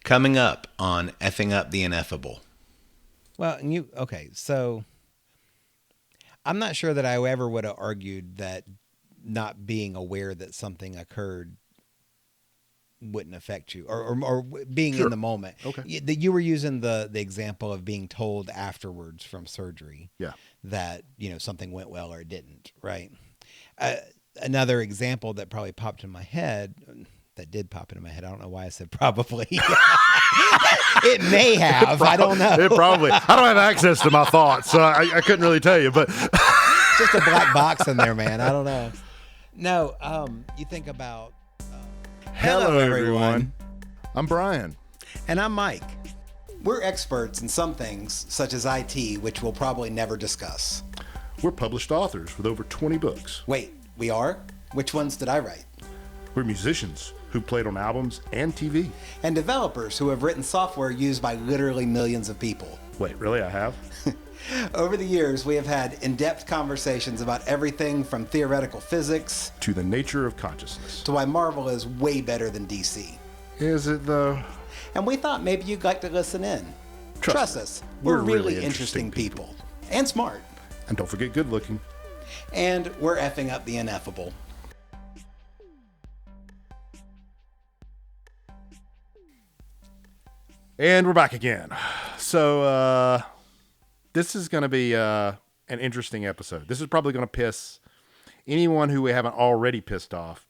Coming up on F'ing Up the Ineffable. Well, okay, so I'm not sure that I ever would have argued that not being aware that something occurred wouldn't affect you or being in Sure. the moment. Okay. You were using the example of being told afterwards from surgery Yeah. that, something went well or it didn't, right? Uh, Another example that probably popped in my head, that did pop into my head. I don't know why I said probably. It may have. I don't know. It probably. I don't have access to my thoughts, so I couldn't really tell you. But Just a black box in there, man. I don't know. No, you think about. hello, everyone. I'm Brian. And I'm Mike. We're experts in some things, such as IT, which we'll probably never discuss. We're published authors with over 20 books. Wait, we are? Which ones did I write? We're musicians who played on albums and TV. And developers who have written software used by literally millions of people. Wait, really? I have? Over the years, we have had in-depth conversations about everything from theoretical physics To the nature of consciousness. to why Marvel is way better than DC. Is it though? And we thought maybe you'd like to listen in. Trust us, we're really interesting interesting people. And smart. And don't forget good looking. And we're effing up the ineffable. And we're back again. So, this is going to be an interesting episode. This is probably going to piss anyone who we haven't already pissed off.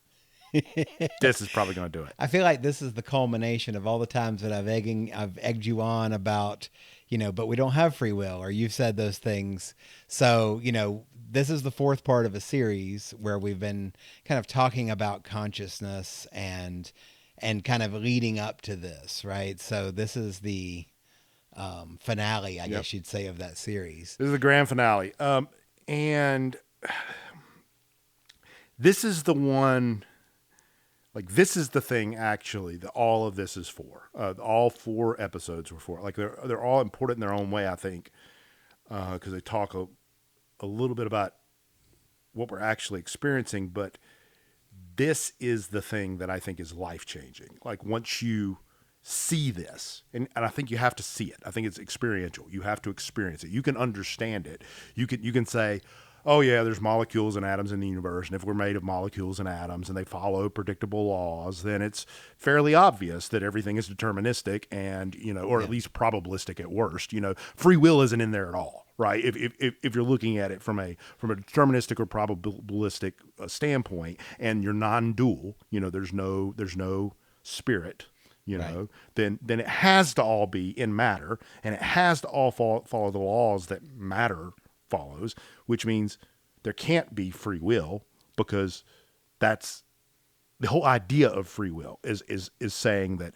This is probably going to do it. I feel like this is the culmination of all the times that I've egged you on about, but we don't have free will, or you've said those things. So, this is the fourth part of a series where we've been kind of talking about consciousness and kind of leading up to this, right? So this is the finale, I guess you'd say, of that series. This is the grand finale. And this is the one, this is the thing actually that all of this is for. All 4 episodes were for. They're all important in their own way, I think, because they talk a little bit about what we're actually experiencing, but this is the thing that I think is life-changing. Once you see this, and I think you have to see it. I think it's experiential. You have to experience it. You can understand it. You can say, oh yeah, there's molecules and atoms in the universe, and if we're made of molecules and atoms and they follow predictable laws, then it's fairly obvious that everything is deterministic and, or at least probabilistic at worst. Free will isn't in there at all, right? If you're looking at it from a deterministic or probabilistic standpoint, and you're non-dual, there's no spirit, Right. then it has to all be in matter, and it has to all follow the laws that matter follows, which means there can't be free will, because that's the whole idea of free will is saying that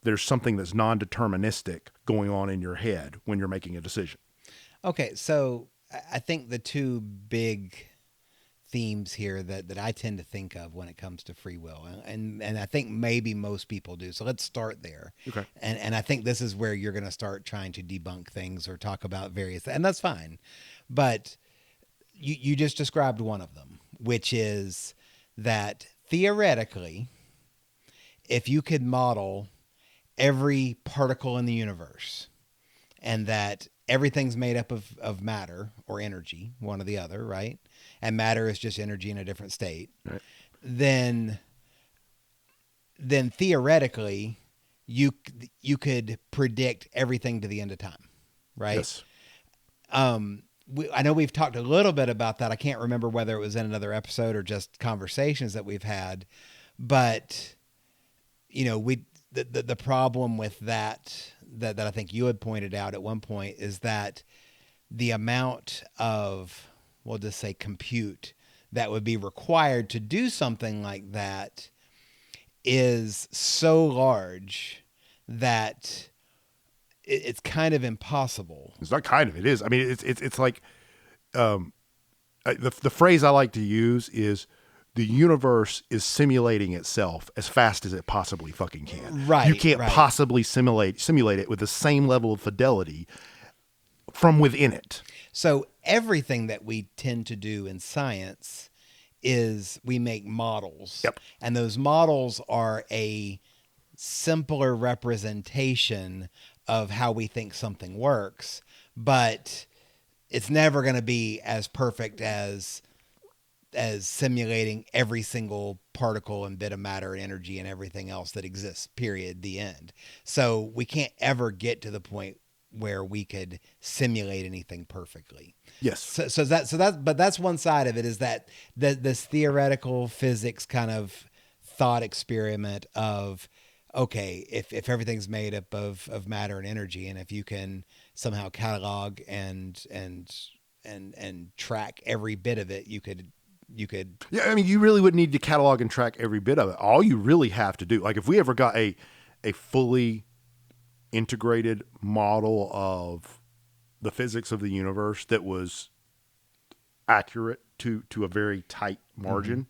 there's something that's non-deterministic going on in your head when you're making a decision. Okay, so I think the two big themes here that I tend to think of when it comes to free will, and I think maybe most people do. So let's start there. Okay. And I think this is where you're going to start trying to debunk things or talk about various, and that's fine. But you just described one of them, which is that theoretically, if you could model every particle in the universe, and that everything's made up of matter or energy, one or the other, right? And matter is just energy in a different state. Right. Then theoretically, you could predict everything to the end of time, right? Yes. I know we've talked a little bit about that. I can't remember whether it was in another episode or just conversations that we've had, but the problem with that I think you had pointed out at one point is that the amount of, we'll just say, compute that would be required to do something like that is so large that it's kind of impossible. It's not kind of, it is. I mean, it's like, the phrase I like to use is the universe is simulating itself as fast as it possibly fucking can. Right. You can't right. possibly simulate it with the same level of fidelity from within it. So everything that we tend to do in science is we make models. Yep. And those models are a simpler representation of how we think something works, but it's never going to be as perfect as simulating every single particle and bit of matter and energy and everything else that exists, period, the end. So we can't ever get to the point where we could simulate anything perfectly. Yes. But that's one side of it, is that this theoretical physics kind of thought experiment of, okay, if everything's made up of matter and energy, and if you can somehow catalog and track every bit of it, you could. Yeah, I mean, you really wouldn't need to catalog and track every bit of it. All you really have to do, like if we ever got a fully integrated model of the physics of the universe that was accurate to a very tight margin,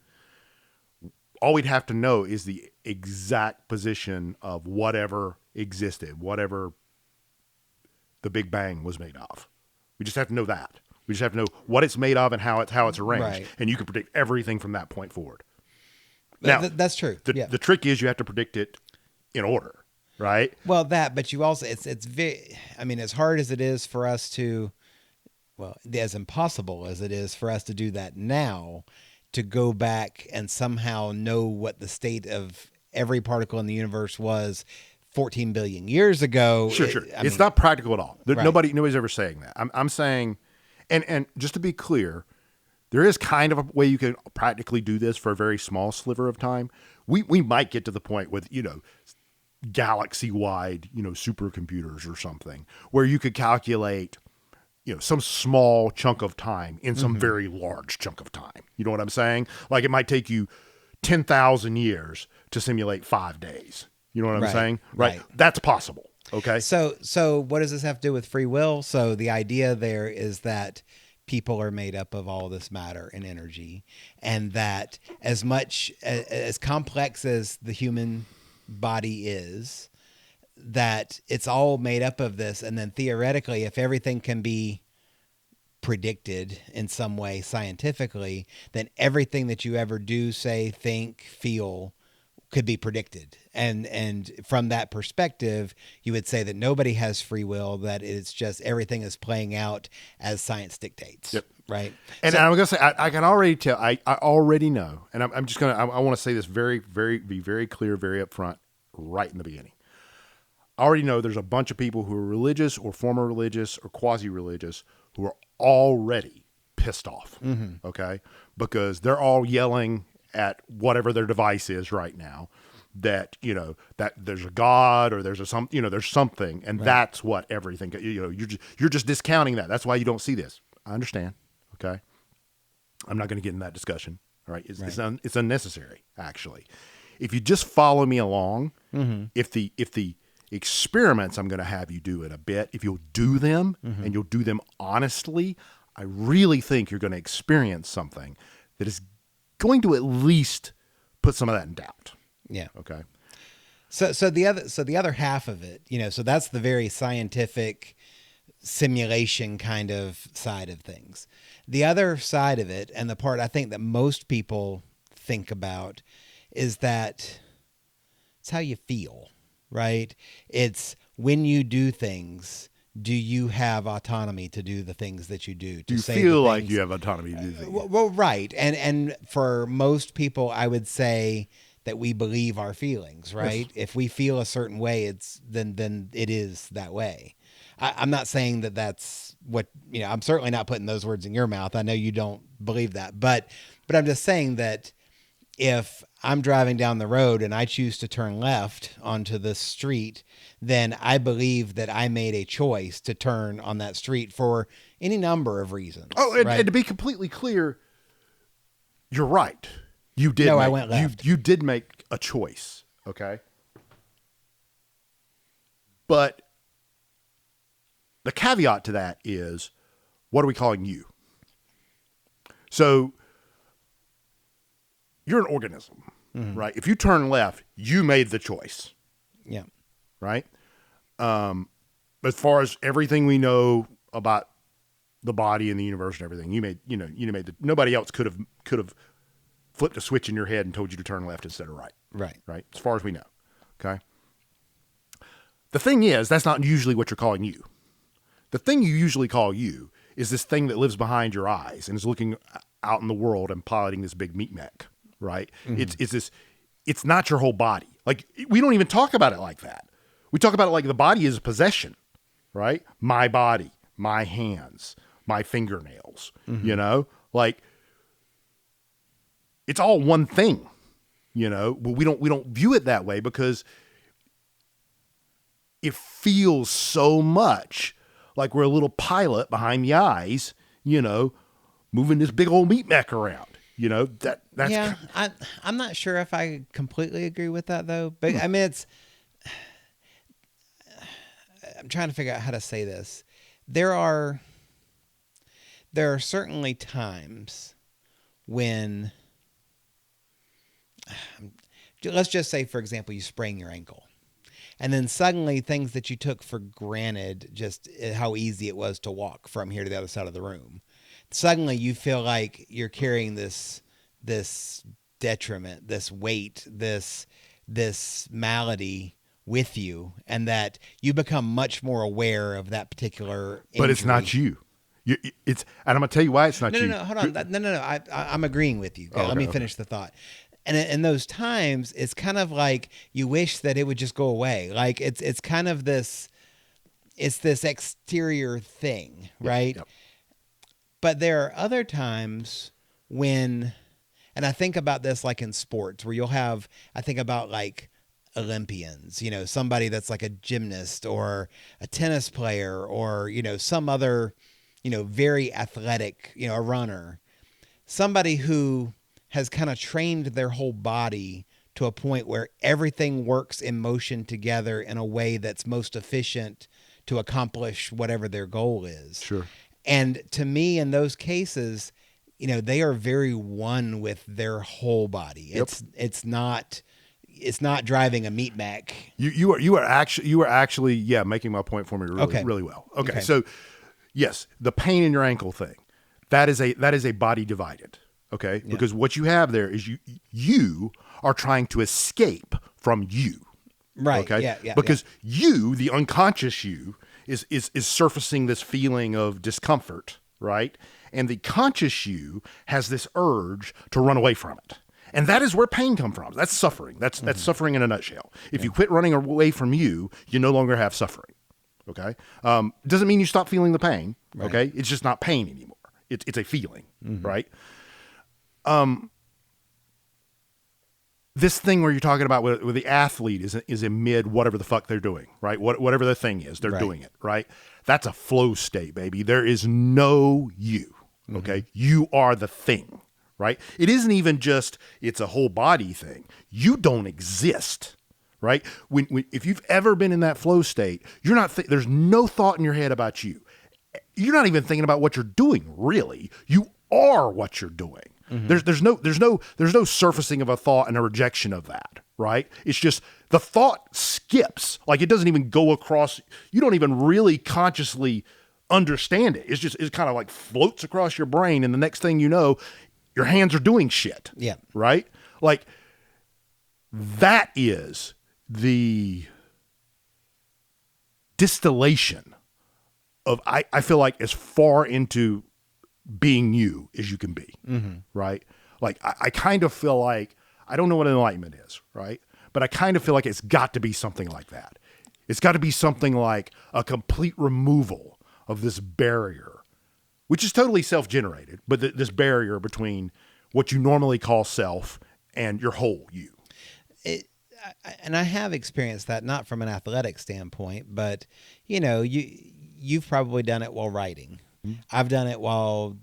all we'd have to know is the exact position of whatever existed, whatever the Big Bang was made of. We just have to know that. We just have to know what it's made of and how it's arranged, Right. and you can predict everything from that point forward. Now, That's true. The trick is you have to predict it in order, right? Well, but you also, it's very, I mean, as hard as it is for us to, well, as impossible as it is for us to do that now, to go back and somehow know what the state of every particle in the universe was 14 billion years ago. Sure. It's not practical at all. Right. Nobody's ever saying that. I'm saying, and just to be clear, there is kind of a way you can practically do this for a very small sliver of time. We might get to the point with, galaxy-wide, supercomputers or something, where you could calculate, some small chunk of time in some very large chunk of time. You know what I'm saying? Like it might take you 10,000 years to simulate 5 days. You know what I'm saying? Right. That's possible. Okay. So what does this have to do with free will? So the idea there is that people are made up of all this matter and energy, and that as much as complex as the human body is, that it's all made up of this. And then theoretically, if everything can be predicted in some way scientifically, then everything that you ever do, say, think, feel could be predicted. And from that perspective, you would say that nobody has free will, that it's just everything is playing out as science dictates. Yep. Right. And I'm going to say, I can already tell, I already know, and I'm just going to, I want to say this be very clear, very upfront, right in the beginning. I already know there's a bunch of people who are religious or former religious or quasi-religious who are already pissed off. Okay. Because they're all yelling at whatever their device is right now, that, that there's a God or there's there's something. And that's what everything, you're just discounting that. That's why you don't see this. I understand. Okay. I'm not going to get in that discussion. All right. It's unnecessary, actually. If you just follow me along, if the experiments I'm going to have you do in a bit, if you'll do them and you'll do them honestly, I really think you're going to experience something that is going to at least put some of that in doubt. Yeah. Okay. So the other half of it, so that's the very scientific simulation kind of side of things. The other side of it, and the part I think that most people think about, is that it's how you feel, right? It's when you do things, do you have autonomy to do the things that you do? Do you feel like you have autonomy to do things? Well, right. And for most people, I would say that we believe our feelings, right? Yes. If we feel a certain way, then it is that way. I'm not saying that that's what, I'm certainly not putting those words in your mouth. I know you don't believe that, but I'm just saying that if I'm driving down the road and I choose to turn left onto the street, then I believe that I made a choice to turn on that street for any number of reasons. Oh, and to be completely clear, you're right. You did. I went left. You did make a choice. Okay. But the caveat to that is, what are we calling you? So you're an organism, right? If you turn left, you made the choice. Yeah. Right. As far as everything we know about the body and the universe and everything, you made nobody else could have flipped a switch in your head and told you to turn left instead of right. Right. Right. As far as we know. Okay. The thing is, that's not usually what you're calling you. The thing you usually call you is this thing that lives behind your eyes and is looking out in the world and piloting this big meat mech, right? Mm-hmm. It's not your whole body. Like, we don't even talk about it like that. We talk about it like the body is a possession, right? My body, my hands, my fingernails, like it's all one thing, but we don't view it that way because it feels so much like we're a little pilot behind the eyes, moving this big old meat mech around. That's yeah. I'm not sure if I completely agree with that though, but I mean, I'm trying to figure out how to say this. There are certainly times when, let's just say, for example, you sprain your ankle. And then suddenly things that you took for granted, just how easy it was to walk from here to the other side of the room. Suddenly you feel like you're carrying this detriment, this weight, this malady with you, and that you become much more aware of that particular injury. But it's not you. And I'm going to tell you why it's not you. No, hold on. No. I'm agreeing with you. Okay, let me finish the thought. And in those times, it's kind of like you wish that it would just go away. Like it's kind of this exterior thing, right? Yep. But there are other times when, and I think about this like in sports where I think about like Olympians, somebody that's like a gymnast or a tennis player or, some other, very athletic, a runner, somebody who has kind of trained their whole body to a point where everything works in motion together in a way that's most efficient to accomplish whatever their goal is. Sure. And to me, in those cases, they are very one with their whole body. Yep. It's not driving a meat mech. You are actually making my point for me really well. Okay. So yes, the pain in your ankle thing, that is a body divided. Okay. Yeah. Because what you have there is you are trying to escape from you. Right. Okay. Yeah. Because you, the unconscious you, is surfacing this feeling of discomfort, right? And the conscious you has this urge to run away from it. And that is where pain comes from. That's suffering. That's suffering in a nutshell. If you quit running away from you no longer have suffering. Okay. Doesn't mean you stop feeling the pain. Right. Okay. It's just not pain anymore. It's a feeling. Mm-hmm. Right. This thing where you're talking about where the athlete is in mid whatever the fuck they're doing, right? Whatever the thing is, they're doing it, right? That's a flow state, baby. There is no you, okay? Mm-hmm. You are the thing, right? It isn't even just it's a whole body thing. You don't exist, right? When if you've ever been in that flow state, you're not. There's no thought in your head about you. You're not even thinking about what you're doing. Really, you are what you're doing. Mm-hmm. There's no surfacing of a thought and a rejection of that, right? It's just the thought skips, like it doesn't even go across. You don't even really consciously understand it. It's kind of like floats across your brain, and the next thing you know, your hands are doing shit. Yeah, right. Like that is the distillation of I feel like as far into being you as you can be, right? Like I kind of feel like, I don't know what enlightenment is, right? But I kind of feel like it's got to be something like that. It's got to be something like a complete removal of this barrier, which is totally self-generated, but this barrier between what you normally call self and your whole you. And I have experienced that, not from an athletic standpoint, but you've probably done it while writing. I've done it while,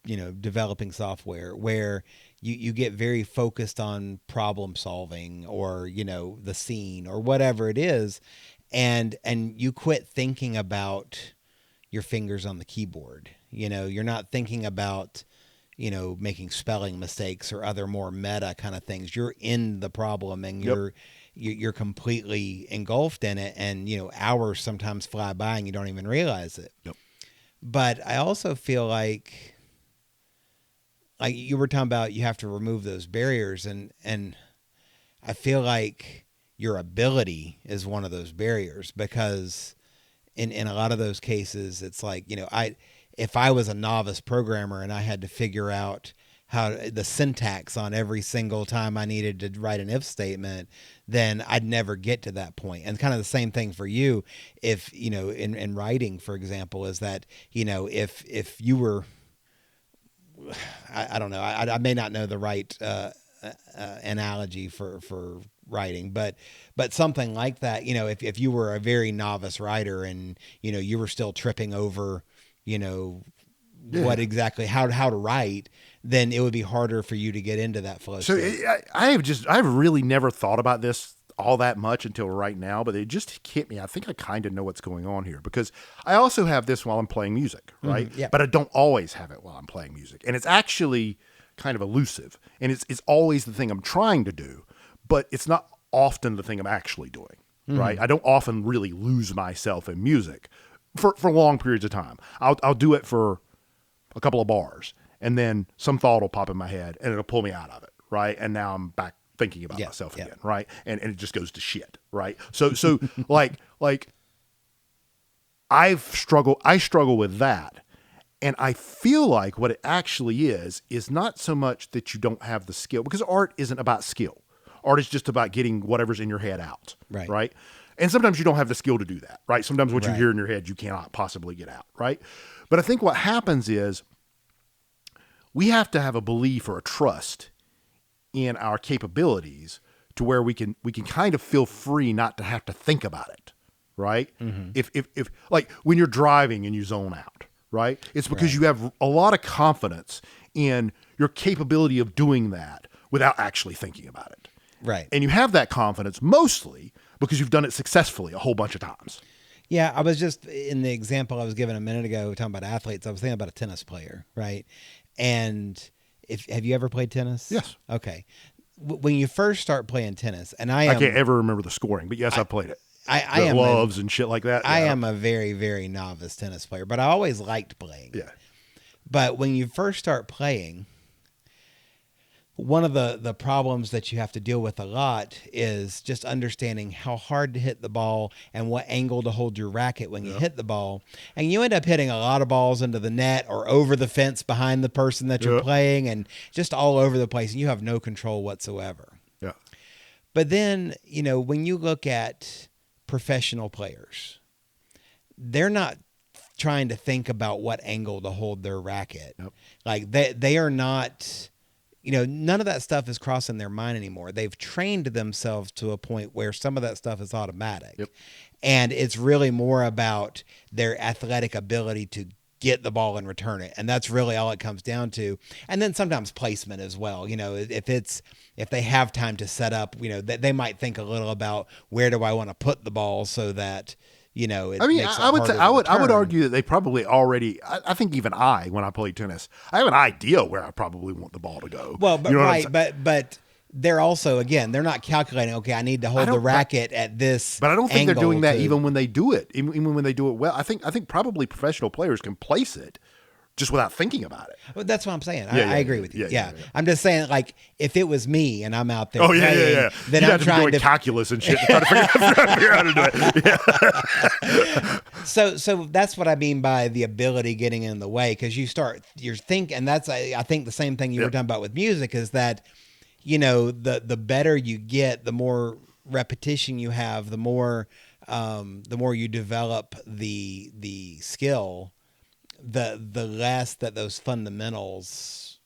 developing software where you get very focused on problem solving or, the scene or whatever it is. And you quit thinking about your fingers on the keyboard. You're not thinking about, making spelling mistakes or other more meta kind of things. You're in the problem and you're completely engulfed in it. And, hours sometimes fly by and you don't even realize it. Yep. But I also feel like you were talking about, you have to remove those barriers. And I feel like your ability is one of those barriers, because in a lot of those cases, it's like, if I was a novice programmer and I had to figure out how the syntax on every single time I needed to write an if statement, then I'd never get to that point. And kind of the same thing for you, if, in writing, for example, is that, if you were, I don't know, I may not know the right analogy for writing, but something like that, if you were a very novice writer and, you were still tripping over, what exactly, how to write, then it would be harder for you to get into that flow state. So I've really never thought about this all that much until right now, but it just hit me. I think I kind of know what's going on here, because I also have this while I'm playing music, right? Mm-hmm, yeah. But I don't always have it while I'm playing music. And it's actually kind of elusive, and it's always the thing I'm trying to do, but it's not often the thing I'm actually doing, right? I don't often really lose myself in music for long periods of time. I'll do it for a couple of bars, and then some thought will pop in my head and it'll pull me out of it, right? And now I'm back thinking about myself again, right? And it just goes to shit, right? So like I struggle with that. And I feel like what it actually is not so much that you don't have the skill, because art isn't about skill. Art is just about getting whatever's in your head out, right? And sometimes you don't have the skill to do that, right? Sometimes what you hear in your head, you cannot possibly get out, right? But I think what happens is we have to have a belief or a trust in our capabilities to where we can kind of feel free not to have to think about it, right? Mm-hmm. If like when you're driving and you zone out, right? It's because you have a lot of confidence in your capability of doing that without actually thinking about it. Right. And you have that confidence mostly because you've done it successfully a whole bunch of times. Yeah, I was just, in the example I was given a minute ago, talking about athletes, I was thinking about a tennis player, right? And have you ever played tennis? Yes. Okay. When you first start playing tennis, and I can't ever remember the scoring, but yes, I played it. I am gloves and shit like that. I am a very, very novice tennis player, but I always liked playing. Yeah. But when you first start playing, one of the problems that you have to deal with a lot is just understanding how hard to hit the ball and what angle to hold your racket when you hit the ball. And you end up hitting a lot of balls into the net or over the fence behind the person that you're playing, and just all over the place, and you have no control whatsoever. Yeah. But then, when you look at professional players, they're not trying to think about what angle to hold their racket. Yep. Like they are not, none of that stuff is crossing their mind anymore. They've trained themselves to a point where some of that stuff is automatic. Yep. And it's really more about their athletic ability to get the ball and return it. And that's really all it comes down to. And then sometimes placement as well. If they have time to set up, they might think a little about where do I want to put the ball so that, I would argue that they probably already, I think even when I play tennis, I have an idea where I probably want the ball to go. Well, but they're also, again, they're not calculating, okay, I need to hold the racket at this. But I don't think they're doing that even when they do it, even when they do it well. I think probably professional players can place it just without thinking about it. Well, that's what I'm saying. I agree with you. Yeah. I'm just saying, like, if it was me and I'm out there playing, then you'd I'm trying to calculus and shit to try to figure out how to do it. Yeah. So that's what I mean by the ability getting in the way, because you're thinking, and that's, I think the same thing you were talking about with music is that, the better you get, the more repetition you have, the more you develop the skill, the less that those fundamentals,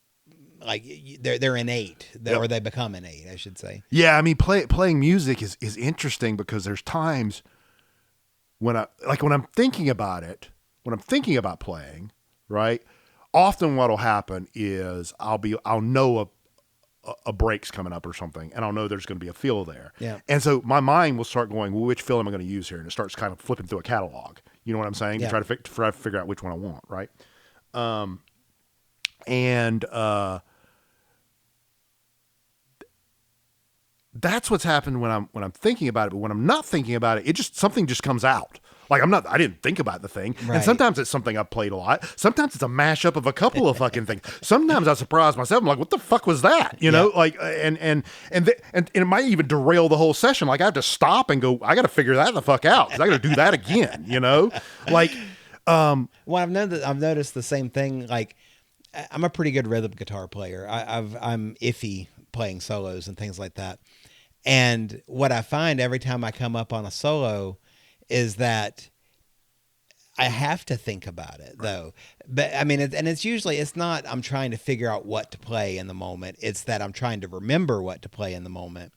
like they're innate, or they become innate, I should say. Yeah, I mean, playing music is interesting because there's times when I'm thinking about it, when I'm thinking about playing, right? Often what'll happen is I'll know a break's coming up or something, and I'll know there's going to be a fill there. Yeah. And so my mind will start going, well, which fill am I going to use here? And it starts kind of flipping through a catalog. You know what I'm saying? Yeah. To try to figure out which one I want, right? That's what's happened when I'm thinking about it. But when I'm not thinking about it, something just comes out. Like I didn't think about the thing. Right. And sometimes it's something I've played a lot. Sometimes it's a mashup of a couple of fucking things. Sometimes I surprise myself. I'm like, what the fuck was that? You know, like, and it might even derail the whole session. Like I have to stop and go, I got to figure that the fuck out, because I got to do that again, you know? Like, well, I've noticed the same thing. Like, I'm a pretty good rhythm guitar player. I'm iffy playing solos and things like that. And what I find every time I come up on a solo is that I have to think about it, though. But I mean, it's not I'm trying to figure out what to play in the moment. It's that I'm trying to remember what to play in the moment.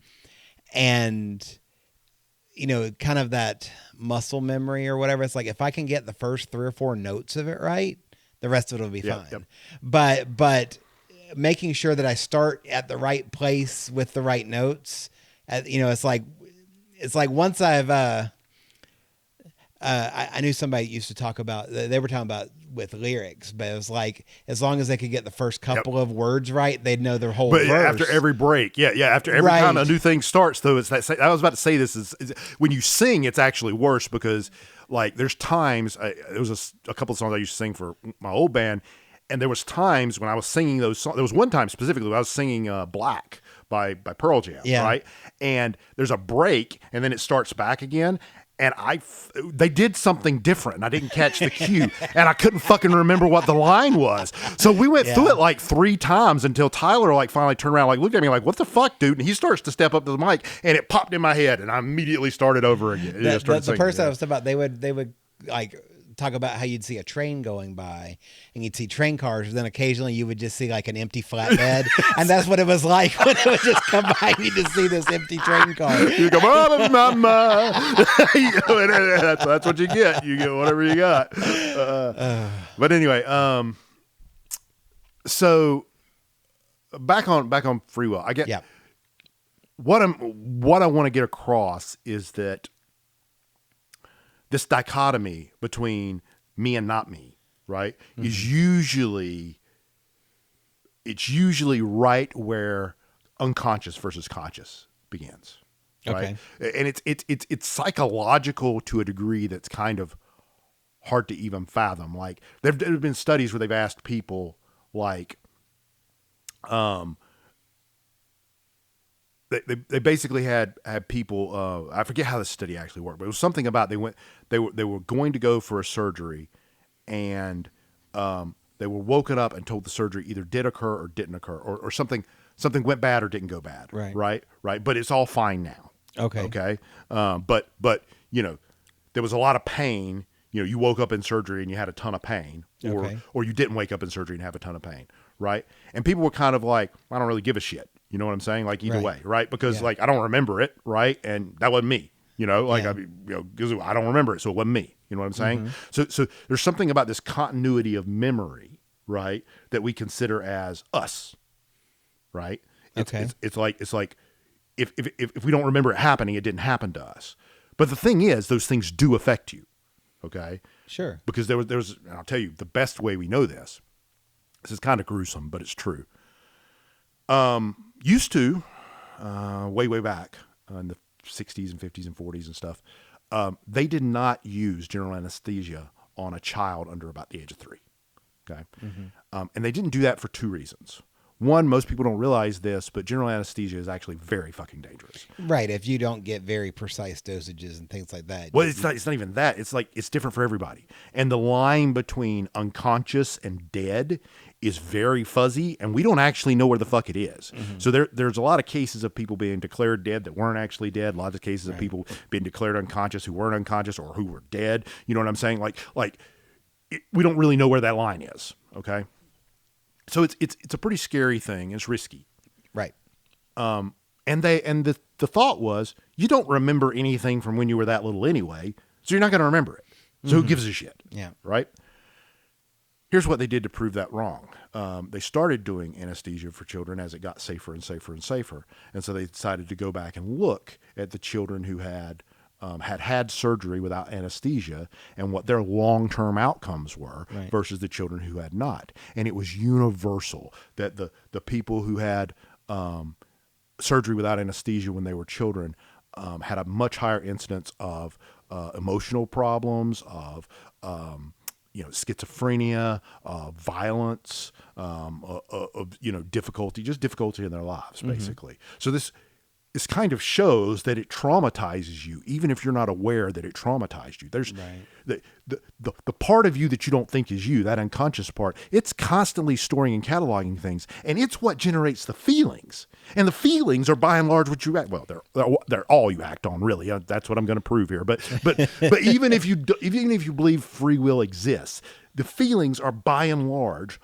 And, you know, kind of that muscle memory or whatever. It's like, if I can get the first 3 or 4 notes of it right, the rest of it will be fine. Yep. But making sure that I start at the right place with the right notes, you know, it's like once I've, I knew somebody used to talk about, they were talking about with lyrics, but it was like, as long as they could get the first couple of words right, they'd know their whole verse. After every break, after every time a new thing starts, though, it's that. I was about to say this is when you sing, it's actually worse, because like there's times, there was a couple of songs I used to sing for my old band, and there was times when I was singing those songs. There was one time specifically when I was singing Black by Pearl Jam, right? And there's a break, and then it starts back again. And they did something different, and I didn't catch the cue, and I couldn't fucking remember what the line was. So we went through it like 3 times until Tyler like finally turned around, like looked at me like, "What the fuck, dude?" And he starts to step up to the mic, and it popped in my head, and I immediately started over again. The person I was talking about, they would like talk about how you'd see a train going by, and you'd see train cars, and then occasionally you would just see like an empty flatbed, and that's what it was like when it would just come by and you'd just see this empty train car. You go, mama. That's what you get. You get whatever you got. But anyway, so back on free will. I get what I want to get across is that this dichotomy between me and not me, right, is usually right where unconscious versus conscious begins, right? Okay. And it's psychological to a degree that's kind of hard to even fathom. Like there have been studies where they've asked people, like, They basically had people. I forget how the study actually worked, but it was something about they were going to go for a surgery, and they were woken up and told the surgery either did occur or didn't occur, or something went bad or didn't go bad. Right. But it's all fine now. Okay. But you know, there was a lot of pain. You know, you woke up in surgery and you had a ton of pain, or you didn't wake up in surgery and have a ton of pain, right? And people were kind of like, I don't really give a shit. You know what I'm saying? Like either way, right? Because like I don't remember it, right? And that wasn't me. You know, like I don't remember it, so it wasn't me. You know what I'm saying? So there's something about this continuity of memory, right, that we consider as us, right? It's like if we don't remember it happening, it didn't happen to us. But the thing is, those things do affect you. Okay. Sure. Because there was, and I'll tell you the best way we know this. This is kind of gruesome, but it's true. Used to, way back in the 60s and 50s and 40s and stuff, they did not use general anesthesia on a child under about the age of 3. Okay. And they didn't do that for 2 reasons. One, most people don't realize this, but general anesthesia is actually very fucking dangerous. Right. If you don't get very precise dosages and things like that. Well, it's not even that. It's like, it's different for everybody. And the line between unconscious and dead is very fuzzy, and we don't actually know where the fuck it is. So there's a lot of cases of people being declared dead that weren't actually dead. Lots of cases of people being declared unconscious who weren't unconscious or who were dead. You know what I'm saying? We don't really know where that line is. Okay. So it's a pretty scary thing. It's risky. Right. And the thought was, you don't remember anything from when you were that little anyway, so you're not going to remember it. So who gives a shit? Yeah. Right. Here's what they did to prove that wrong. They started doing anesthesia for children as it got safer and safer and safer. And so they decided to go back and look at the children who had surgery without anesthesia and what their long-term outcomes were versus the children who had not. And it was universal that the people who had surgery without anesthesia when they were children had a much higher incidence of emotional problems, of schizophrenia, violence, difficulty in their lives, basically. So this kind of shows that it traumatizes you, even if you're not aware that it traumatized you. There's the part of you that you don't think is you, that unconscious part, it's constantly storing and cataloging things, and it's what generates the feelings. And the feelings are by and large what you act. Well, they're all you act on, really. That's what I'm going to prove here. But even if you believe free will exists, the feelings are by and large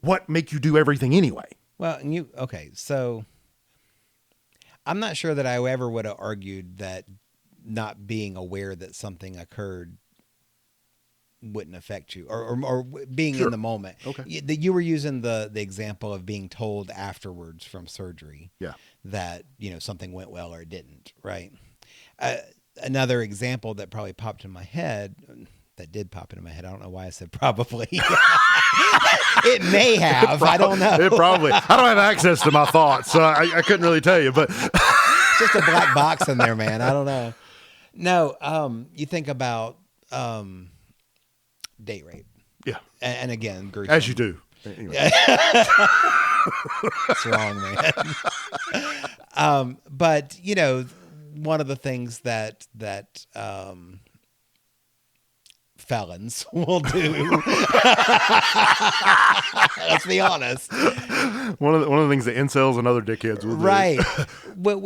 what make you do everything anyway. Well, so I'm not sure that I ever would have argued that not being aware that something occurred wouldn't affect you, or being in the moment. Okay. You were using the example of being told afterwards from surgery that, something went well or it didn't, right? Another example that probably popped in my head, I don't know why I said probably. It may have. I don't know. It probably. I don't have access to my thoughts, so I couldn't really tell you. But it's just a black box in there, man. I don't know. No, you think about date rape. Yeah. And again, gruesome. As you do. Anyway. It's wrong, man. But one of the things that felons will do. Let's be honest. One of the things that incels and other dickheads will do. Right.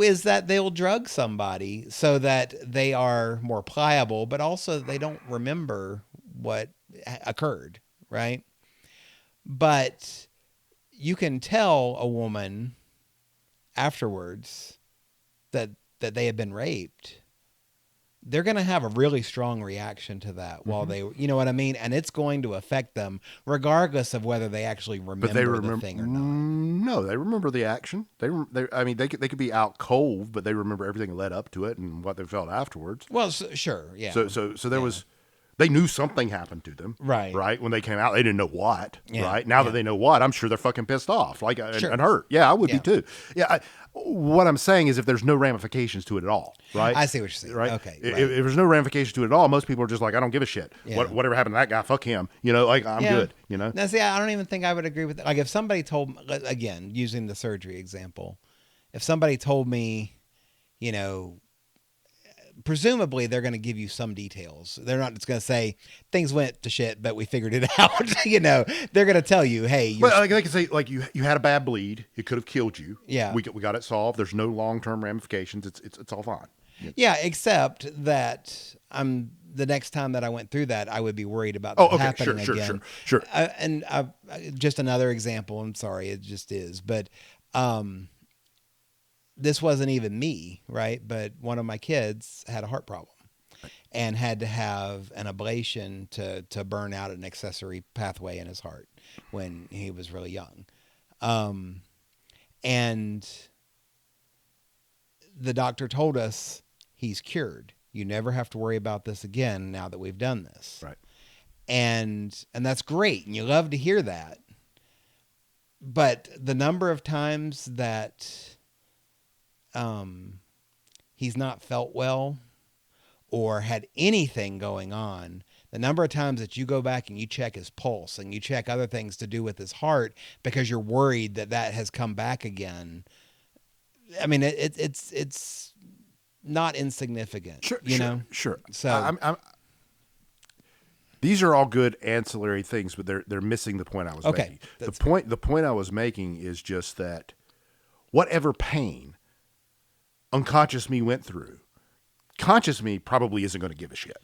Is that they'll drug somebody so that they are more pliable, but also they don't remember what occurred, right? But you can tell a woman afterwards that they have been raped. They're going to have a really strong reaction to that while they, you know what I mean? And it's going to affect them regardless of whether they actually remember the thing or not. No, they remember the action. They could be out cold, but they remember everything that led up to it and what they felt afterwards. Well, sure. Yeah. So there was, they knew something happened to them. Right. Right. When they came out, they didn't know what. Yeah. Right. Now that they know what, I'm sure they're fucking pissed off, and hurt. Yeah, I would be too. Yeah. What I'm saying is if there's no ramifications to it at all, right? I see what you're saying. Right? Okay. If there's no ramifications to it at all, most people are just like, I don't give a shit. Yeah. Whatever happened to that guy, fuck him. I'm good. Now, see, I don't even think I would agree with that. Like if somebody told, again, using the surgery example, if somebody told me, presumably they're going to give you some details. They're not just going to say things went to shit, but we figured it out. They're going to tell you, hey, well, they can say like you had a bad bleed. It could have killed you. Yeah. We got it solved. There's no long-term ramifications. It's all fine. Yeah. Except that the next time that I went through that, I would be worried about that happening again. Sure. And just another example. I'm sorry. It just is. But, this wasn't even me, right? But one of my kids had a heart problem and had to have an ablation to burn out an accessory pathway in his heart when he was really young. And the doctor told us he's cured. You never have to worry about this again now that we've done this. Right. And that's great. And you love to hear that. But the number of times that he's not felt well or had anything going on, the number of times that you go back and you check his pulse and you check other things to do with his heart because you're worried that has come back again. I mean, it's not insignificant, Sure. So these are all good ancillary things, but they're missing the point I was making. The point I was making is just that whatever pain unconscious me went through, conscious me probably isn't going to give a shit.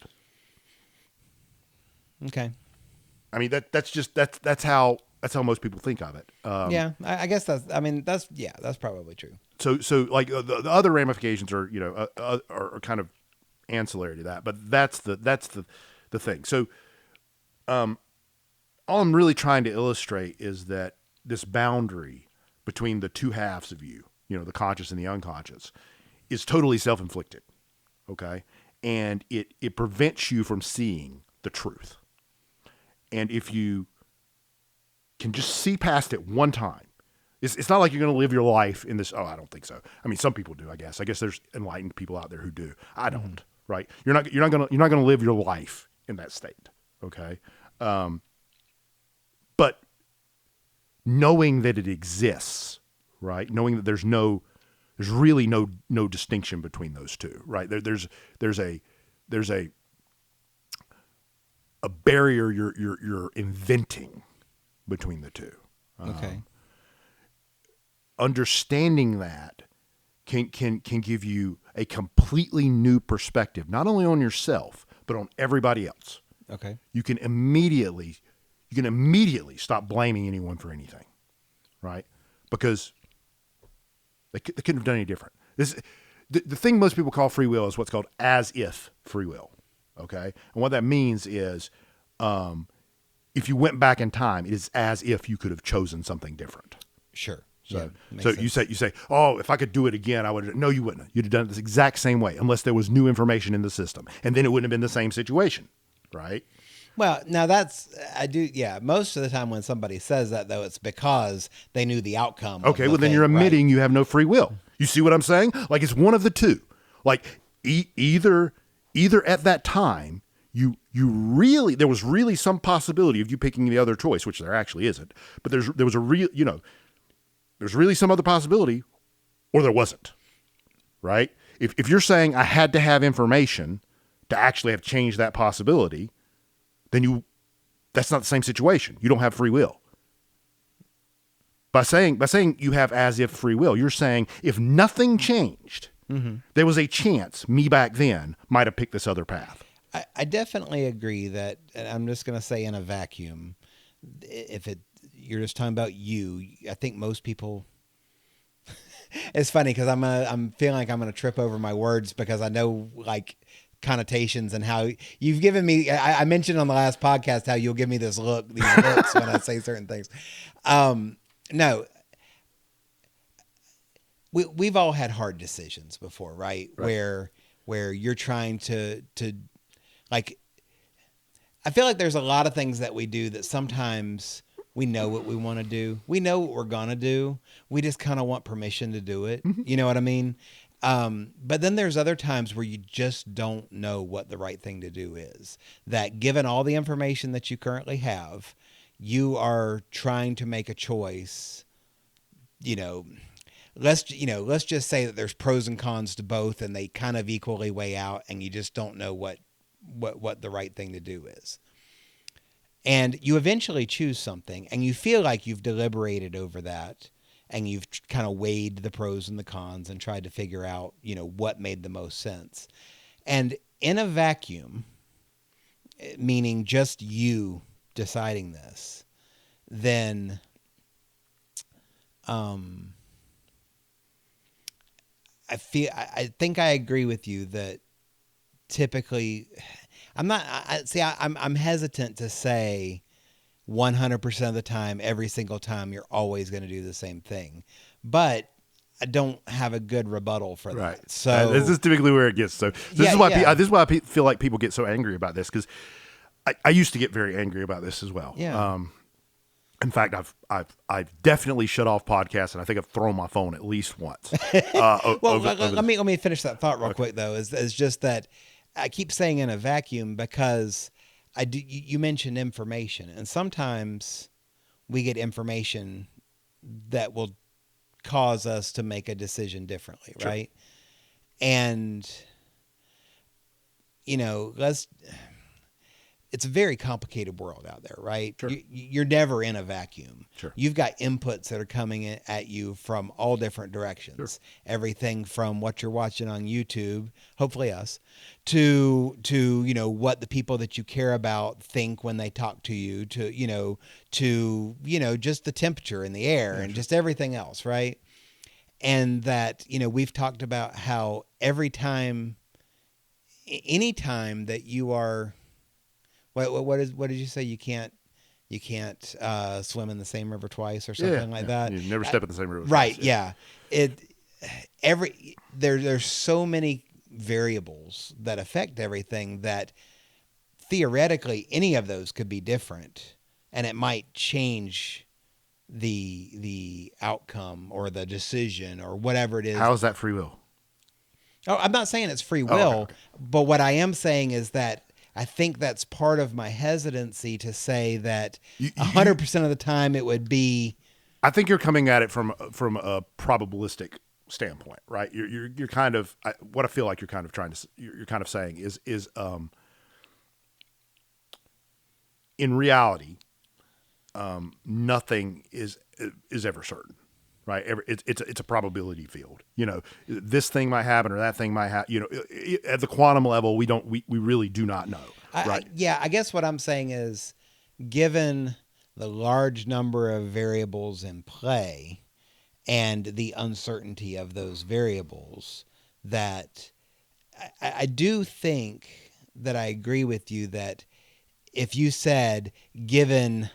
Okay. I mean that's how most people think of it. I guess that's probably true. So like the other ramifications are are kind of ancillary to that, but that's the thing. So all I'm really trying to illustrate is that this boundary between the two halves of you, the conscious and the unconscious, is totally self-inflicted, okay? And it prevents you from seeing the truth. And if you can just see past it one time, It's not like you're going to live your life in this. Oh, I don't think so. I mean, some people do. I guess there's enlightened people out there who do. I don't. Right? You're not going to live your life in that state. Okay. But knowing that it exists, right? Knowing that there's really no distinction between those two, right? There's a barrier you're inventing between the two. Okay. Understanding that can give you a completely new perspective, not only on yourself but on everybody else. Okay. You can immediately stop blaming anyone for anything, right? Because they couldn't have done any different. The thing most people call free will is what's called as if free will, okay? And what that means is if you went back in time, it is as if you could have chosen something different. Sure. So, Yeah, so makes you say, oh, if I could do it again, I would. No, you wouldn't. You'd have done it this exact same way, unless there was new information in the system, and then it wouldn't have been the same situation, right? Well, now I do. Yeah. Most of the time when somebody says that, though, it's because they knew the outcome. Okay, well, then you're admitting you have no free will. You see what I'm saying? Like, it's one of the two. Like, either at that time, you really, there was really some possibility of you picking the other choice, which there actually isn't. But there was a real, there's really some other possibility, or there wasn't, right? If you're saying I had to have information to actually have changed that possibility, then that's not the same situation. You don't have free will. By saying you have as if free will, you're saying if nothing changed, there was a chance me back then might have picked this other path. I definitely agree that, and I'm just going to say in a vacuum, you're just talking about you, I think most people, it's funny because I'm feeling like I'm going to trip over my words because I know like connotations and how you've given me, I mentioned on the last podcast how you'll give me these looks when I say certain things. No, we've all had hard decisions before, right? Where you're trying to like, I feel like there's a lot of things that we do that sometimes we know what we want to do. We know what we're going to do. We just kind of want permission to do it. You know what I mean? But then there's other times where you just don't know what the right thing to do is. That given all the information that you currently have, you are trying to make a choice. Let's just say that there's pros and cons to both, and they kind of equally weigh out, and you just don't know what the right thing to do is. And you eventually choose something, and you feel like you've deliberated over that, and you've kind of weighed the pros and the cons and tried to figure out, what made the most sense. And in a vacuum, meaning just you deciding this, then I think I agree with you that typically I'm hesitant to say 100% of the time, every single time you're always going to do the same thing, but I don't have a good rebuttal for that. Right. So this is typically where it gets. So this is why I feel like people get so angry about this, because I used to get very angry about this as well. Yeah. In fact, I've definitely shut off podcasts, and I think I've thrown my phone at least once. Let me finish that thought real quick though. Is just that I keep saying in a vacuum because you mentioned information, and sometimes we get information that will cause us to make a decision differently, sure. Right? And it's a very complicated world out there, right? Sure. You're never in a vacuum. Sure. You've got inputs that are coming at you from all different directions. Sure. Everything from what you're watching on YouTube, hopefully us, to what the people that you care about think when they talk to you, to just the temperature in the air, yeah, and sure. just everything else, right? And that, we've talked about how anytime that you are, what did you say? You can't swim in the same river twice or something like that. You never step in the same river. Right. Twice, yeah. There's so many variables that affect everything that theoretically any of those could be different, and it might change the outcome or the decision or whatever it is. How is that free will? Oh, I'm not saying it's free will, okay. but what I am saying is that I think that's part of my hesitancy to say that 100% of the time it would be. I think you're coming at it from a probabilistic standpoint, right? You're kind of what I feel like you're kind of trying to you're kind of saying is in reality, nothing is ever certain, right? It's a probability field. You know, this thing might happen or that thing might happen. You know, at the quantum level, we really do not know, right? I guess what I'm saying is, given the large number of variables in play and the uncertainty of those variables, that I do think that I agree with you that if you said, given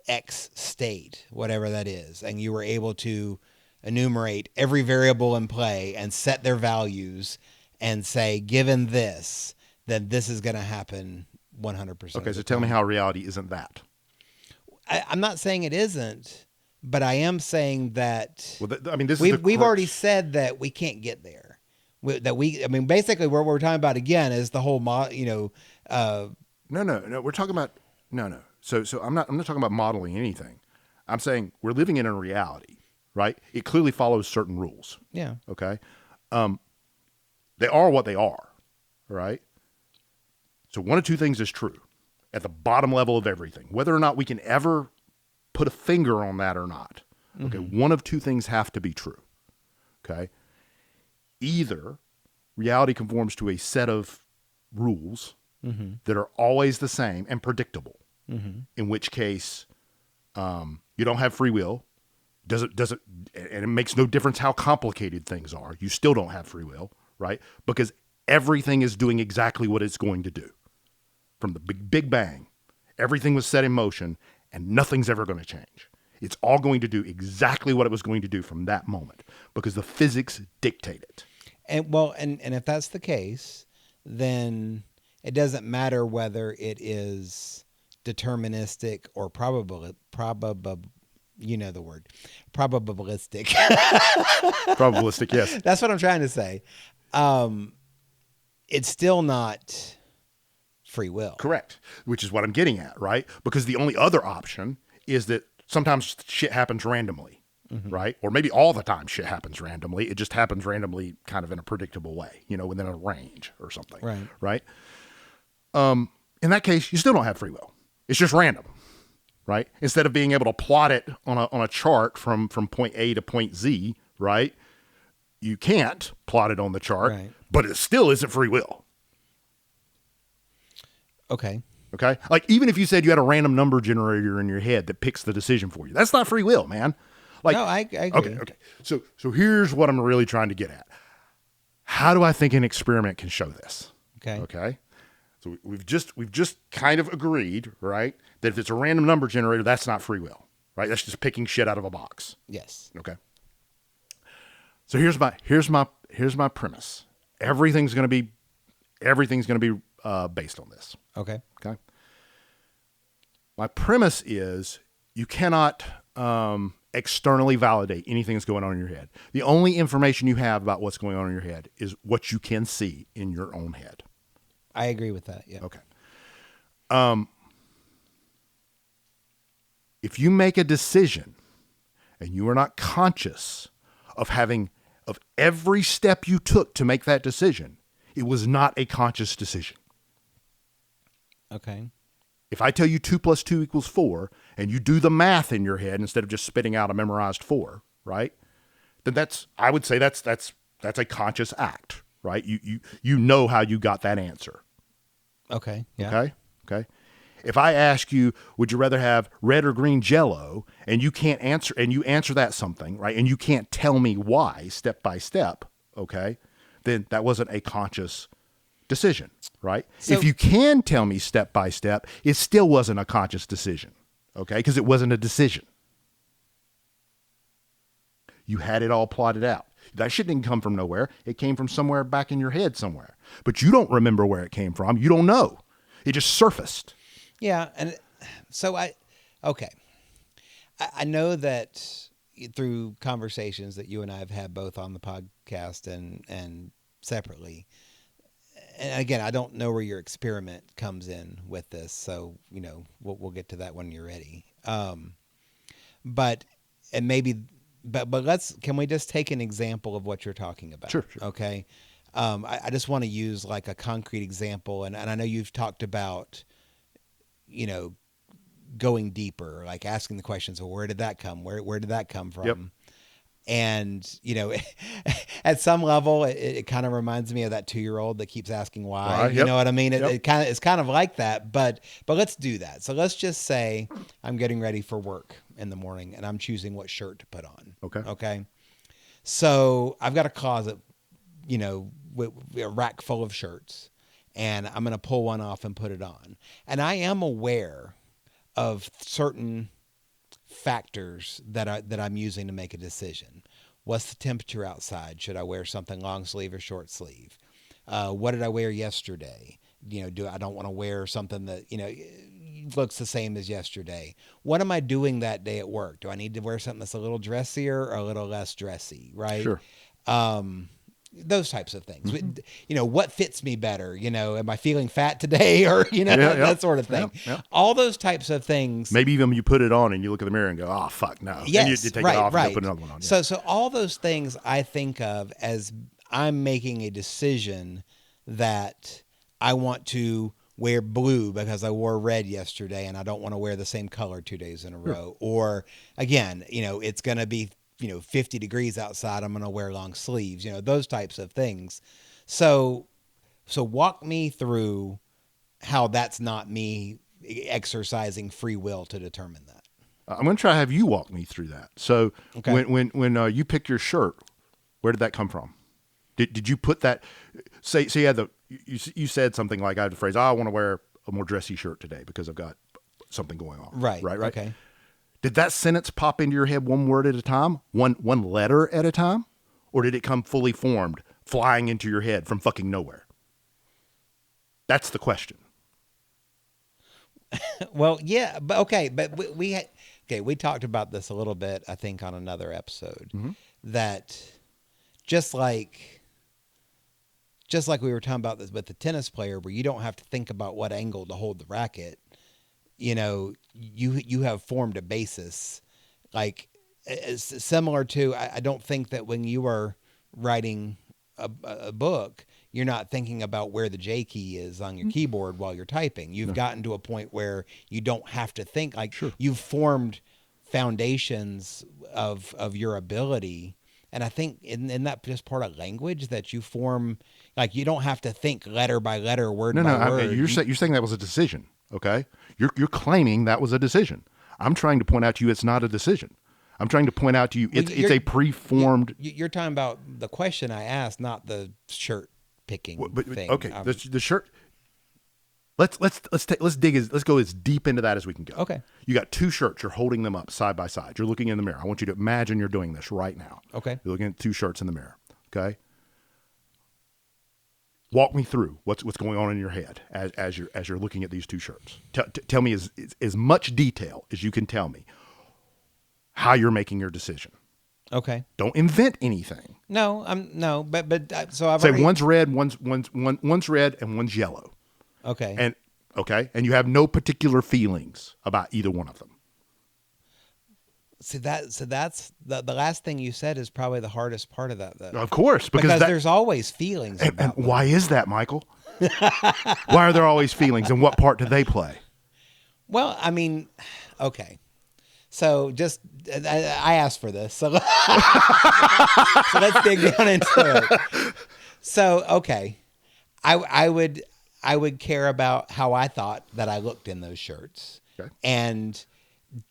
X state, whatever that is, and you were able to enumerate every variable in play and set their values and say, given this, then this is going to happen 100%. Okay, so tell me how reality isn't that. I'm not saying it isn't, but I am saying that we've already said that we can't get there. Basically what we're talking about again is the whole No, we're talking about no. So I'm not talking about modeling anything. I'm saying we're living in a reality, right? It clearly follows certain rules. Yeah. Okay. They are what they are, right? So one of two things is true at the bottom level of everything, whether or not we can ever put a finger on that or not. Okay. Mm-hmm. One of two things have to be true. Okay. Either reality conforms to a set of rules that are always the same and predictable, in which case you don't have free will. And it makes no difference how complicated things are. You still don't have free will, right? Because everything is doing exactly what it's going to do. From the Big Bang, everything was set in motion and nothing's ever going to change. It's all going to do exactly what it was going to do from that moment because the physics dictate it. And if that's the case, then it doesn't matter whether it is deterministic or you know the word, probabilistic. Probabilistic, yes. That's what I'm trying to say. It's still not free will. Correct. Which is what I'm getting at, right? Because the only other option is that sometimes shit happens randomly, right? Or maybe all the time shit happens randomly. It just happens randomly kind of in a predictable way, you know, within a range or something. Right? In that case, you still don't have free will. It's just random, right? Instead of being able to plot it on a chart from point A to point Z, right? You can't plot it on the chart, but it still isn't free will. Okay. Like even if you said you had a random number generator in your head that picks the decision for you, that's not free will, man. Like, no, I agree. Okay. So here's what I'm really trying to get at. How do I think an experiment can show this? Okay. So we've just kind of agreed, right, that if it's a random number generator, that's not free will, right? That's just picking shit out of a box. Yes. Okay. So here's my premise. Everything's going to be based on this. Okay. My premise is you cannot externally validate anything that's going on in your head. The only information you have about what's going on in your head is what you can see in your own head. I agree with that. Yeah. Okay. If you make a decision and you are not conscious of every step you took to make that decision, it was not a conscious decision. Okay. If I tell you 2 + 2 = 4 and you do the math in your head instead of just spitting out a memorized 4, right? Then I would say that's a conscious act, right? You know how you got that answer. Okay. Yeah. Okay. If I ask you, would you rather have red or green Jell-O, and you can't answer, and you answer that something, right? And you can't tell me why step by step, okay? Then that wasn't a conscious decision, right? So, if you can tell me step by step, it still wasn't a conscious decision, okay? Because it wasn't a decision. You had it all plotted out. That shit didn't come from nowhere. It came from somewhere back in your head somewhere. But you don't remember where it came from. You don't know. It just surfaced. Yeah, and so I know that through conversations that you and I have had both on the podcast and separately. And again, I don't know where your experiment comes in with this, so we'll get to that when you're ready. But and maybe, but can we just take an example of what you're talking about? Sure. Okay. I just want to use like a concrete example, and I know you've talked about, going deeper, like asking the questions. Well, where did that come? Where did that come from? Yep. And at some level, it kind of reminds me of that 2-year-old that keeps asking why. Right, You yep. know what I mean? Yep. It's kind of like that. But let's do that. So let's just say I'm getting ready for work in the morning, and I'm choosing what shirt to put on. Okay. Okay. So I've got a closet, with a rack full of shirts, and I'm going to pull one off and put it on. And I am aware of certain factors that I'm using to make a decision. What's the temperature outside? Should I wear something long sleeve or short sleeve? What did I wear yesterday? I don't want to wear something that, looks the same as yesterday. What am I doing that day at work? Do I need to wear something that's a little dressier or a little less dressy? Right. Sure. Those types of things. What fits me better? Am I feeling fat today, or that sort of thing. Yeah. All those types of things. Maybe even you put it on and you look in the mirror and go, "Oh fuck, no!" Yes, and you take right, it off right. and go put another one on. Yeah. So all those things I think of as I'm making a decision that I want to wear blue because I wore red yesterday and I don't want to wear the same color 2 days in a row. Or again, it's going to be 50 degrees outside, I'm going to wear long sleeves, those types of things. So walk me through how that's not me exercising free will to determine that. I'm going to try to have you walk me through that. So Okay. when you pick your shirt, where did that come from? Did you put that, say you had you said something like, I had the phrase, I want to wear a more dressy shirt today because I've got something going on. Right. Right. Okay. Did that sentence pop into your head one word at a time, one letter at a time? Or did it come fully formed, flying into your head from fucking nowhere? That's the question. Well, yeah, but okay, but we talked about this a little bit, I think, on another episode, that just like we were talking about this with the tennis player, where you don't have to think about what angle to hold the racket. You have formed a basis, like it's similar to. I don't think that when you are writing a book, you're not thinking about where the J key is on your keyboard while you're typing. You've gotten to a point where you don't have to think. Like you've formed foundations of your ability. And I think in that just part of language that you form, like you don't have to think letter by letter, word by word. You're saying that was a decision. Okay. You're claiming that was a decision. I'm trying to point out to you it's not a decision. I'm trying to point out to you it's a preformed. You're talking about the question I asked, not the shirt picking thing. Okay, the shirt. Let's go as deep into that as we can go. Okay. You got two shirts. You're holding them up side by side. You're looking in the mirror. I want you to imagine you're doing this right now. Okay. You're looking at two shirts in the mirror. Okay. Walk me through what's going on in your head as you're looking at these two shirts. Tell me as much detail as you can tell me how you're making your decision. Okay. Don't invent anything. No, but so I've say already... one's red, one's red, and one's yellow. Okay. And you have no particular feelings about either one of them. So that's the last thing you said is probably the hardest part of that, though. Of course, because there's always feelings. And why is that, Michael? Why are there always feelings, and what part do they play? Well, I mean, okay. So I asked for this, so let's dig down into it. So, okay, I would care about how I thought that I looked in those shirts. Okay. And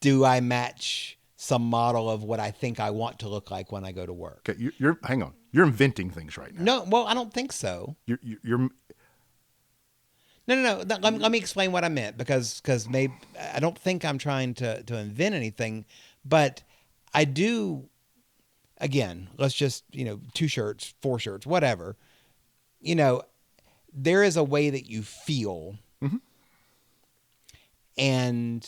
do I match some model of what I think I want to look like when I go to work? Okay, hang on. You're inventing things right now. No, well, I don't think so. You're No. Let me explain what I meant, because maybe I don't think I'm trying to invent anything, but I do. Again, let's just 2 shirts, 4 shirts, whatever. There is a way that you feel, and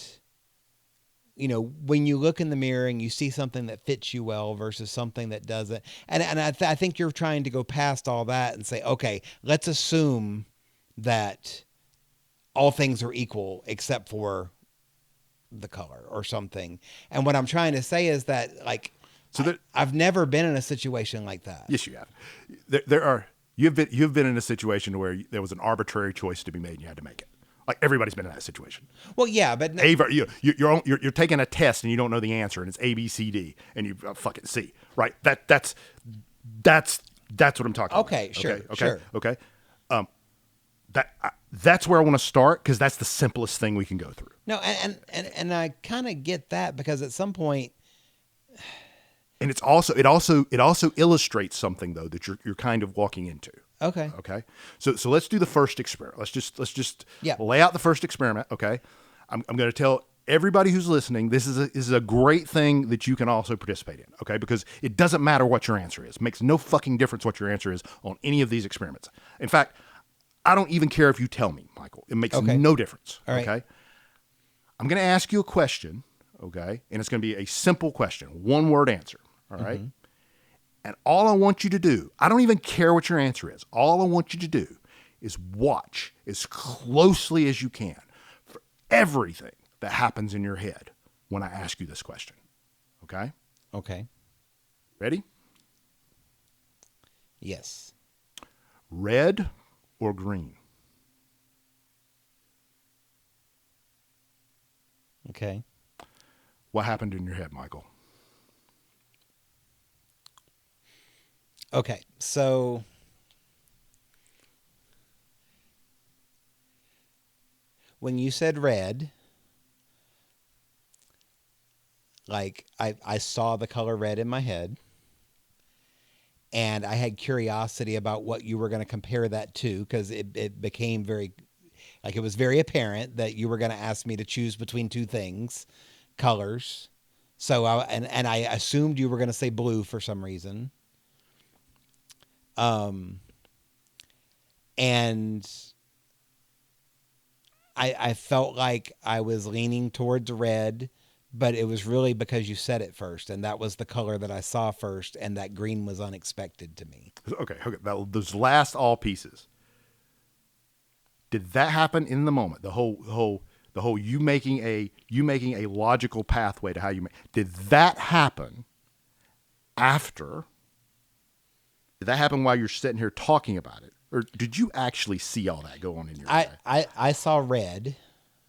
when you look in the mirror and you see something that fits you well versus something that doesn't. And I think you're trying to go past all that and say, okay, let's assume that all things are equal except for the color or something. And what I'm trying to say is that, like, I've never been in a situation like that. Yes, you have. You've been in a situation where there was an arbitrary choice to be made and you had to make it. Like, everybody's been in that situation. Well, yeah, but you're taking a test and you don't know the answer and it's A, B, C, D and you fucking C, right? That's what I'm talking about. Okay, sure, sure. Okay. That's where I want to start, because that's the simplest thing we can go through. No, and I kind of get that, because at some point, and it also illustrates something, though, that you're kind of walking into. Okay. Okay. So let's do the first experiment. Let's just Yeah. lay out the first experiment. Okay. I'm going to tell everybody who's listening, this is a great thing that you can also participate in. Okay. Because it doesn't matter what your answer is. It makes no fucking difference what your answer is on any of these experiments. In fact, I don't even care if you tell me, Michael. It makes no difference. All right. Okay. I'm going to ask you a question. Okay. And it's going to be a simple question, 1-word answer. All right. Mm-hmm. And all I want you to do, I don't even care what your answer is. All I want you to do is watch as closely as you can for everything that happens in your head when I ask you this question. Okay? Okay. Ready? Yes. Red or green? Okay. What happened in your head, Michael? Okay, so when you said red, like I saw the color red in my head, and I had curiosity about what you were going to compare that to, because it became it was very apparent that you were going to ask me to choose between two things, colors. So I assumed you were going to say blue for some reason. And I felt like I was leaning towards red, but it was really because you said it first, and that was the color that I saw first, and that green was unexpected to me. Okay. Those last all pieces. Did that happen in the moment? The whole you making a logical pathway to how you make. Did that happen after? Did that happen while you're sitting here talking about it? Or did you actually see all that go on in your head? I saw red.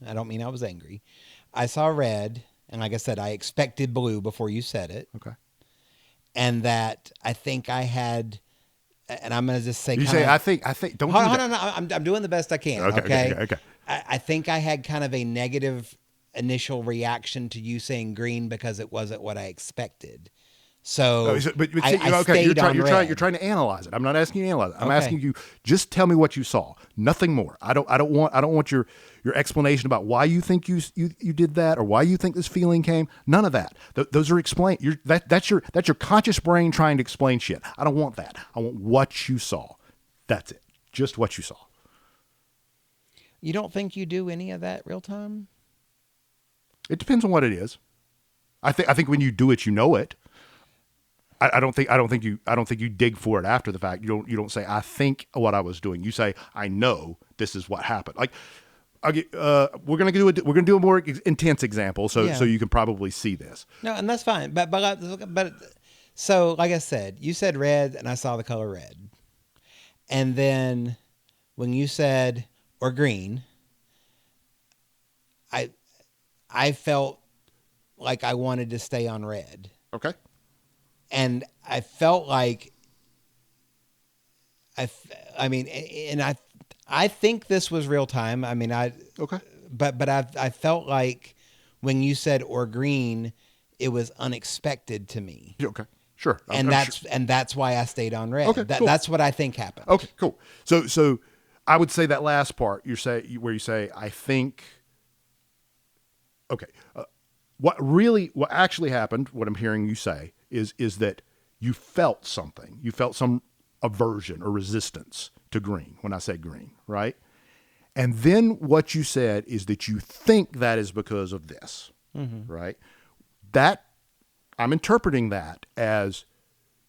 I don't mean I was angry. I saw red, and like I said, I expected blue before you said it. Okay. And that I think I had, and I'm going to just say... You say, I think, don't hold do on, that. I'm doing the best I can, okay? I think I had kind of a negative initial reaction to you saying green because it wasn't what I expected. So, I stayed on red. You're trying to analyze it. I'm not asking you to analyze it. I'm asking you, just tell me what you saw. Nothing more. I don't want your explanation about why you think you did that or why you think this feeling came. None of that. Those are explained. That's your conscious brain trying to explain shit. I don't want that. I want what you saw. That's it. Just what you saw. You don't think you do any of that real time? It depends on what it is. I think when you do it, you know it. I don't think you dig for it after the fact. You don't say, I think what I was doing. You say, I know this is what happened. Like, we're gonna do a more intense example, so you can probably see this. No, and that's fine. But so like I said, you said red, and I saw the color red, and then when you said or green, I felt like I wanted to stay on red. Okay. And I felt like I think this was real time. I mean, okay. But I felt like when you said or green, it was unexpected to me. Okay. Sure. And that's why I stayed on red. Okay, cool. That's what I think happened. Okay, cool. So I would say that last part where you say I think. Okay. What actually happened? What I'm hearing you say is that you felt something. You felt some aversion or resistance to green when I said green, right? And then what you said is that you think that is because of this. right? That I'm interpreting that as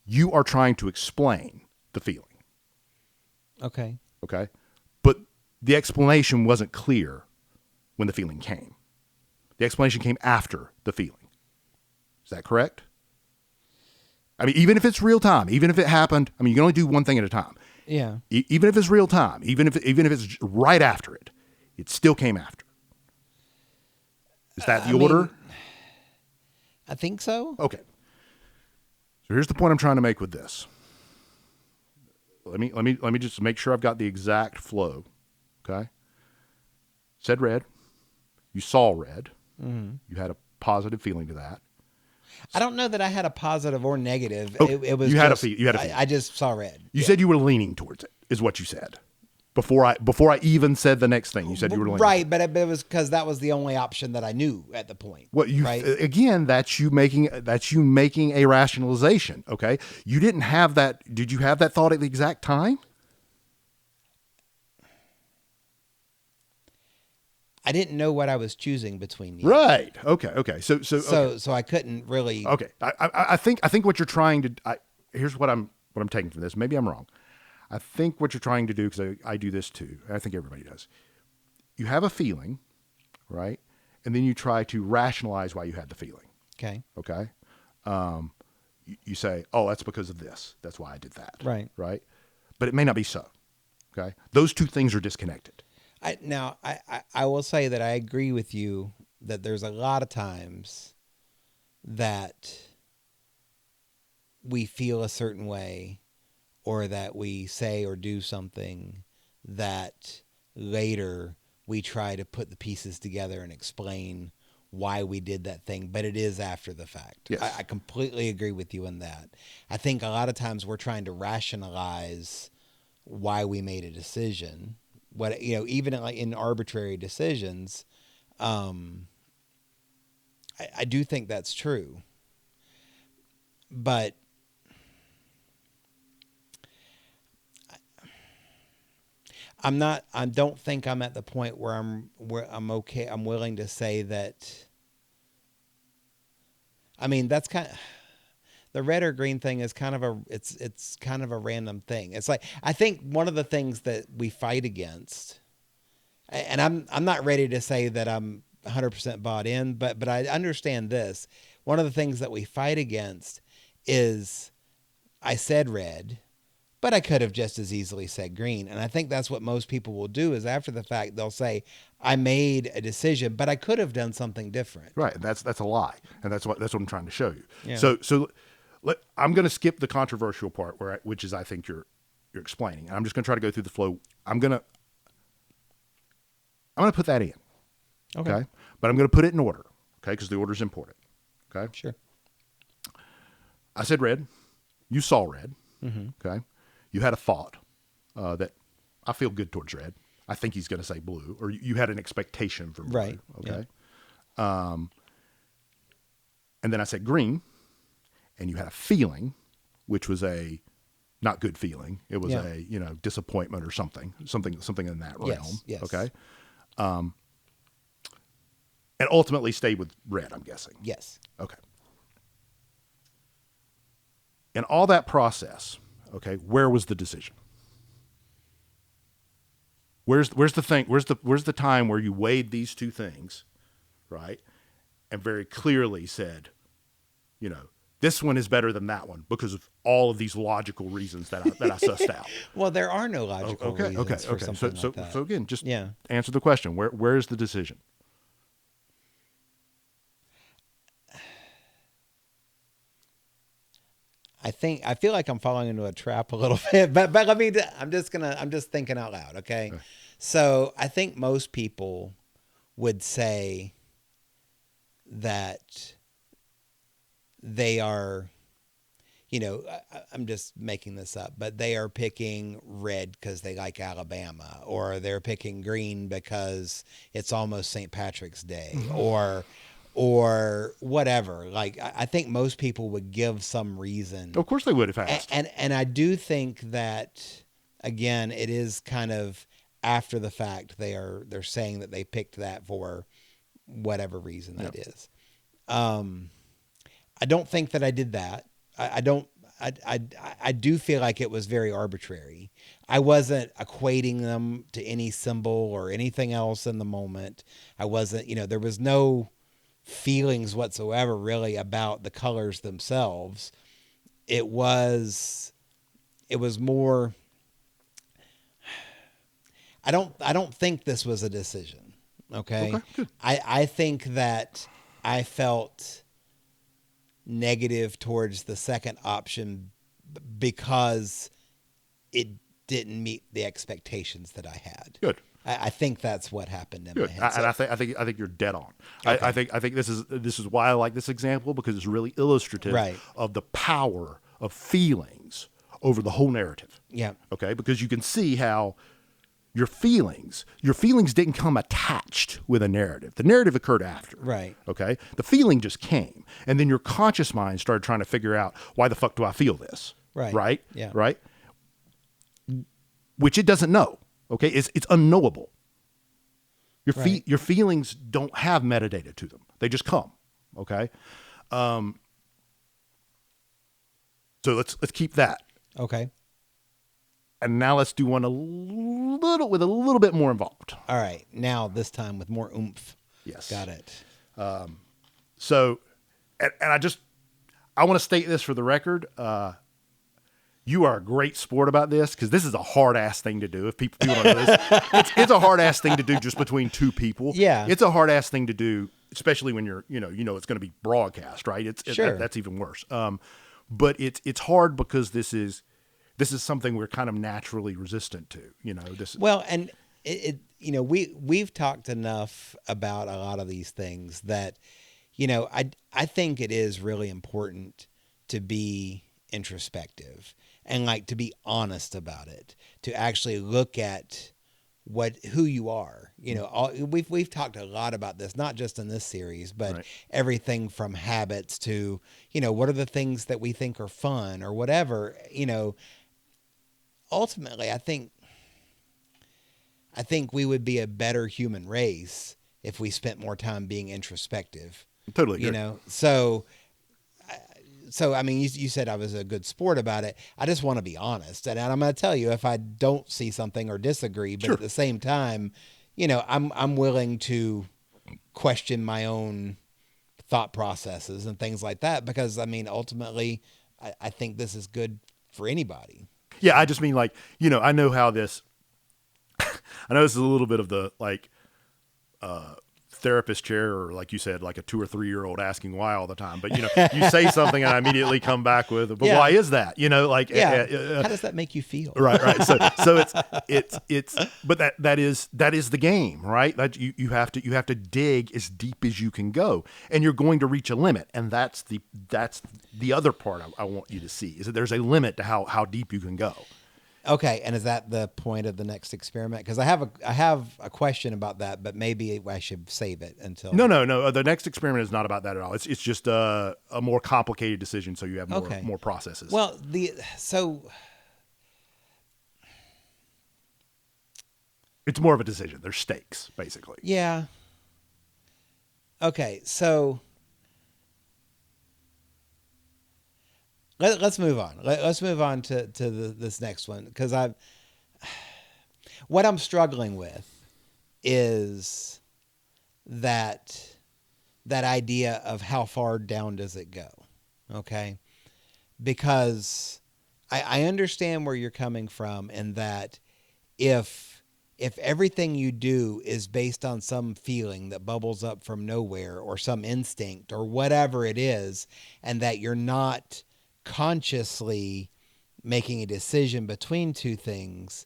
you are trying to explain the feeling. Okay. Okay. But the explanation wasn't clear when the feeling came. The explanation came after the feeling. Is that correct? I mean, even if it's real time, even if it happened, I mean, you can only do one thing at a time. Yeah. Even if it's real time, even if it's right after it, it still came after. Is that the order? I think so. Okay. So here's the point I'm trying to make with this. Let me just make sure I've got the exact flow. Okay. Said red. You saw red. Mm-hmm. You had a positive feeling to that. I don't know that I had a positive or negative. Okay. It was you had just, a feeling. I just saw red. You said you were leaning towards it, is what you said. Before I even said the next thing, you said you were leaning. Right, but it was because that was the only option that I knew at the point. Right? Again, that's you making a rationalization. Okay, you didn't have that. Did you have that thought at the exact time? I didn't know what I was choosing between these. Right. Okay. So I couldn't really. Okay. I think what you're trying to. Here's what I'm taking from this. Maybe I'm wrong. I think what you're trying to do, because I do this too. I think everybody does. You have a feeling, right, and then you try to rationalize why you had the feeling. Okay. Okay. You say, "Oh, that's because of this. That's why I did that." Right. Right. But it may not be so. Okay. Those two things are disconnected. I will say that I agree with you that there's a lot of times that we feel a certain way or that we say or do something that later we try to put the pieces together and explain why we did that thing, but it is after the fact. Yes. I completely agree with you in that. I think a lot of times we're trying to rationalize why we made a decision. What, even in arbitrary decisions, I do think that's true, but I don't think I'm at the point where I'm okay. I'm willing to say that. I mean, that's kind of, the red or green thing is kind of it's kind of a random thing. It's like, I think one of the things that we fight against, and I'm not ready to say that I'm 100% bought in, but I understand this. One of the things that we fight against is, I said red, but I could have just as easily said green. And I think that's what most people will do, is after the fact, they'll say, I made a decision, but I could have done something different. Right. That's a lie. And that's what I'm trying to show you. Yeah. So I'm going to skip the controversial part which is, I think you're explaining. And I'm just going to try to go through the flow. I'm going to put that in. Okay. But I'm going to put it in order. Okay. Because the order is important. Okay. Sure. I said red. You saw red. Mm-hmm. Okay. You had a thought that I feel good towards red. I think he's going to say blue, or you had an expectation for blue. Right. Okay. Yeah. And then I said green, and you had a feeling, which was a not good feeling. It was a disappointment or something in that realm. Yes. Okay. And ultimately stayed with red, I'm guessing. Yes. Okay. In all that process, okay, where was the decision? Where's the thing? Where's the time where you weighed these two things, right, and very clearly said, this one is better than that one because of all of these logical reasons that I sussed out. Well, there are no logical reasons for something like that. So again, just answer the question. Where's the decision? I feel like I'm falling into a trap a little bit, but I'm just thinking out loud. Okay. So I think most people would say that they are, I'm just making this up, but they are picking red because they like Alabama, or they're picking green because it's almost St. Patrick's Day, or whatever. Like, I think most people would give some reason. Of course they would if asked. And I do think that, again, it is kind of after the fact. They're saying that they picked that for whatever reason that is. I don't think that I did that. I don't. I do feel like it was very arbitrary. I wasn't equating them to any symbol or anything else in the moment. I wasn't, there was no feelings whatsoever really about the colors themselves. It was more, I don't think this was a decision. Okay. Good. I think that I felt negative towards the second option because it didn't meet the expectations that I had. Good. I think that's what happened in Good. my head. And I think you're dead on. Okay. I think this is why I like this example, because it's really illustrative Right. of the power of feelings over the whole narrative. Yeah. Okay, because you can see how your feelings didn't come attached with a narrative. The narrative occurred after. Right. Okay? The feeling just came. And then your conscious mind started trying to figure out, why the fuck do I feel this? Right. Right? Yeah. Right? Which it doesn't know. Okay? It's unknowable. Right. Your feelings don't have metadata to them. They just come. Okay? So let's keep that. Okay. And now let's do one a little bit more involved. All right. Now this time with more oomph. Yes. Got it. So, and I want to state this for the record. You are a great sport about this, because this is a hard ass thing to do. If people don't know this, it's a hard ass thing to do just between two people. Yeah. It's a hard ass thing to do, especially when you're, it's going to be broadcast, right? Sure. That's even worse. But it's hard because this is something we're kind of naturally resistant to, Well, and we've talked enough about a lot of these things that, I think it is really important to be introspective and like to be honest about it, to actually look at who you are. We've talked a lot about this, not just in this series, but Right. everything from habits to, what are the things that we think are fun or whatever, ultimately, I think we would be a better human race if we spent more time being introspective. Totally agree. So I mean, you said I was a good sport about it. I just want to be honest, and I'm going to tell you if I don't see something or disagree. But Sure. at the same time, I'm willing to question my own thought processes and things like that, because I mean, ultimately, I think this is good for anybody. Yeah, I just mean, like, I know how this, I know this is a little bit of the, like, therapist chair, or like you said, like a 2 or 3 year old asking why all the time. But, you say something and I immediately come back with, but why is that? Like, how does that make you feel? Right. So it's, but that is the game, right? That you have to dig as deep as you can go, and you're going to reach a limit. And that's the other part I want you to see, is that there's a limit to how deep you can go. Okay, and is that the point of the next experiment? Because I have a question about that, but maybe I should save it until. No. The next experiment is not about that at all. It's just a more complicated decision, so you have more processes. Well, it's more of a decision. There's stakes, basically. Yeah. Okay, so let's move on. Let's move on to this next one, because what I'm struggling with is that idea of how far down does it go, okay? Because I understand where you're coming from, in that if everything you do is based on some feeling that bubbles up from nowhere, or some instinct or whatever it is, and that you're not consciously making a decision between two things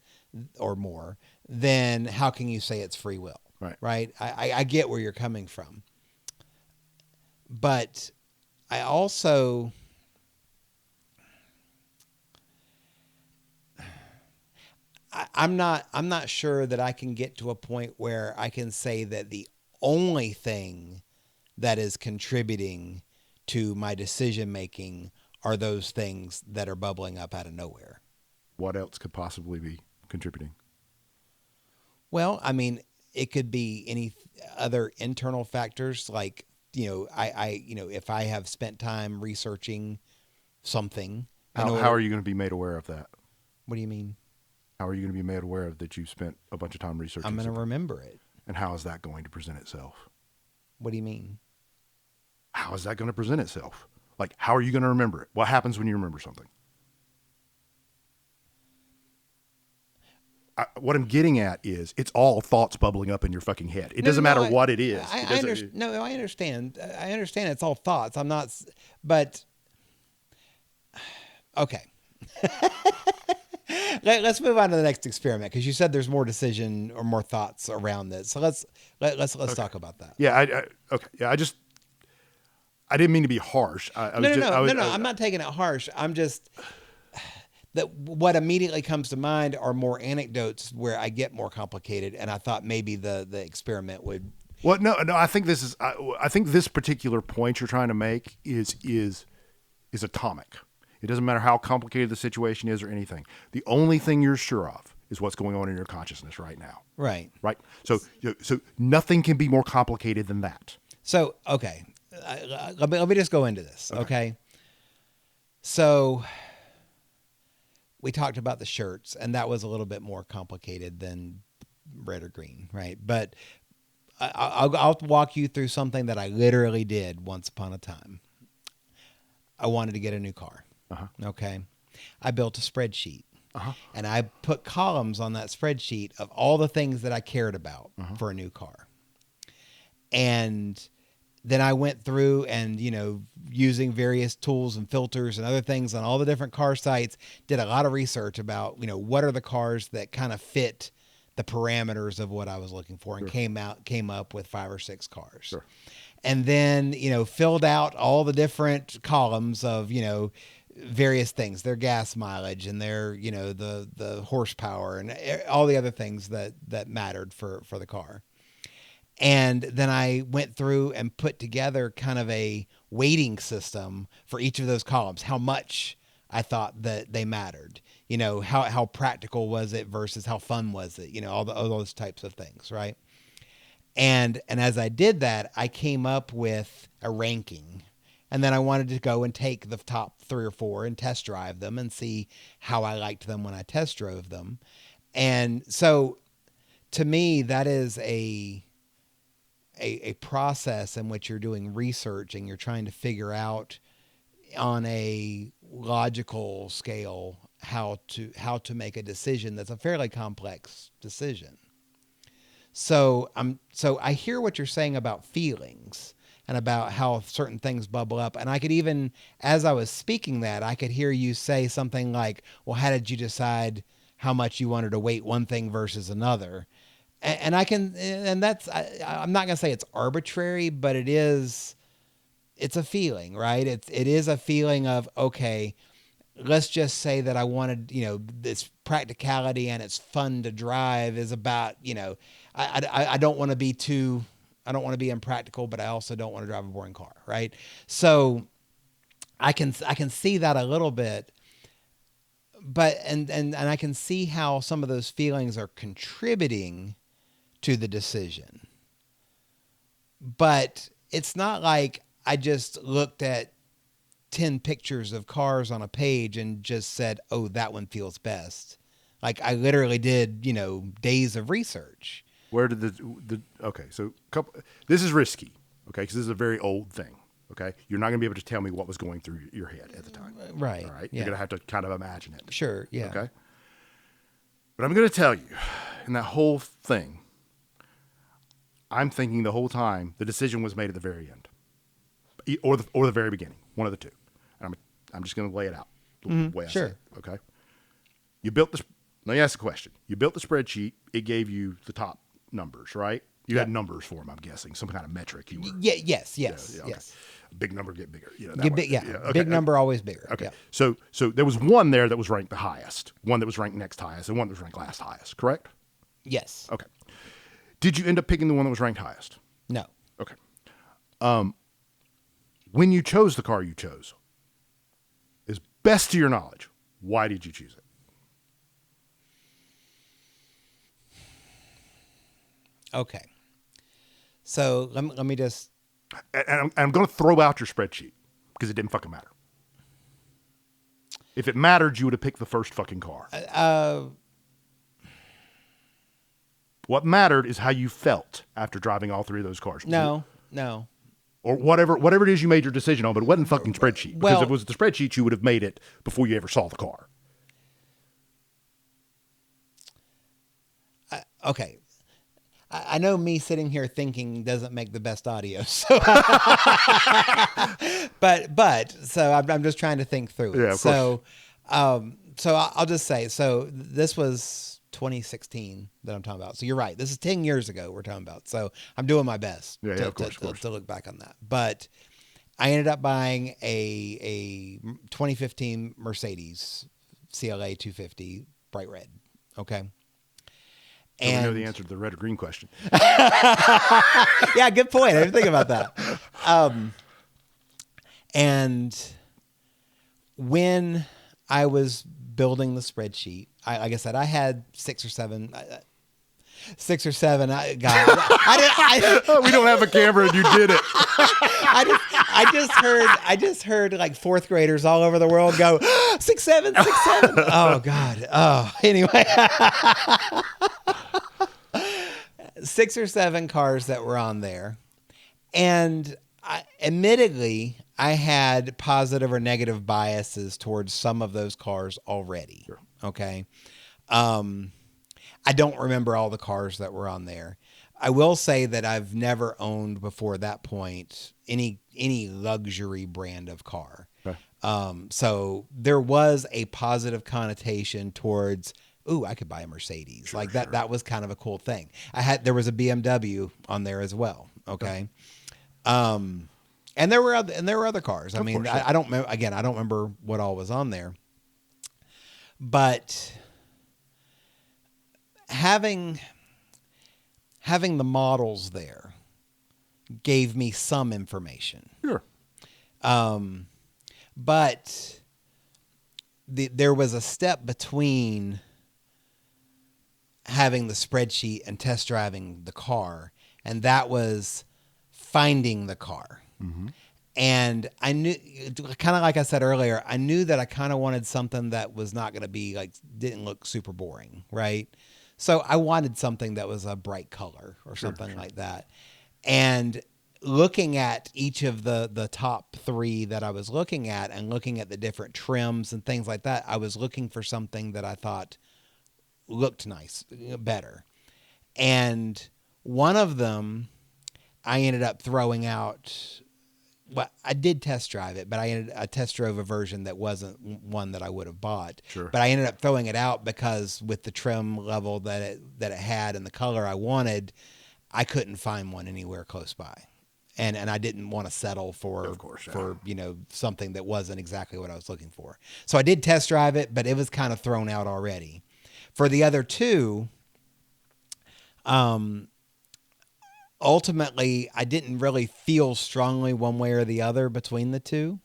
or more, then how can you say it's free will? Right? I get where you're coming from. But I also... I'm not sure that I can get to a point where I can say that the only thing that is contributing to my decision making are those things that are bubbling up out of nowhere. What else could possibly be contributing? Well, I mean, it could be other internal factors, like, if I have spent time researching something. How are you going to be made aware of that? What do you mean? How are you going to be made aware of that you spent a bunch of time researching I'm going to something? remember it. And how is that going to present itself? What do you mean? How is that going to present itself? Like, how are you going to remember it? What happens when you remember something? What I'm getting at is it's all thoughts bubbling up in your fucking head. It doesn't matter what it is. I understand. I understand it's all thoughts. I'm not, but okay. Let's move on to the next experiment, because you said there's more decision or more thoughts around this. So let's talk about that. Yeah. Okay. Yeah. I didn't mean to be harsh. I'm not taking it harsh. I'm just that what immediately comes to mind are more anecdotes where I get more complicated, and I thought maybe the experiment would. Well, no. I think this is. I think this particular point you're trying to make is atomic. It doesn't matter how complicated the situation is or anything. The only thing you're sure of is what's going on in your consciousness right now. Right. Right. So nothing can be more complicated than that. So, okay. Let me just go into this. Okay. So we talked about the shirts, and that was a little bit more complicated than red or green. Right. But I'll walk you through something that I literally did once upon a time. I wanted to get a new car. Okay. I built a spreadsheet, and I put columns on that spreadsheet of all the things that I cared about for a new car. And then I went through and, using various tools and filters and other things on all the different car sites, did a lot of research about, what are the cars that kind of fit the parameters of what I was looking for, and came up with 5 or 6 cars. Sure. And then, filled out all the different columns of, various things, their gas mileage and their, the horsepower and all the other things that mattered for the car. And then I went through and put together kind of a weighting system for each of those columns, how much I thought that they mattered, how practical was it versus how fun was it, all those types of things. Right. And as I did that, I came up with a ranking. And then I wanted to go and take the top 3 or 4 and test drive them and see how I liked them when I test drove them. And so to me, that is a process in which you're doing research and you're trying to figure out on a logical scale how to make a decision that's a fairly complex decision. So I hear what you're saying about feelings and about how certain things bubble up. And I could even, as I was speaking that, I could hear you say something like, well, how did you decide how much you wanted to weight one thing versus another? And that's, I'm not going to say it's arbitrary, but it's a feeling, right? It is a feeling of, okay, let's just say that I wanted, this practicality and it's fun to drive is about, I don't want to be impractical, but I also don't want to drive a boring car. Right. So I can see that a little bit, but, and I can see how some of those feelings are contributing to the decision, but it's not like I just looked at 10 pictures of cars on a page and just said, oh, that one feels best. Like I literally did, days of research. Where did okay, so this is risky, okay, because this is a very old thing, okay? You're not going to be able to tell me what was going through your head at the time. Right. All right? Yeah. You're going to have to kind of imagine it. Sure, yeah. Okay? But I'm going to tell you, in that whole thing, I'm thinking the whole time the decision was made at the very end. Or the very beginning, one of the two. And I'm just going to lay it out the way I say it, okay? Let me ask a question. You built the spreadsheet. It gave you the top numbers, right? You had numbers for them, I'm guessing, some kind of metric. Yes. Okay. Big number get bigger. Big number always bigger. Okay. Yeah. So there was one there that was ranked the highest, one that was ranked next highest, and one that was ranked last highest, correct? Yes. Okay. Did you end up picking the one that was ranked highest? No. Okay. When you chose the car you chose, as best to your knowledge, why did you choose it? Okay. So let me just. And I'm going to throw out your spreadsheet because it didn't fucking matter. If it mattered, you would have picked the first fucking car. What mattered is how you felt after driving all three of those cars. No. Or whatever it is you made your decision on, but it wasn't fucking spreadsheet. Because if it was the spreadsheet, you would have made it before you ever saw the car. Okay. I know me sitting here thinking doesn't make the best audio, so but so I'm just trying to think through it. Yeah, of so I'll just say, so this was 2016 that I'm talking about. So you're right. This is 10 years ago we're talking about. So I'm doing my best to look back on that. But I ended up buying a 2015 Mercedes CLA 250 bright red. Okay. And we know the answer to the red or green question. Yeah, good point. I didn't think about that. And when I was building the spreadsheet, like I said, I had six or seven. We don't have a camera, and you did it. I just heard like fourth graders all over the world go 6, 7, 6, 7. Oh God. Oh, anyway. 6 or 7 cars that were on there. And admittedly, I had positive or negative biases towards some of those cars already. Sure. Okay. I don't remember all the cars that were on there. I will say that I've never owned before that point any luxury brand of car. Okay. So there was a positive connotation towards, ooh, I could buy a Mercedes. Sure, like that. Sure. That was kind of a cool thing. There was a BMW on there as well. Okay. And there were other cars. I mean, I don't remember, again, I don't remember what all was on there, but having the models there gave me some information. Sure. But there was a step between having the spreadsheet and test driving the car, and that was finding the car. Mm-hmm. And I knew, kind of like I said earlier, I knew that I kind of wanted something that was not going to be like, didn't look super boring, right? So I wanted something that was a bright color or something like that. And looking at each of the top 3 that I was looking at and looking at the different trims and things like that, I was looking for something that I thought looked nice, better. And one of them I ended up throwing out. Well, I did test drive it, but I test drove a version that wasn't one that I would have bought. Sure. But I ended up throwing it out because with the trim level that it had and the color I wanted, I couldn't find one anywhere close by. And I didn't want to settle for something that wasn't exactly what I was looking for. So I did test drive it, but it was kind of thrown out already. For the other 2, ultimately, I didn't really feel strongly one way or the other between the 2.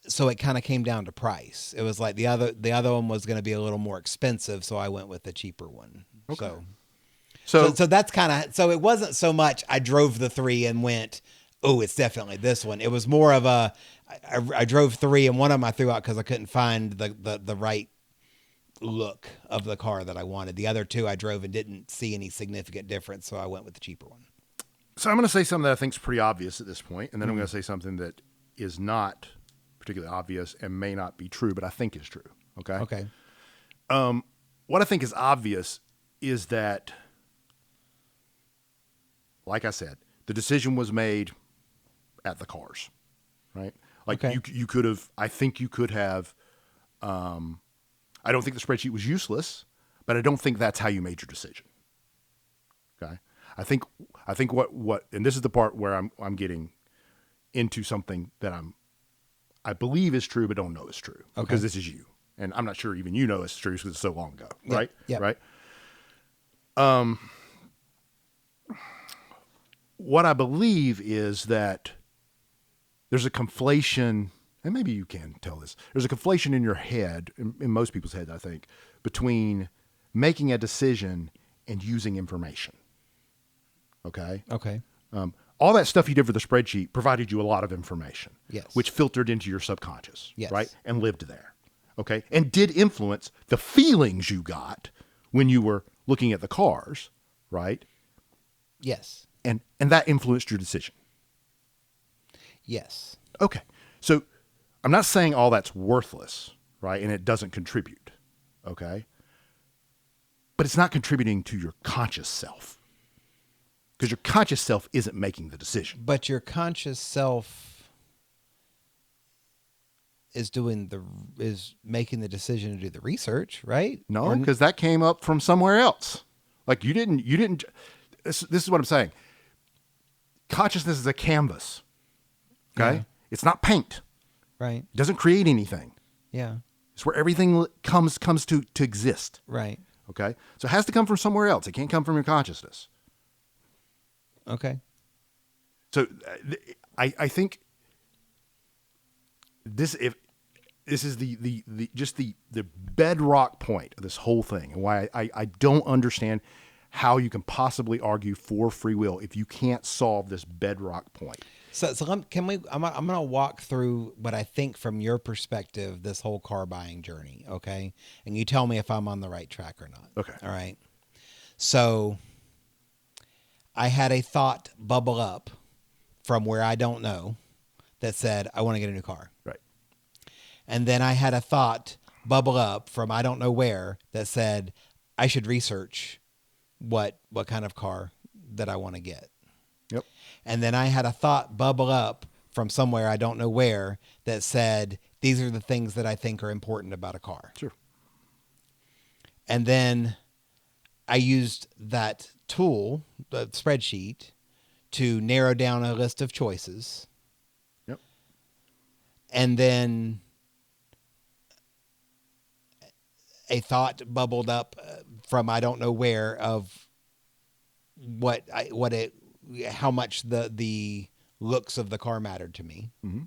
So it kind of came down to price. It was like the other one was going to be a little more expensive, so I went with the cheaper one. Okay. So that's kind of, so it wasn't so much I drove the 3 and went, oh, it's definitely this one. It was more of I drove 3 and one of them I threw out because I couldn't find the right look of the car that I wanted. The other 2 I drove and didn't see any significant difference, so I went with the cheaper one. So I'm going to say something that I think is pretty obvious at this point, and then I'm going to say something that is not particularly obvious and may not be true, but I think is true. Okay? Okay. What I think is obvious is that, like I said, the decision was made at the cars, right? Like you could have, I think you could have, I don't think the spreadsheet was useless, but I don't think that's how you made your decision. Okay. I think what, and this is the part where I'm getting into something that I believe is true, but don't know is true because this is you. And I'm not sure even you know it's true because it's so long ago. Right. Yeah. Right. What I believe is that there's a conflation, and maybe you can tell this. There's a conflation in your head, in most people's heads, I think, between making a decision and using information. Okay. Okay. All that stuff you did for the spreadsheet provided you a lot of information. Yes. Which filtered into your subconscious. Yes. Right. And lived there. Okay. And did influence the feelings you got when you were looking at the cars. Right. Yes. And that influenced your decision. Yes. Okay. So I'm not saying all that's worthless, right? And it doesn't contribute. Okay. But it's not contributing to your conscious self. Because your conscious self isn't making the decision. But your conscious self is making the decision to do the research, right? No, because that came up from somewhere else. Like you didn't, this is what I'm saying. Consciousness is a canvas. Okay. Yeah. It's not paint. Right. It doesn't create anything. Yeah. It's where everything comes to exist. Right. Okay. So it has to come from somewhere else. It can't come from your consciousness. Okay. So I think this is the bedrock point of this whole thing, and why I don't understand how you can possibly argue for free will if you can't solve this bedrock point. So I'm going to walk through what I think from your perspective, this whole car buying journey. Okay. And you tell me if I'm on the right track or not. Okay. All right. So I had a thought bubble up from where I don't know that said, I want to get a new car. Right. And then I had a thought bubble up from I don't know where that said, I should research what kind of car that I want to get. Yep. And then I had a thought bubble up from somewhere I don't know where that said, these are the things that I think are important about a car. Sure. And then I used that tool, the spreadsheet, to narrow down a list of choices. Yep. And then a thought bubbled up from I don't know where of how much the looks of the car mattered to me. Mm-hmm.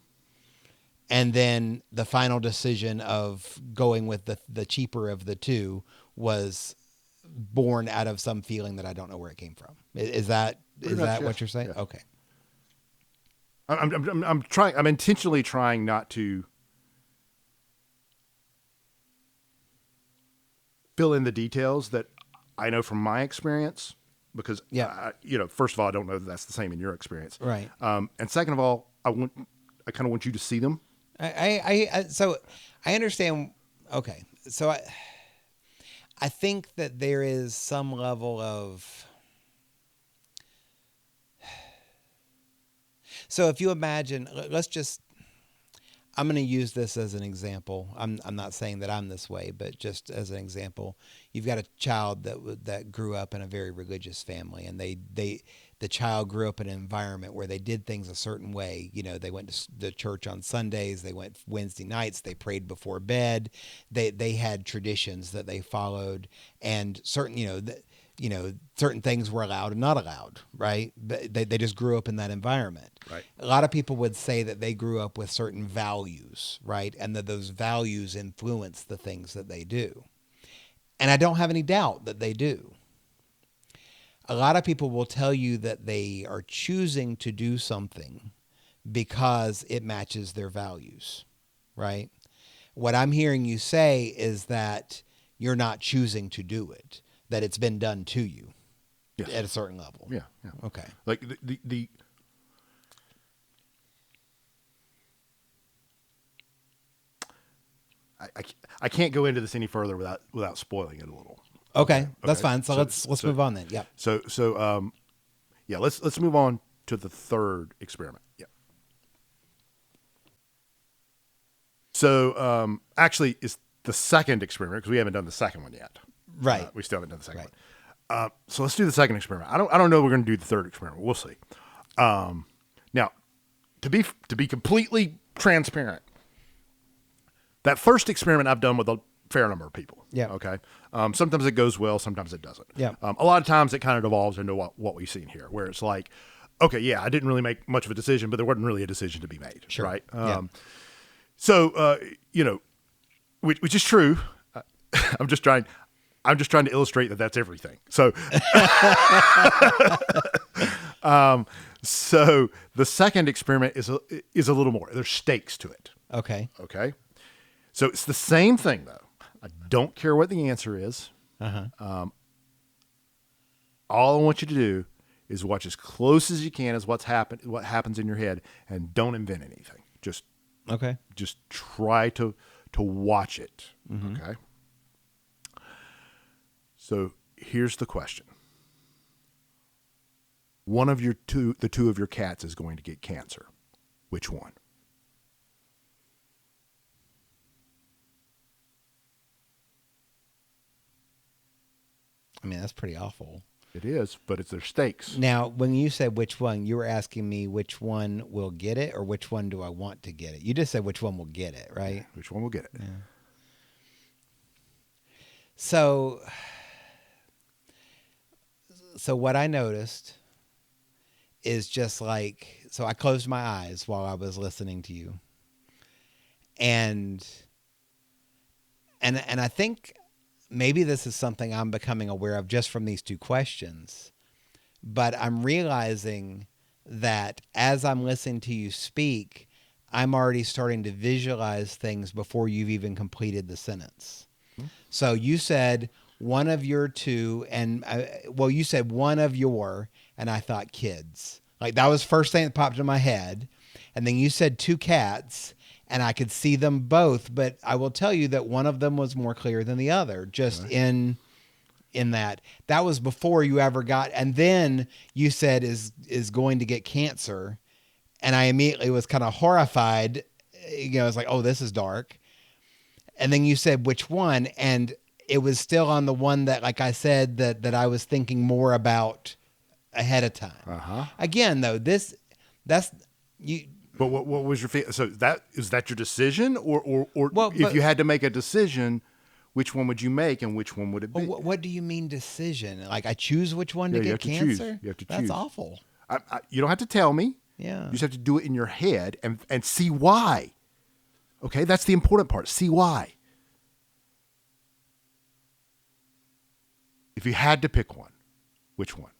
And then the final decision of going with the cheaper of the two was born out of some feeling that I don't know where it came from. Is that what you're saying? Yes. Okay. I'm intentionally trying not to fill in the details that I know from my experience, because first of all, I don't know that that's the same in your experience. Right. And second of all, I kind of want you to see them. So I understand. Okay. So I think that there is some level of, so if you imagine, I'm going to use this as an example. I'm not saying that I'm this way, but just as an example, you've got a child that grew up in a very religious family, and the child grew up in an environment where they did things a certain way. You know, they went to the church on Sundays, they went Wednesday nights, they prayed before bed. They had traditions that they followed, and certain certain things were allowed and not allowed, right? They just grew up in that environment. Right. A lot of people would say that they grew up with certain values, right? And that those values influence the things that they do. And I don't have any doubt that they do. A lot of people will tell you that they are choosing to do something because it matches their values, right? What I'm hearing you say is that you're not choosing to do it, that it's been done to you. Yes. At a certain level. Yeah. Okay. Like the I can't go into this any further without spoiling it a little. Okay. That's fine. So let's move on then. Yeah. So let's move on to the third experiment. Yeah. So actually it's the second experiment, because we haven't done the second one yet. Right. We still haven't done the second one. So let's do the second experiment. I don't know if we're going to do the third experiment. We'll see. Now, to be completely transparent, that first experiment I've done with a fair number of people. Yeah. Okay. Sometimes it goes well, sometimes it doesn't. Yeah. A lot of times it kind of devolves into what we've seen here, where it's like, okay, yeah, I didn't really make much of a decision, but there wasn't really a decision to be made. Sure. Right. Yeah. So which is true. I'm just trying. I'm just trying to illustrate that that's everything. So, so the second experiment is a little more. There's stakes to it. Okay. Okay. So it's the same thing though. I don't care what the answer is. Uh-huh. All I want you to do is watch as close as you can as what happens in your head, and don't invent anything. Just try to watch it. Mm-hmm. Okay. So here's the question. One of the two of your cats is going to get cancer. Which one? I mean, that's pretty awful. It is, but it's their stakes. Now, when you said which one, you were asking me which one will get it or which one do I want to get it? You just said which one will get it, right? Yeah, which one will get it? Yeah. So what I noticed is just like, so I closed my eyes while I was listening to you. And I think maybe this is something I'm becoming aware of just from these two questions, but I'm realizing that as I'm listening to you speak, I'm already starting to visualize things before you've even completed the sentence. Mm-hmm. So you said one of your two, and you said one of your, and I thought kids. Like that was the first thing that popped in my head. And then you said two cats, and I could see them both, but I will tell you that one of them was more clear than the other, just in that. That was before you ever got, and then you said is going to get cancer, and I immediately was kind of horrified. You know, I was like, oh, this is dark. And then you said which one, and it was still on the one that, like I said, that I was thinking more about ahead of time. Uh-huh. Again, though, that's you. But what was your feeling? So is that your decision, or Well, if you had to make a decision, which one would you make, and which one would it be? What do you mean decision? Like I choose which one to you get have to cancer? choose. You have to That's choose. awful. You don't have to tell me. Yeah. You just have to do it in your head and see why. Okay, that's the important part. See why. If you had to pick one, which one?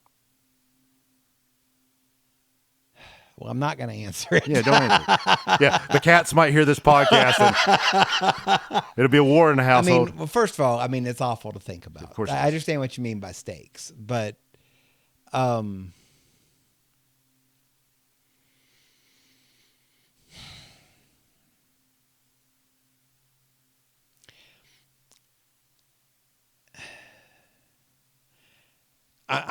Well, I'm not going to answer it. Yeah, don't answer it. Yeah, the cats might hear this podcast, and it'll be a war in the household. I mean, well, first of all, I mean, it's awful to think about. Of course I understand what you mean by stakes, but I'm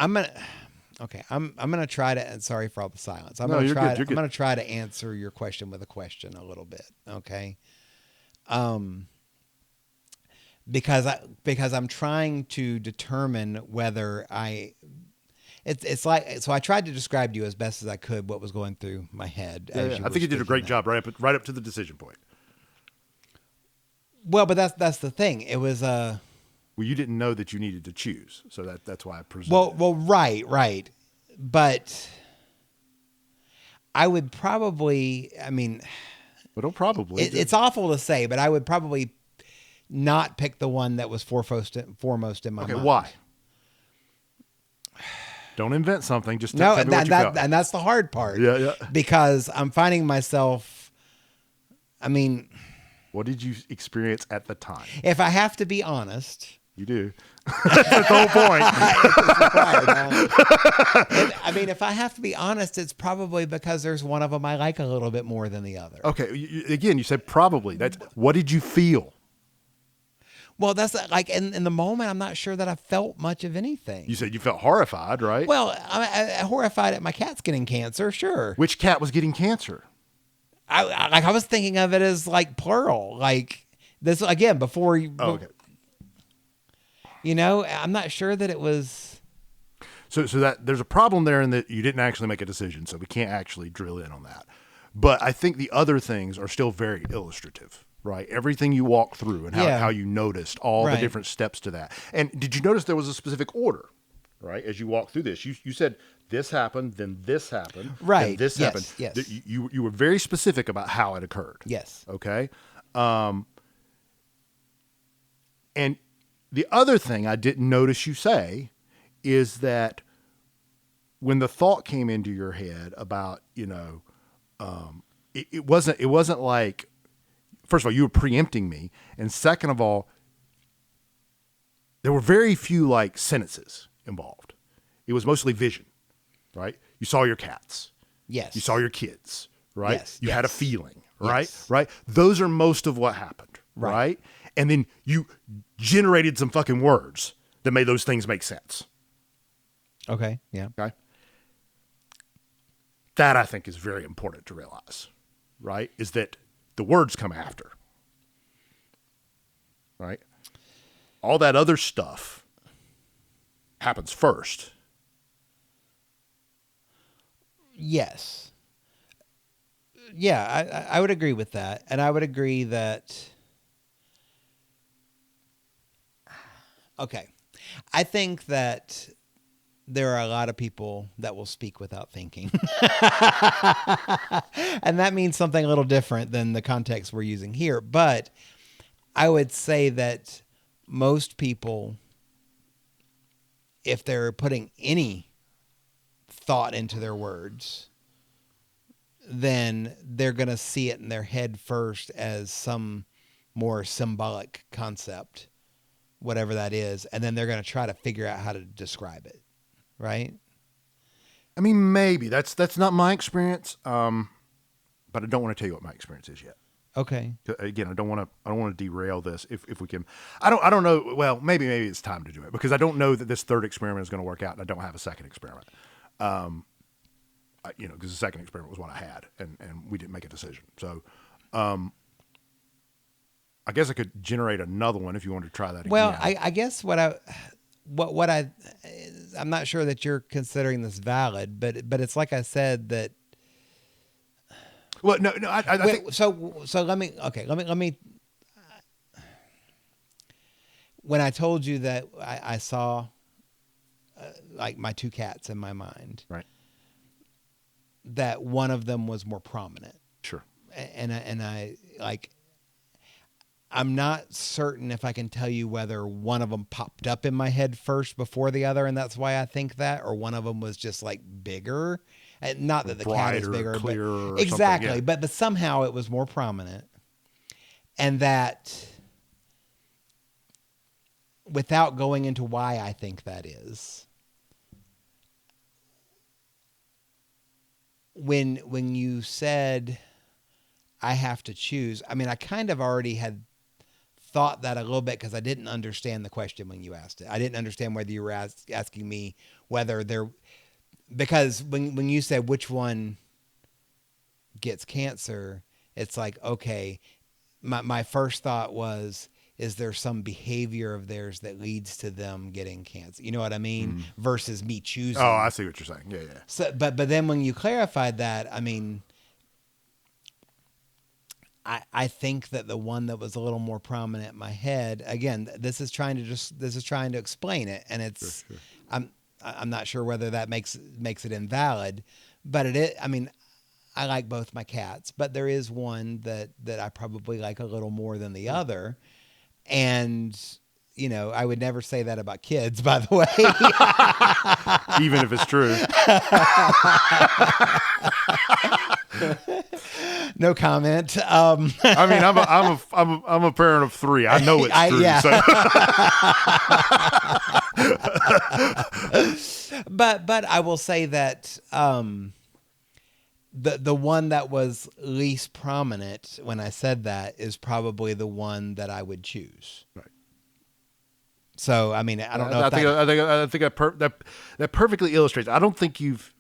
gonna try to. Sorry for all the silence. I'm gonna try to answer your question with a question a little bit. Okay. Because I'm trying to determine whether it's like, so I tried to describe to you as best as I could what was going through my head. Yeah. I think you did a great job right up to the decision point. Well, but that's the thing. It was Well, you didn't know that you needed to choose, so that's why I presumed. Well, right. But I would probably, I mean, but don't probably. It's awful to say, but I would probably not pick the one that was foremost in my mind. Okay, why? Don't invent something. Just no, tell me what you felt. And that's the hard part. Yeah. Because I'm finding myself. I mean, what did you experience at the time? If I have to be honest, you do. That's the whole point. I mean, if I have to be honest, it's probably because there's one of them I like a little bit more than the other. Okay. Again, you said probably. That's what did you feel? Well, that's like in the moment, I'm not sure that I felt much of anything. You said you felt horrified, right? Well, I'm horrified at my cat's getting cancer, sure. Which cat was getting cancer? I was thinking of it as like plural, like this again before you. Oh, okay. You know, I'm not sure that it was. So that there's a problem there in that you didn't actually make a decision, so we can't actually drill in on that. But I think the other things are still very illustrative, right? Everything you walk through and how you noticed all the different steps to that. And did you notice there was a specific order, right? As you walk through this, you said this happened, then this happened, right? Then this happened. Yes. You were very specific about how it occurred. Yes. Okay. And The other thing I didn't notice you say is that when the thought came into your head about, it wasn't like, first of all, you were preempting me. And second of all, there were very few like sentences involved. It was mostly vision, right? You saw your cats. Yes. You saw your kids, right? Yes. You had a feeling, right? Yes. Right? Those are most of what happened, right? And then you generated some fucking words that made those things make sense. Okay. Yeah. Okay. That I think is very important to realize, right? Is that the words come after, right? All that other stuff happens first. Yes. Yeah, I would agree with that. And I would agree that. Okay. I think that there are a lot of people that will speak without thinking. And that means something a little different than the context we're using here. But I would say that most people, if they're putting any thought into their words, then they're going to see it in their head first as some more symbolic concept, whatever that is. And then they're going to try to figure out how to describe it. Right? I mean, maybe that's not my experience. But I don't want to tell you what my experience is yet. Okay. Again, I don't want to derail this if we can. I don't know. Well, maybe it's time to do it because I don't know that this third experiment is going to work out, and I don't have a second experiment. Because the second experiment was what I had, and we didn't make a decision. So, I guess I could generate another one if you wanted to try that again. Well, I guess I'm not sure that you're considering this valid, but it's like I said that. Well, no, I think so. Let me. When I told you that I saw, like my two cats in my mind, right, that one of them was more prominent. Sure. And I I'm not certain if I can tell you whether one of them popped up in my head first before the other, and that's why I think that, or one of them was just like bigger. And not that the cat is bigger, clearer, but exactly. Yeah. But somehow it was more prominent, and that, without going into why I think that is, when you said I have to choose, I mean, I kind of already had thought that a little bit because I didn't understand the question when you asked it. I didn't understand whether you were asking me whether there, because when you said which one gets cancer, it's like, okay, my first thought was, is there some behavior of theirs that leads to them getting cancer? You know what I mean? Versus me choosing. Oh, I see what you're saying. Yeah. So, but then when you clarified that, I mean, I think that the one that was a little more prominent in my head, again, this is trying to explain it, and it's, Sure. I'm not sure whether that makes it invalid, but it is. I mean, I like both my cats, but there is one that I probably like a little more than the other, and I would never say that about kids, by the way. Even if it's true. No comment. I mean, I'm a parent of 3. I know it's true. Yeah. So. But I will say that the one that was least prominent when I said that is probably the one that I would choose. Right. So I mean, I don't know. I think that perfectly illustrates. I don't think you've.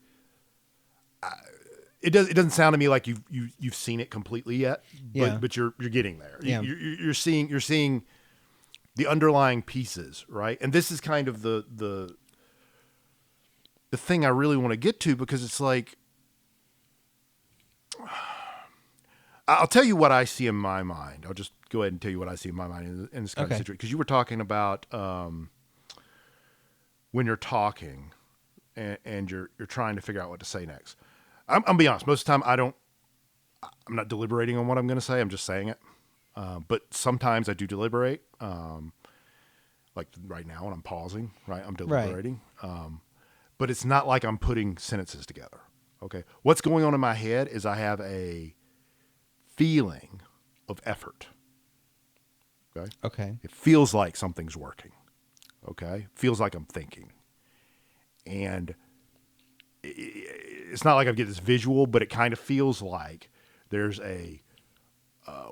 It doesn't sound to me like you've seen it completely yet, but you're getting there. Yeah. You're seeing the underlying pieces, right? And this is kind of the thing I really want to get to, because it's like, I'll tell you what I see in my mind. I'll just go ahead and tell you what I see in my mind in this kind of situation, because you were talking about when you're talking and you're trying to figure out what to say next. I'm be honest. Most of the time, I'm not deliberating on what I'm going to say. I'm just saying it. But sometimes I do deliberate. like right now when I'm pausing, right? I'm deliberating. But it's not like I'm putting sentences together. Okay. What's going on in my head is I have a feeling of effort. Okay. Okay. It feels like something's working. Okay. Feels like I'm thinking. And it's not like I get this visual, but it kind of feels like there's a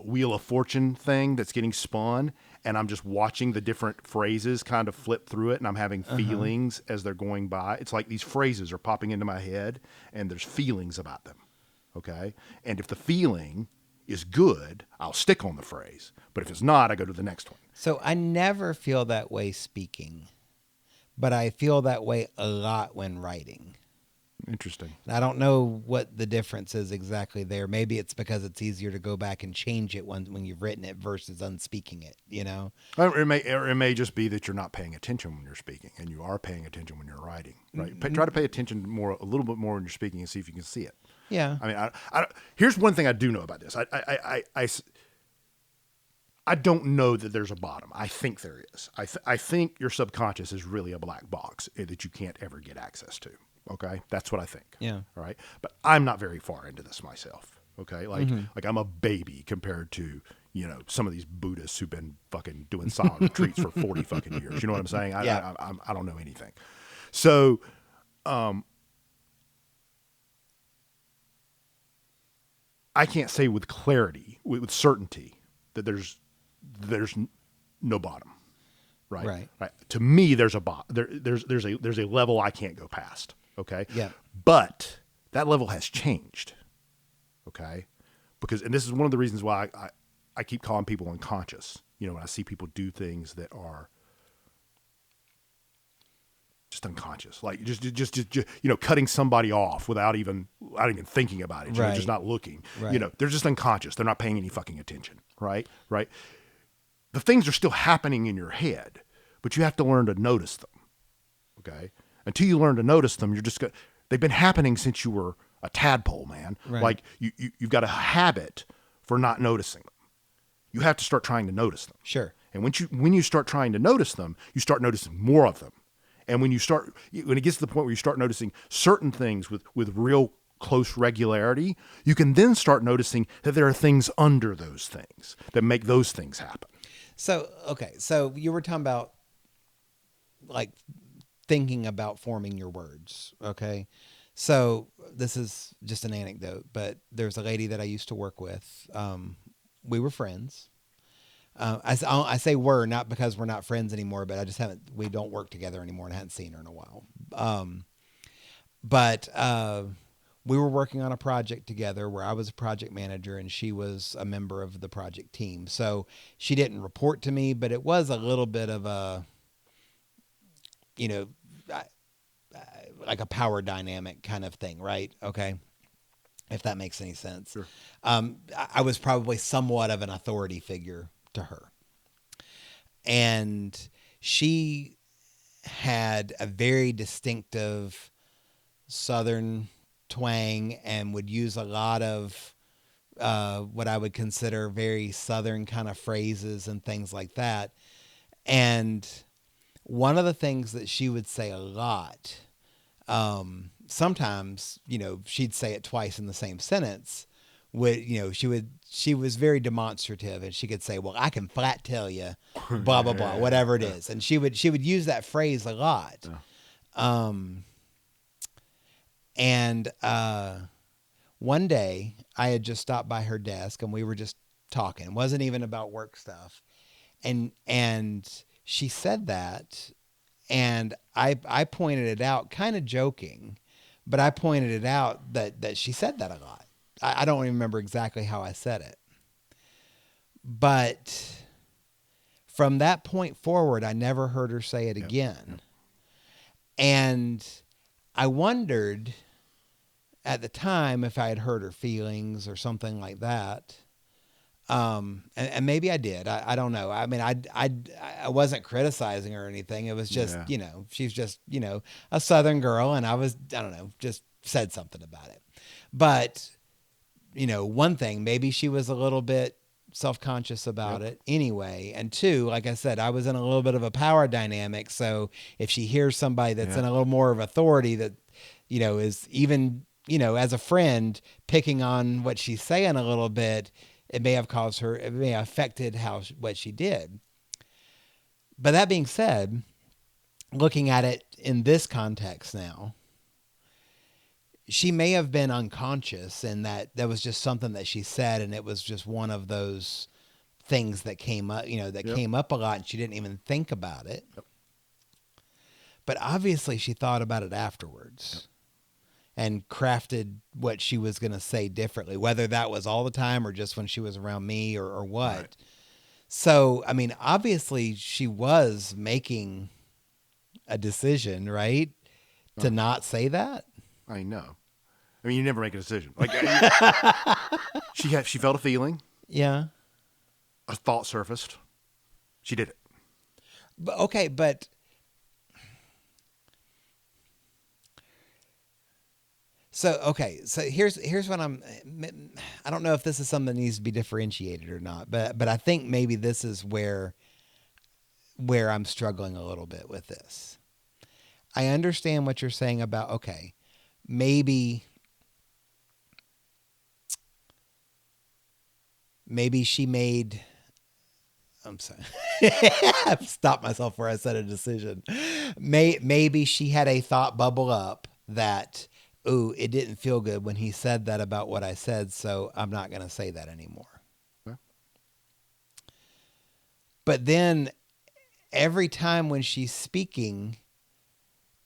Wheel of Fortune thing that's getting spun, and I'm just watching the different phrases kind of flip through it, and I'm having feelings as they're going by. It's like these phrases are popping into my head, and there's feelings about them. Okay? And if the feeling is good, I'll stick on the phrase. But if it's not, I go to the next one. So I never feel that way speaking, but I feel that way a lot when writing. Interesting. And I don't know what the difference is exactly there. Maybe it's because it's easier to go back and change it when you've written it versus unspeaking it, you know? Or it may just be that you're not paying attention when you're speaking, and you are paying attention when you're writing. Right? Try to pay attention a little bit more when you're speaking, and see if you can see it. Yeah. I mean, here's one thing I do know about this. I don't know that there's a bottom. I think there is. I think your subconscious is really a black box that you can't ever get access to. Okay, that's what I think. Yeah. All right, but I'm not very far into this myself. Okay, like I'm a baby compared to some of these Buddhists who've been fucking doing silent retreats for 40 fucking years. You know what I'm saying? I don't know anything. So, I can't say with clarity, with certainty, that there's no bottom. Right. To me, there's a there's a level I can't go past. Okay. Yeah. But that level has changed. Okay. And this is one of the reasons why I keep calling people unconscious. When I see people do things that are just unconscious, like just cutting somebody off without even thinking about it. Right. Just not looking. Right. They're just unconscious. They're not paying any fucking attention. Right. The things are still happening in your head, but you have to learn to notice them. Okay? Until you learn to notice them, they've been happening since you were a tadpole, man. Right. Like you've got a habit for not noticing them. You have to start trying to notice them. Sure. And when you start trying to notice them, you start noticing more of them. And when it gets to the point where you start noticing certain things with real close regularity, you can then start noticing that there are things under those things that make those things happen. So, okay. So you were talking about like thinking about forming your words. Okay. So this is just an anecdote, but there's a lady that I used to work with. We were friends. I say were not because we're not friends anymore, but we don't work together anymore and I hadn't seen her in a while. But we were working on a project together where I was a project manager and she was a member of the project team. So she didn't report to me, but it was a little bit of a, like a power dynamic kind of thing, right? Okay. If that makes any sense. Sure. I was probably somewhat of an authority figure to her. And she had a very distinctive Southern twang and would use a lot of what I would consider very Southern kind of phrases and things like that. And one of the things that she would say a lot, sometimes, she'd say it twice in the same sentence. She was very demonstrative and she could say, well, I can flat tell you, blah, blah, blah, whatever it is. And she would use that phrase a lot. One day I had just stopped by her desk and we were just talking. It wasn't even about work stuff. And she said that, and I pointed it out kind of joking, but I pointed it out that she said that a lot. I don't even remember exactly how I said it. But from that point forward, I never heard her say it again. And I wondered at the time if I had hurt her feelings or something like that. And maybe I did. I don't know. I mean, I wasn't criticizing her or anything. It was just, she's just, a Southern girl. And I don't know, just said something about it. But, one thing, maybe she was a little bit self-conscious about it anyway. And two, like I said, I was in a little bit of a power dynamic. So if she hears somebody that's in a little more of authority that, is even, as a friend picking on what she's saying a little bit, it may have affected what she did. But that being said, looking at it in this context now, she may have been unconscious and that was just something that she said. And it was just one of those things that came up, came up a lot and she didn't even think about it. Yep. But obviously she thought about it afterwards and crafted what she was going to say differently, whether that was all the time or just when she was around me or what. Right. So, I mean, obviously she was making a decision, right? To not say that. I know. I mean, you never make a decision. Like she felt a feeling. Yeah. A thought surfaced. She did it. But, okay, but so here's what I don't know if this is something that needs to be differentiated or not, but I think maybe this is where I'm struggling a little bit with this. I understand what you're saying about, okay, maybe she made, I'm sorry, I've stopped myself where I said a decision. Maybe she had a thought bubble up that, ooh, it didn't feel good when he said that about what I said, so I'm not going to say that anymore. Yeah. But then every time when she's speaking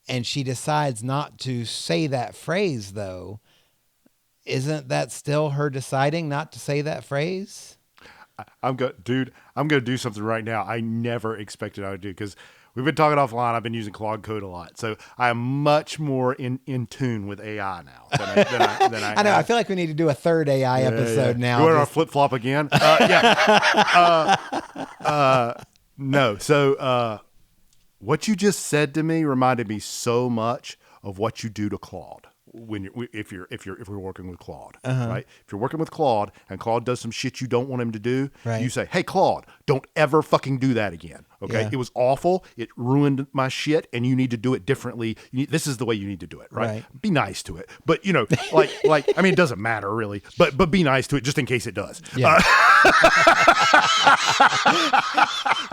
and she decides not to say that phrase, though, isn't that still her deciding not to say that phrase? I'm going to do something right now I never expected I would do, because we've been talking offline. I've been using Claude Code a lot, so I am much more in tune with AI now than I I know. I feel like we need to do a third AI episode now. You want our flip flop again? No. So what you just said to me reminded me so much of what you do to Claude if we're working with Claude, right? If you're working with Claude and Claude does some shit you don't want him to do, right, you say, "Hey, Claude, don't ever fucking do that again." Okay, yeah. It was awful. It ruined my shit, and you need to do it differently. This is the way you need to do it, right? Be nice to it, but like I mean, it doesn't matter really, but be nice to it just in case it does. Yeah.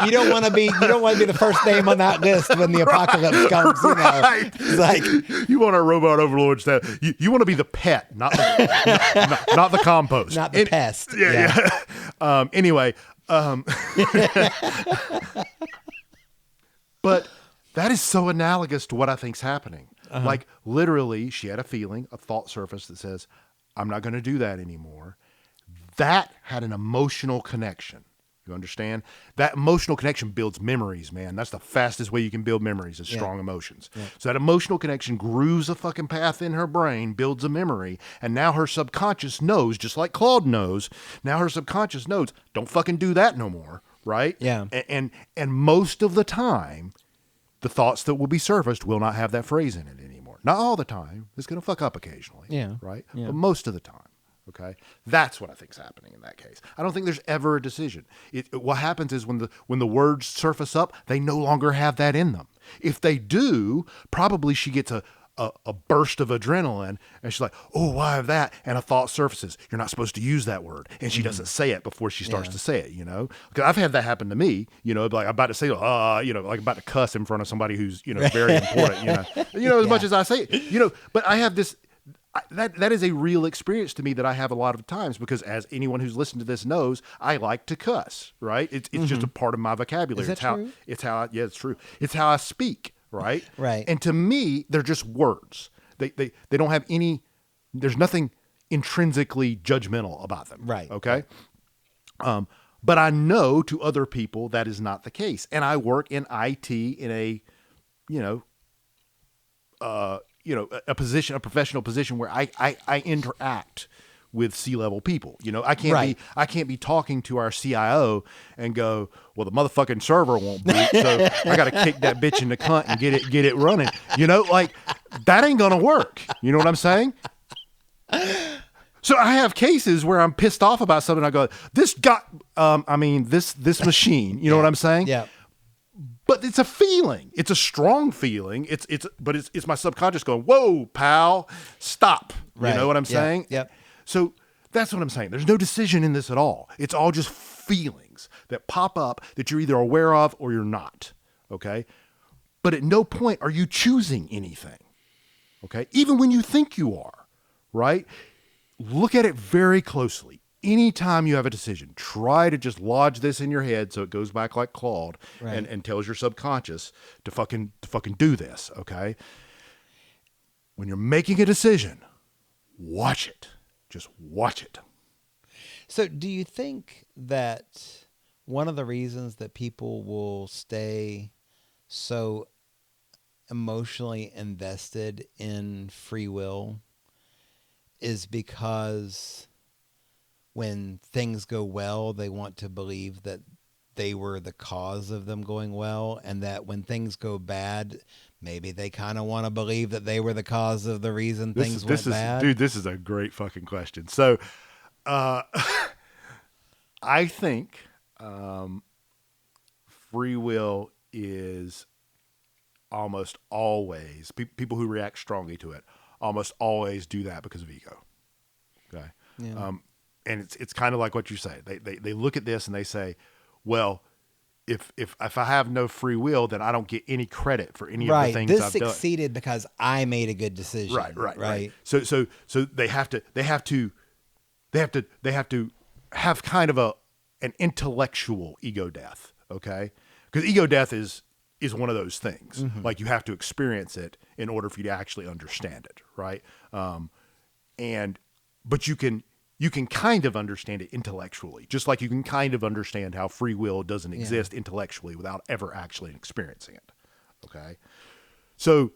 You don't want to be the first name on that list when the apocalypse comes. Right. It's like you want a robot overlord stuff. You want to be the pet, not the compost, not the pest. Yeah. Anyway. But that is so analogous to what I think's happening. Like literally, she had a feeling, a thought surface that says, "I'm not going to do that anymore." That had an emotional connection. You understand? That emotional connection builds memories, man. That's the fastest way you can build memories is strong emotions. Yeah. So that emotional connection grooves a fucking path in her brain, builds a memory, and now her subconscious knows, just like Claude knows, now her subconscious knows, don't fucking do that no more, right? Yeah. And most of the time, the thoughts that will be surfaced will not have that phrase in it anymore. Not all the time. It's going to fuck up occasionally, right? Yeah. But most of the time. Okay, that's what I think is happening in that case. I don't think there's ever a decision. What happens is when the words surface up, they no longer have that in them. If they do, probably she gets a burst of adrenaline, and she's like, "Oh, why have that?" And a thought surfaces. You're not supposed to use that word, and she doesn't say it before she starts to say it. Because I've had that happen to me. Like I'm about to say, like about to cuss in front of somebody who's very important. As much as I say it. But I have this. That is a real experience to me that I have a lot of times, because as anyone who's listened to this knows, I like to cuss, right? It's just a part of my vocabulary. Is that true? It's true. It's how I speak, right? Right. And to me, they're just words. They don't have there's nothing intrinsically judgmental about them. Right. Okay. But I know to other people that is not the case. And I work in IT in a a professional position where I interact with C-level people. I can't be talking to our CIO and go, "Well, the motherfucking server won't boot, so I got to kick that bitch in the cunt and get it running." Like that ain't gonna work. You know what I'm saying? So I have cases where I'm pissed off about something. I go, this machine, you know what I'm saying? Yeah. But it's a feeling. It's a strong feeling. But it's my subconscious going, whoa, pal, stop. Right. You know what I'm saying? Yep. So that's what I'm saying. There's no decision in this at all. It's all just feelings that pop up that you're either aware of or you're not. Okay. But at no point are you choosing anything. Okay. Even when you think you are, right? Look at it very closely. Anytime you have a decision, try to just lodge this in your head so it goes back like Claude and tells your subconscious to fucking do this, okay? When you're making a decision, watch it. Just watch it. So do you think that one of the reasons that people will stay so emotionally invested in free will is because when things go well, they want to believe that they were the cause of them going well, and that when things go bad, maybe they kind of want to believe that they were the cause of the reason things went bad? Dude, this is a great fucking question. So, I think free will is almost always, people who react strongly to it almost always do that because of ego. Okay. Yeah. And it's kind of like what you say. They look at this and they say, well, if I have no free will, then I don't get any credit for any of the things I've done. This succeeded because I made a good decision. Right. So they have to have kind of an intellectual ego death. Okay. Because ego death is one of those things. Mm-hmm. Like you have to experience it in order for you to actually understand it. Right. But you can kind of understand it intellectually, just like you can kind of understand how free will doesn't exist intellectually without ever actually experiencing it. Okay. So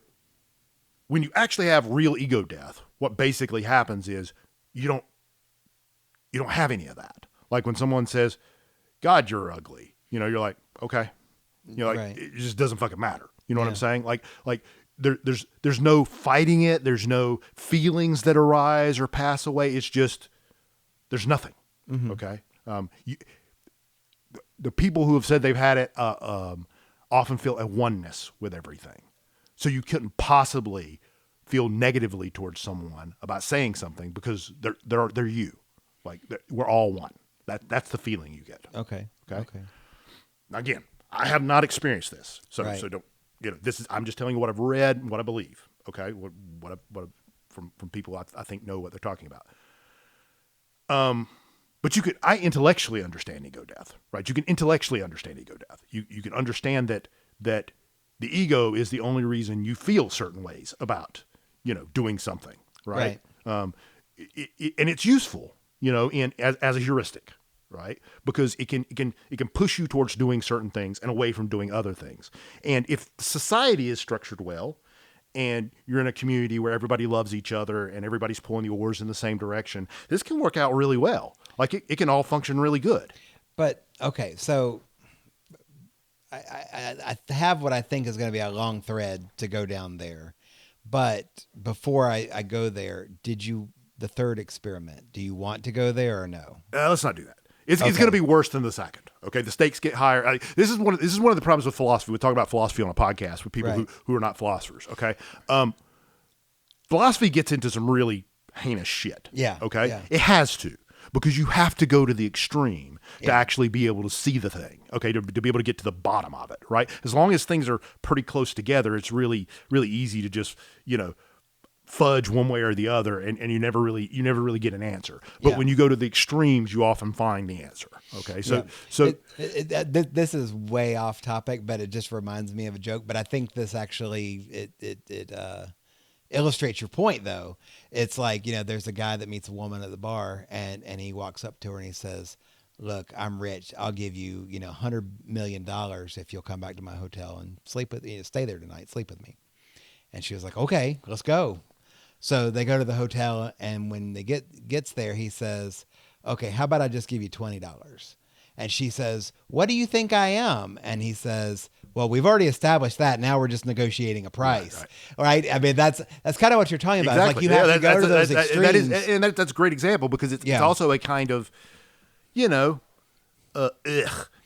when you actually have real ego death, what basically happens is you don't have any of that. Like when someone says, God, you're ugly, you're like, okay, it just doesn't fucking matter. You know what I'm saying? Like there's no fighting it. There's no feelings that arise or pass away. It's just, there's nothing. Mm-hmm. Okay. The people who have said they've had it, often feel a oneness with everything. So you couldn't possibly feel negatively towards someone about saying something because they're you. Like we're all one. That's the feeling you get. Okay. Now, again, I have not experienced this. So don't, I'm just telling you what I've read and what I believe. Okay. What from people I think know what they're talking about. But I intellectually understand ego death, right? You can intellectually understand ego death. You can understand that the ego is the only reason you feel certain ways about, doing something, right? And it's useful, as a heuristic, right? Because it can push you towards doing certain things and away from doing other things. And if society is structured well, and you're in a community where everybody loves each other and everybody's pulling the oars in the same direction, this can work out really well. Like it can all function really good. But okay, so I have what I think is going to be a long thread to go down there. But before I go there, the third experiment, do you want to go there or no? Let's not do that. It's going to be worse than the second. Okay, the stakes get higher. This is one of the problems with philosophy. We talk about philosophy on a podcast with people who are not philosophers. Okay, philosophy gets into some really heinous shit. Yeah. Okay, yeah. It has to, because you have to go to the extreme to actually be able to see the thing. Okay, to be able to get to the bottom of it. Right. As long as things are pretty close together, it's really really easy to just fudge one way or the other, and you never really get an answer. But when you go to the extremes, you often find the answer. Okay, this is way off topic, but it just reminds me of a joke. But I think this actually it illustrates your point, though. It's like, there's a guy that meets a woman at the bar, and he walks up to her and he says, "Look, I'm rich. I'll give you $100 million if you'll come back to my hotel and sleep with me, stay there tonight, sleep with me." And she was like, "Okay, let's go." So they go to the hotel, and when they gets there, he says, "Okay, how about I just give you $20?" And she says, "What do you think I am?" And he says, Well, we've already established that. Now we're just negotiating a price, right? I mean, that's kind of what you're talking about. It's like you have to go to those extremes. That's a great example because it's also a kind of,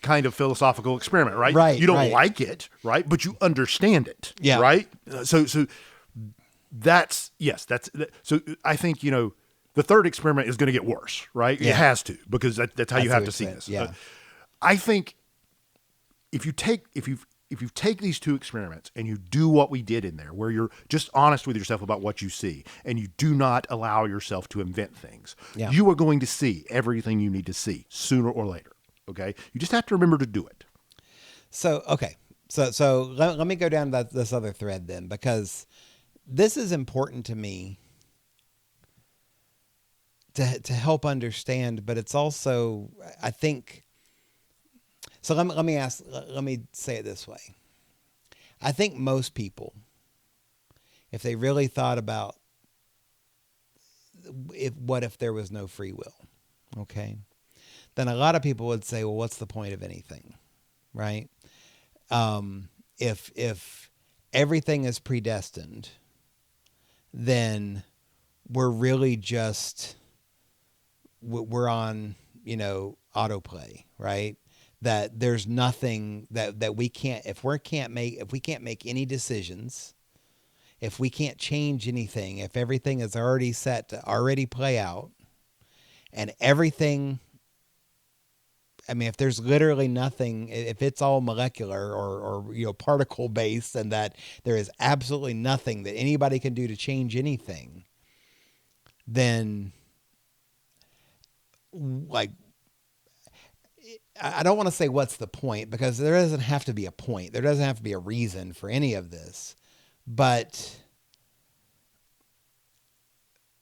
kind of philosophical experiment, right? Right. You don't like it, right? But you understand it, Yeah. right? So so I think, the third experiment is going to get worse, right? Yeah. It has to, because that's how you have to see this. Yeah. I think if you take these two experiments and you do what we did in there, where you're just honest with yourself about what you see and you do not allow yourself to invent things, you are going to see everything you need to see sooner or later. Okay. You just have to remember to do it. So, okay. So let me go down this other thread then, because this is important to me to help understand, but it's also, I think, so let me say it this way. I think most people, if they really thought about what if there was no free will, okay, then a lot of people would say, well, what's the point of anything, right? If everything is predestined, then we're really just, we're on, autoplay, right? That there's nothing that we can't, if we can't make any decisions, if we can't change anything, if everything is already set to already play out, and everything, I mean, if there's literally nothing, if it's all molecular or particle based, and that there is absolutely nothing that anybody can do to change anything, then, like, I don't want to say what's the point, because there doesn't have to be a point. There doesn't have to be a reason for any of this. But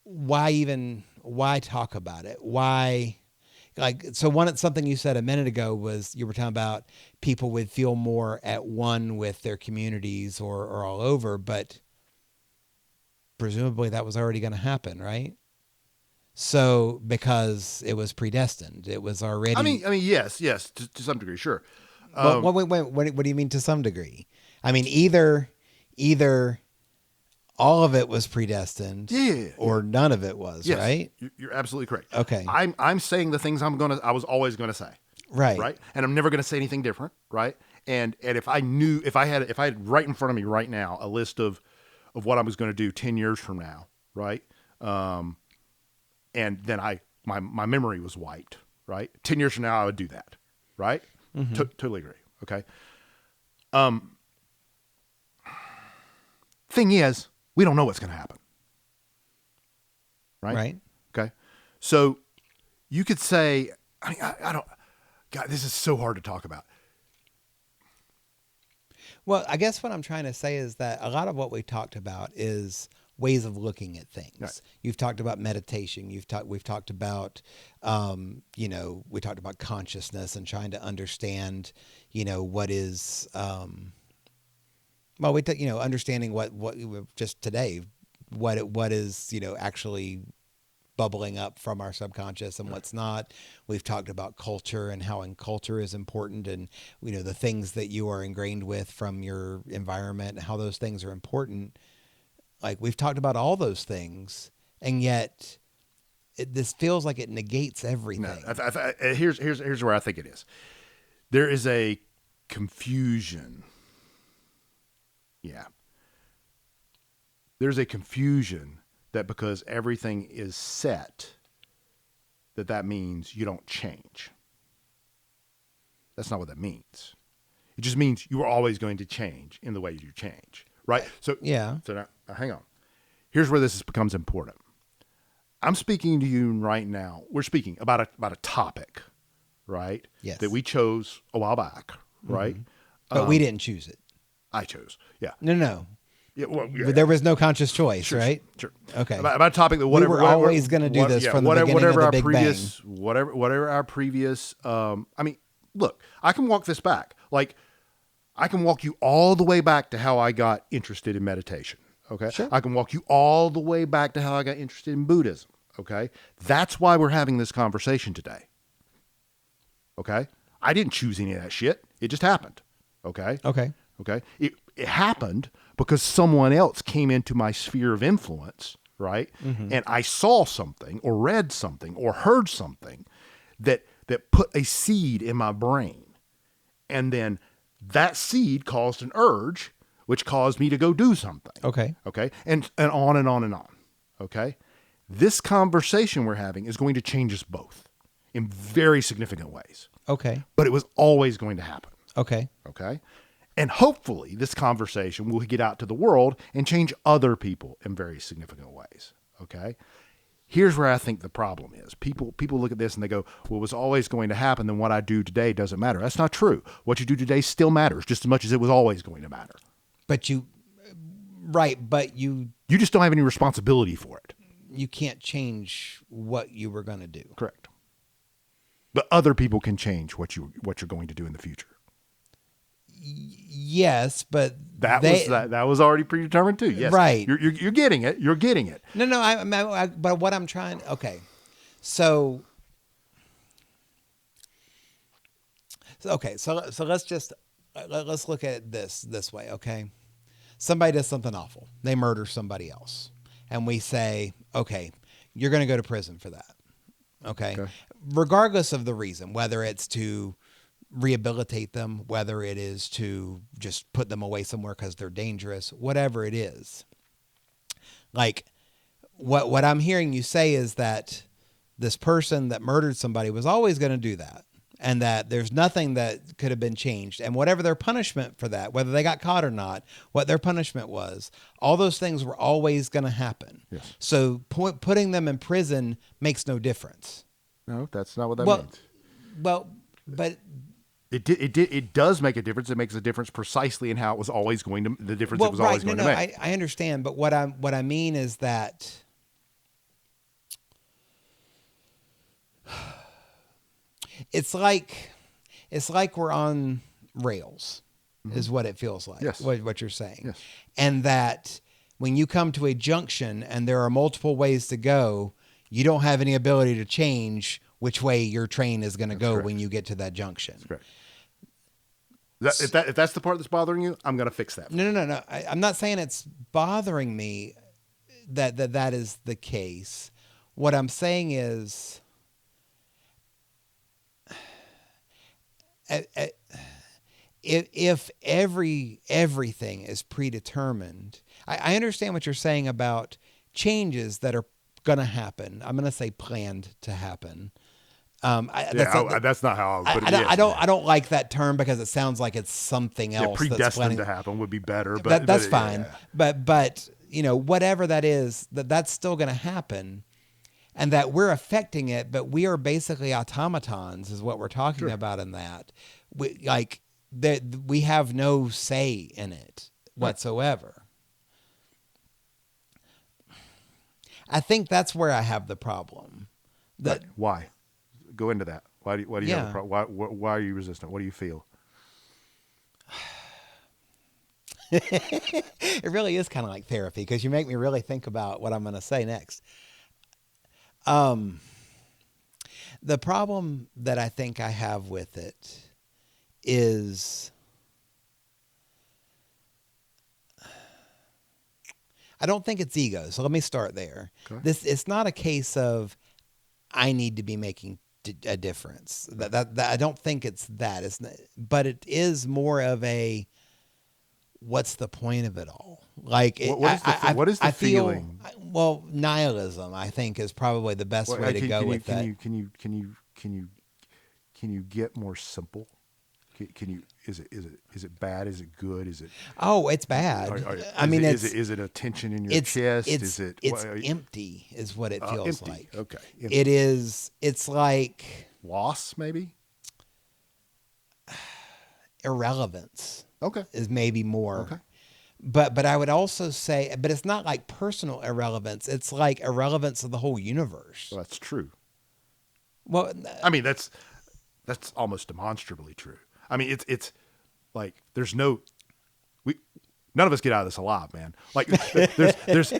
why talk about it? Why, something you said a minute ago was, you were talking about people would feel more at one with their communities or all over, but presumably that was already going to happen, right? So, because it was predestined, it was already. I mean, yes, to some degree, sure. Wait, what do you mean to some degree? I mean, either all of it was predestined, or none of it was, right? You're absolutely correct. Okay, I'm saying the things I was always gonna say, right, and I'm never gonna say anything different, right? And if I had right in front of me right now a list of what I was going to do 10 years from now, right? And then my memory was wiped, right? 10 years from now, I would do that, right? Mm-hmm. Totally agree. Okay. Thing is, we don't know what's going to happen, right? Right. Okay. So you could say, I don't. God, this is so hard to talk about. Well, I guess what I'm trying to say is that a lot of what we talked about is ways of looking at things. Right. You've talked about meditation. We've talked about, we talked about consciousness and trying to understand, what is, understanding what just today, what is, actually bubbling up from our subconscious and what's not. We've talked about culture and how culture is important, and, the things that you are ingrained with from your environment and how those things are important. Like, we've talked about all those things, and yet this feels like it negates everything. No, here's where I think it is. There is a confusion. Yeah. There's a confusion that because everything is set, that means you don't change. That's not what that means. It just means you are always going to change in the way you change. Right. So now hang on. Here's where this becomes important. I'm speaking to you right now. We're speaking about a topic, right? Yes. That we chose a while back, right? Mm-hmm. But we didn't choose it. I chose. Yeah. No. Yeah. Well, But there was no conscious choice, right? Sure. Okay. About a topic that whatever we were always going to do this from the beginning of the Big Bang. Whatever our previous. Look, I can walk this back. Like, I can walk you all the way back to how I got interested in meditation. Okay. Sure. I can walk you all the way back to how I got interested in Buddhism. Okay. That's why we're having this conversation today. Okay. I didn't choose any of that shit. It just happened. Okay. Okay. Okay. It happened because someone else came into my sphere of influence, right? And I saw something or read something or heard something that put a seed in my brain. And then that seed caused an urge, which caused me to go do something. Okay. Okay. And on and on and on. Okay. This conversation we're having is going to change us both in very significant ways. Okay. But it was always going to happen. Okay. Okay. And hopefully this conversation will get out to the world and change other people in very significant ways. Okay. Here's where I think the problem is. People look at this and they go, well, it was always going to happen, then what I do today doesn't matter. That's not true. What you do today still matters just as much as it was always going to matter. But you just don't have any responsibility for it. You can't change what you were going to do. Correct. But other people can change what you're going to do in the future. Yes, but that was already predetermined too. Yes, right. You're getting it. You're getting it. No. But what I'm trying. Okay, so let's look at it this way. Okay, somebody does something awful. They murder somebody else, and we say, okay, you're going to go to prison for that. Okay, regardless of the reason, whether it's to rehabilitate them, whether it is to just put them away somewhere because they're dangerous, whatever it is. Like what I'm hearing you say is that this person that murdered somebody was always going to do that, and that there's nothing that could have been changed, and whatever their punishment for that, whether they got caught or not, what their punishment was, all those things were always going to happen. Yes. So putting them in prison makes no difference. No, that's not what that means. Well, but It does make a difference. It makes a difference precisely in how it was always going to. The difference it was always going to make. I understand, but what I mean is that it's like we're on rails, is what it feels like. Yes. What you're saying, yes. And that when you come to a junction and there are multiple ways to go, you don't have any ability to change which way your train is going to go when you get to that junction. That's correct. If that's the part that's bothering you, I'm going to fix that. No. I'm not saying it's bothering me that is the case. What I'm saying is, if everything is predetermined, I understand what you're saying about changes that are going to happen. I'm going to say planned to happen. That's not how I would put it. I don't like that term because it sounds like it's something else. Predestined to happen would be better, but that's fine. Yeah. But whatever that is, that's still going to happen, and that we're affecting it. But we are basically automatons, is what we're talking about in that. We have no say in it whatsoever. I think that's where I have the problem. Why? Go into that. Why do you have a problem? Why are you resistant? What do you feel? It really is kind of like therapy because you make me really think about what I'm going to say next. The problem that I think I have with it is I don't think it's ego. So let me start there. Okay. It's not a case of I need to be making a difference. That I don't think it's that. But it is more of a what's the point of it all? Like what is the feeling? Well, nihilism, I think, is probably the best way to go with that. Can you get more simple? Can you? Is it bad? Is it good? Is it? Oh, it's bad. Is it a tension in your chest? It's empty, is what it feels empty. like. Okay. Empty. It is. It's like loss, maybe. Irrelevance. Okay. Is maybe more. Okay. But I would also say, but it's not like personal irrelevance. It's like irrelevance of the whole universe. Well, that's true. Well, I mean, that's almost demonstrably true. I mean, it's like none of us get out of this alive, man. Like there's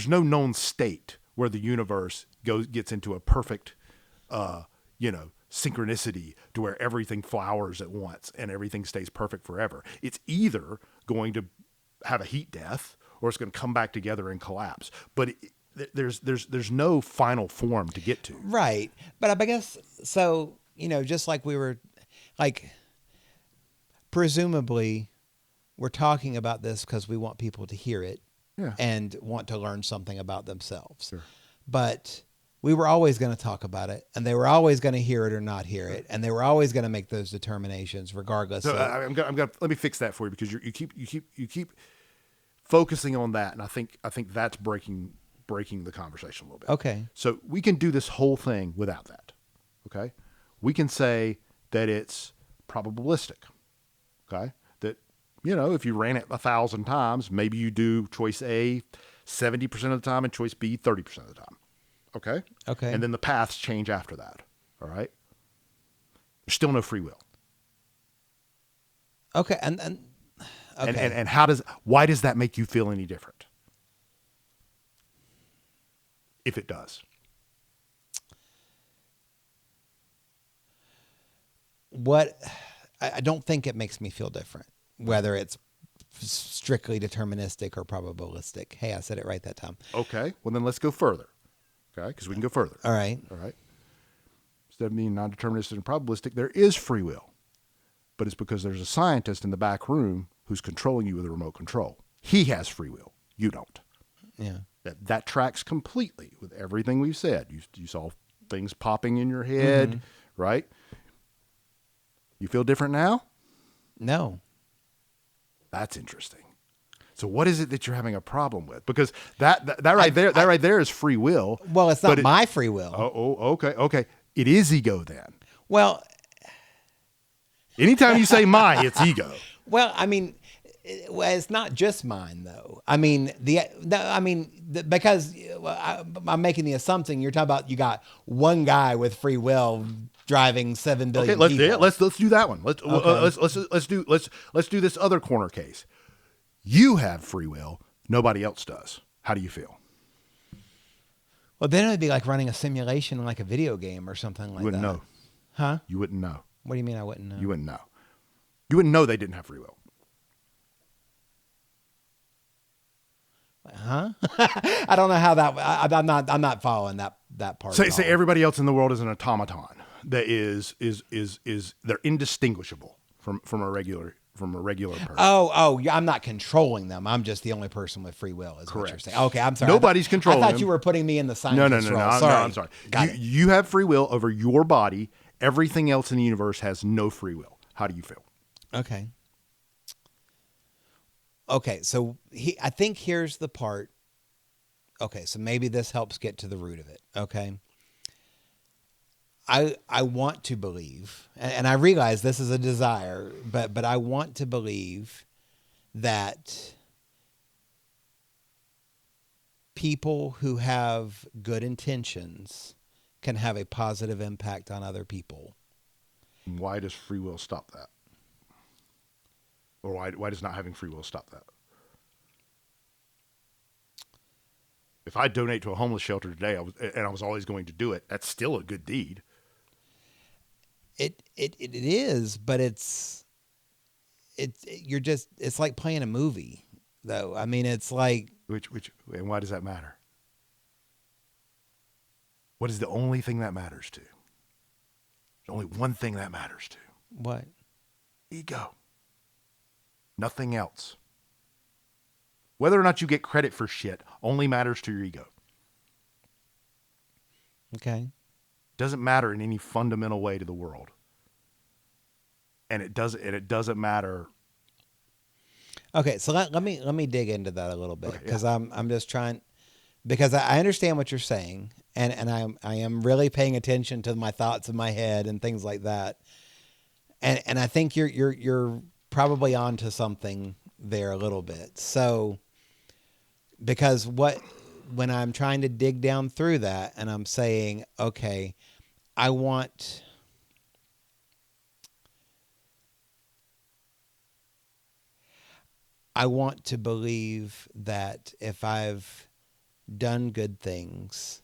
no known state where the universe gets into a perfect, synchronicity to where everything flowers at once and everything stays perfect forever. It's either going to have a heat death or it's going to come back together and collapse. But there's no final form to get to. Right. But I guess, so, just like we were, like, presumably we're talking about this because we want people to hear it and want to learn something about themselves. Sure. But we were always going to talk about it, and they were always going to hear it or not hear it, and they were always going to make those determinations regardless. So I'm gonna let me fix that for you, because you keep focusing on that, and I think that's breaking the conversation a little bit. Okay. So we can do this whole thing without that. Okay. We can say that it's probabilistic. Okay. That, if you ran it 1,000 times, maybe you do choice A 70% of the time and choice B 30% of the time. Okay. Okay. And then the paths change after that. All right. There's still no free will. Okay. And okay. And why does that make you feel any different? If it does. I don't think it makes me feel different, whether it's strictly deterministic or probabilistic. Hey, I said it right that time. Okay. Well, then let's go further. Okay. Because we can go further. All right. Instead of being non-deterministic and probabilistic, there is free will. But it's because there's a scientist in the back room who's controlling you with a remote control. He has free will. You don't. Yeah. That tracks completely with everything we've said. You saw things popping in your head, right? You feel different now? No. That's interesting. So what is it that you're having a problem with? Because that right there is free will. Well, it's not my free will. Okay. It is ego then. Well, anytime you say my, it's ego. Well, I mean, it's not just mine though. I mean, because I'm making the assumption you're talking about you got one guy with free will driving 7 billion people. Let's do that one. Let's do this other corner case. You have free will. Nobody else does. How do you feel? Well, then it would be like running a simulation like a video game or something like that. You wouldn't know. Huh? You wouldn't know. What do you mean I wouldn't know? You wouldn't know. You wouldn't know they didn't have free will. Huh? I don't know how that. I'm not following that part. Say everybody else in the world is an automaton that is they're indistinguishable from a regular person. Oh, I'm not controlling them. I'm just the only person with free will. Is Correct. What you're saying? Okay, I'm sorry. Nobody's controlling. I thought you were putting me in the scientist No. role. I'm sorry. You have free will over your body. Everything else in the universe has no free will. How do you feel? Okay. So I think here's the part. Okay, so maybe this helps get to the root of it. Okay. I want to believe, and I realize this is a desire, but I want to believe that people who have good intentions can have a positive impact on other people. Why does free will stop that? Or why does not having free will stop that? If I donate to a homeless shelter today, I was always going to do it, that's still a good deed. It is, but it's like playing a movie, though. I mean, it's like and why does that matter? What is the only thing that matters to? There's only one thing that matters to. What? Ego. Nothing else. Whether or not you get credit for shit only matters to your ego. Okay. Doesn't matter in any fundamental way to the world. And it doesn't matter. Okay, so let me dig into that a little bit, because I'm just trying, because I understand what you're saying, and I am really paying attention to my thoughts in my head and things like that. And I think you're probably onto something there a little bit. So, because when I'm trying to dig down through that and I'm saying, okay, I want to believe that if I've done good things,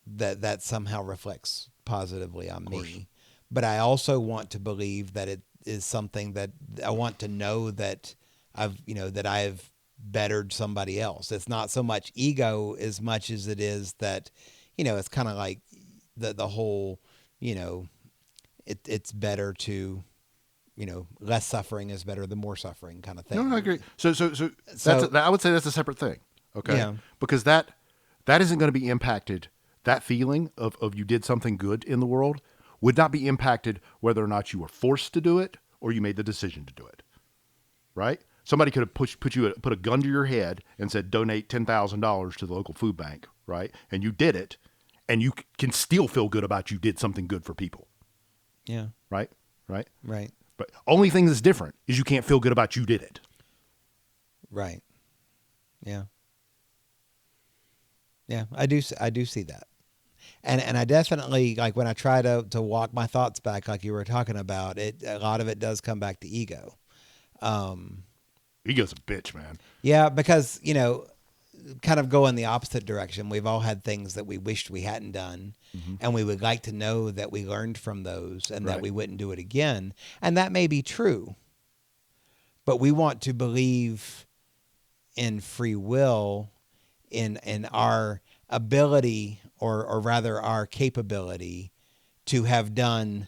that somehow reflects positively on me. But I also want to believe that it is something that I want to know that I've bettered somebody else. It's not so much ego as much as it is that, it's kind of like the whole, it's better to, less suffering is better than more suffering kind of thing. No, I agree. So I would say that's a separate thing. Okay. Yeah. Because that isn't going to be impacted. That feeling of you did something good in the world would not be impacted whether or not you were forced to do it or you made the decision to do it. Right? Somebody could have put a gun to your head and said, donate $10,000 to the local food bank. Right? And you did it, and you can still feel good about you did something good for people. Yeah. Right? Right? Right. But only thing that's different is you can't feel good about you did it. Right. Yeah. Yeah, I do see that. And I definitely, like, when I try to walk my thoughts back, like you were talking about, a lot of it does come back to ego. Ego's a bitch, man. Yeah, because, kind of go in the opposite direction. We've all had things that we wished we hadn't done, and we would like to know that we learned from those and that we wouldn't do it again. And that may be true, but we want to believe in free will, in our ability, or rather our capability to have done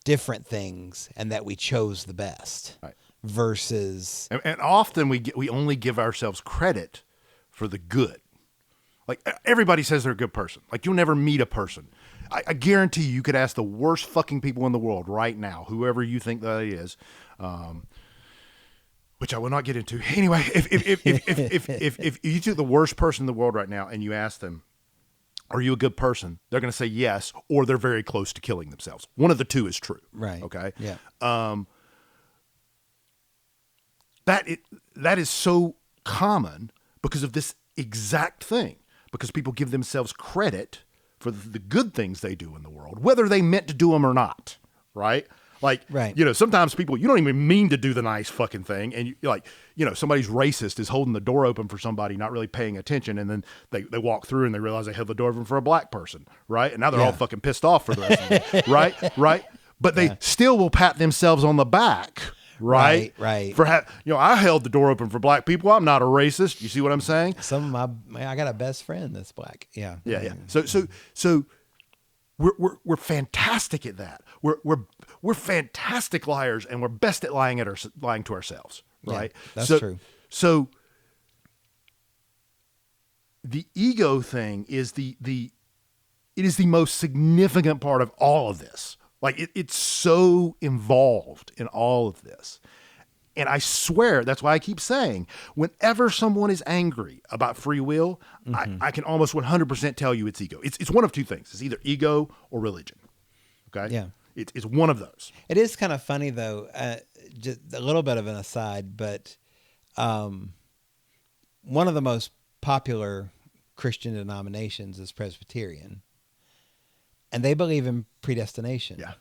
different things and that we chose the best. Right. Versus, and often we only give ourselves credit for the good. Like, everybody says they're a good person. Like, you'll never meet a person. I guarantee you could ask the worst fucking people in the world right now, whoever you think that is, which I will not get into. Anyway, if you took the worst person in the world right now and you ask them, are you a good person? They're going to say yes, or they're very close to killing themselves. One of the two is true. right. Okay. Yeah. That is so common because of this exact thing. Because people give themselves credit for the good things they do in the world, whether they meant to do them or not. Right? Like, right. Sometimes people, you don't even mean to do the nice fucking thing. And somebody's racist is holding the door open for somebody, not really paying attention. And then they walk through and they realize they held the door open for a black person. Right? And now they're all fucking pissed off for the rest of the day. Right? Right? But they still will pat themselves on the back. Right. For I held the door open for black people. I'm not a racist. You see what I'm saying? I got a best friend that's black. Yeah. Yeah. So we're fantastic at that. We're fantastic liars, and we're best at lying to ourselves. Right. Yeah, that's true. So the ego thing is it is the most significant part of all of this. Like, it's so involved in all of this. And I swear, that's why I keep saying, whenever someone is angry about free will, I can almost 100% tell you it's ego. It's one of two things. It's either ego or religion. Okay? Yeah. It's one of those. It is kind of funny, though, just a little bit of an aside, but one of the most popular Christian denominations is Presbyterian. And they believe in predestination. Yeah.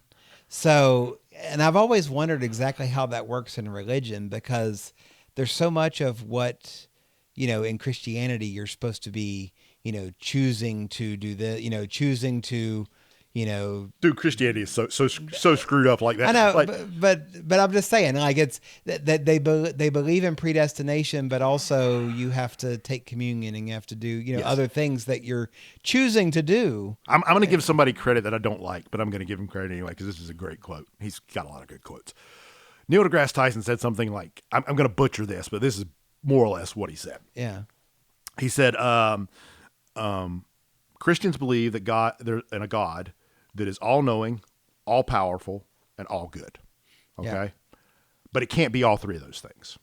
So, and I've always wondered exactly how that works in religion, because there's so much of what, in Christianity, you're supposed to be, choosing to do choosing to, Dude, Christianity is so screwed up like that. I know, like, but I'm just saying, like, it's that they believe in predestination, but also you have to take communion and you have to do other things that you're choosing to do. I'm going to give somebody credit that I don't like, but I'm going to give him credit anyway because this is a great quote. He's got a lot of good quotes. Neil deGrasse Tyson said something like, I'm going to butcher this, but this is more or less what he said. Yeah. He said, Christians believe that there's a God that is all-knowing, all-powerful, and all good. Okay? Yeah. But it can't be all three of those things.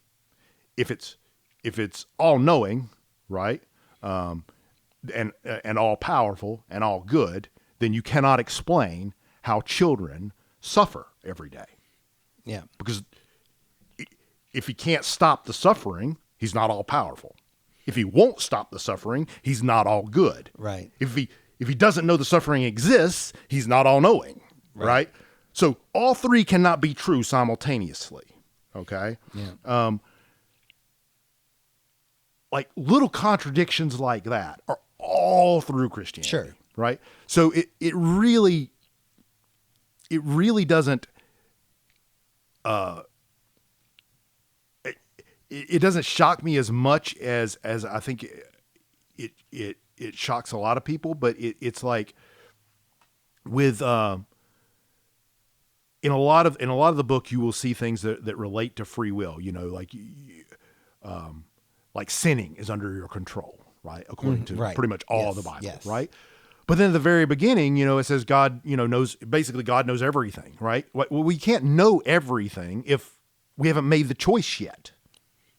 If it's all-knowing, right, and all-powerful and all good, then you cannot explain how children suffer every day. Yeah. Because if he can't stop the suffering, he's not all-powerful. If he won't stop the suffering, he's not all good. Right. If he doesn't know the suffering exists, he's not all-knowing, right? So all three cannot be true simultaneously, okay? Yeah. Like, little contradictions like that are all through Christianity. Sure. Right. So it really doesn't, it doesn't shock me as much as I think it shocks a lot of people, but it's like with, in a lot of the book, you will see things that relate to free will, like sinning is under your control, right? According to right. pretty much all Yes, of the Bible, yes. right? But then at the very beginning, it says God, knows, basically God knows everything, right? Well, we can't know everything if we haven't made the choice yet,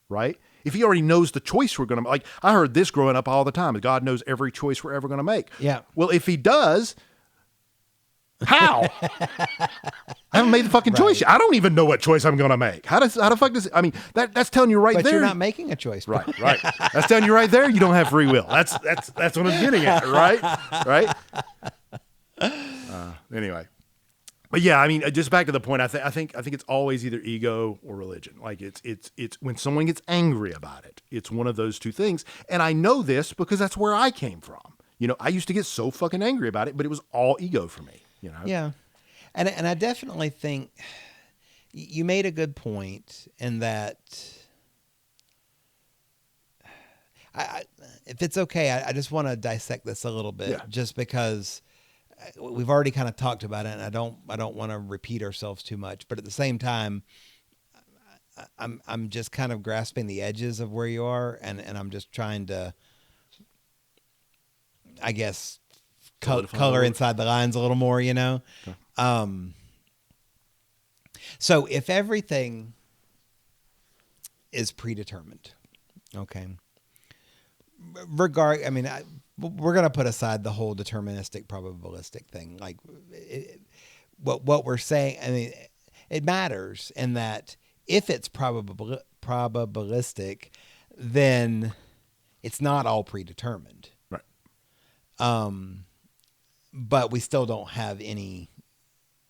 right? If he already knows the choice we're going to, like, I heard this growing up all the time, God knows every choice we're ever going to make. Yeah. Well, if he does, how? I haven't made the fucking choice yet. I don't even know what choice I'm going to make. How the fuck does, I mean, that's telling you right But there. you're not making a choice. Right. That's telling you right there you don't have free will. That's what I'm getting at, right? Anyway. But yeah, I mean, just back to the point, I think it's always either ego or religion. Like it's when someone gets angry about it, it's one of those two things. And I know this because that's where I came from. I used to get so fucking angry about it, but it was all ego for me. Yeah. And I definitely think you made a good point in that if it's okay, I just want to dissect this a little bit just because we've already kind of talked about it and I don't want to repeat ourselves too much, but at the same time, I'm just kind of grasping the edges of where you are and I'm just trying to, I guess, color inside the lines a little more, Okay. So if everything is predetermined, okay, we're going to put aside the whole deterministic, probabilistic thing. Like what we're saying, I mean, it matters in that if it's probabilistic, then it's not all predetermined. Right. But we still don't have any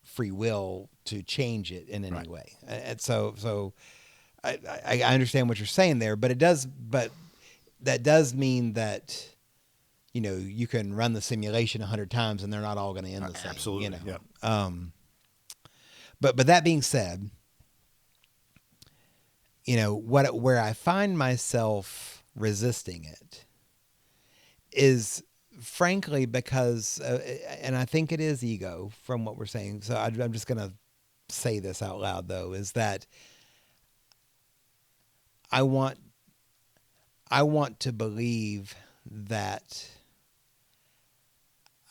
free will to change it in any way. And so I understand what you're saying there, but that does mean that, you can run the simulation 100 times and they're not all going to end the same. Absolutely. Yeah. But that being said, where I find myself resisting it is frankly because, and I think it is ego from what we're saying. So I'm just going to say this out loud though, is that I want to believe that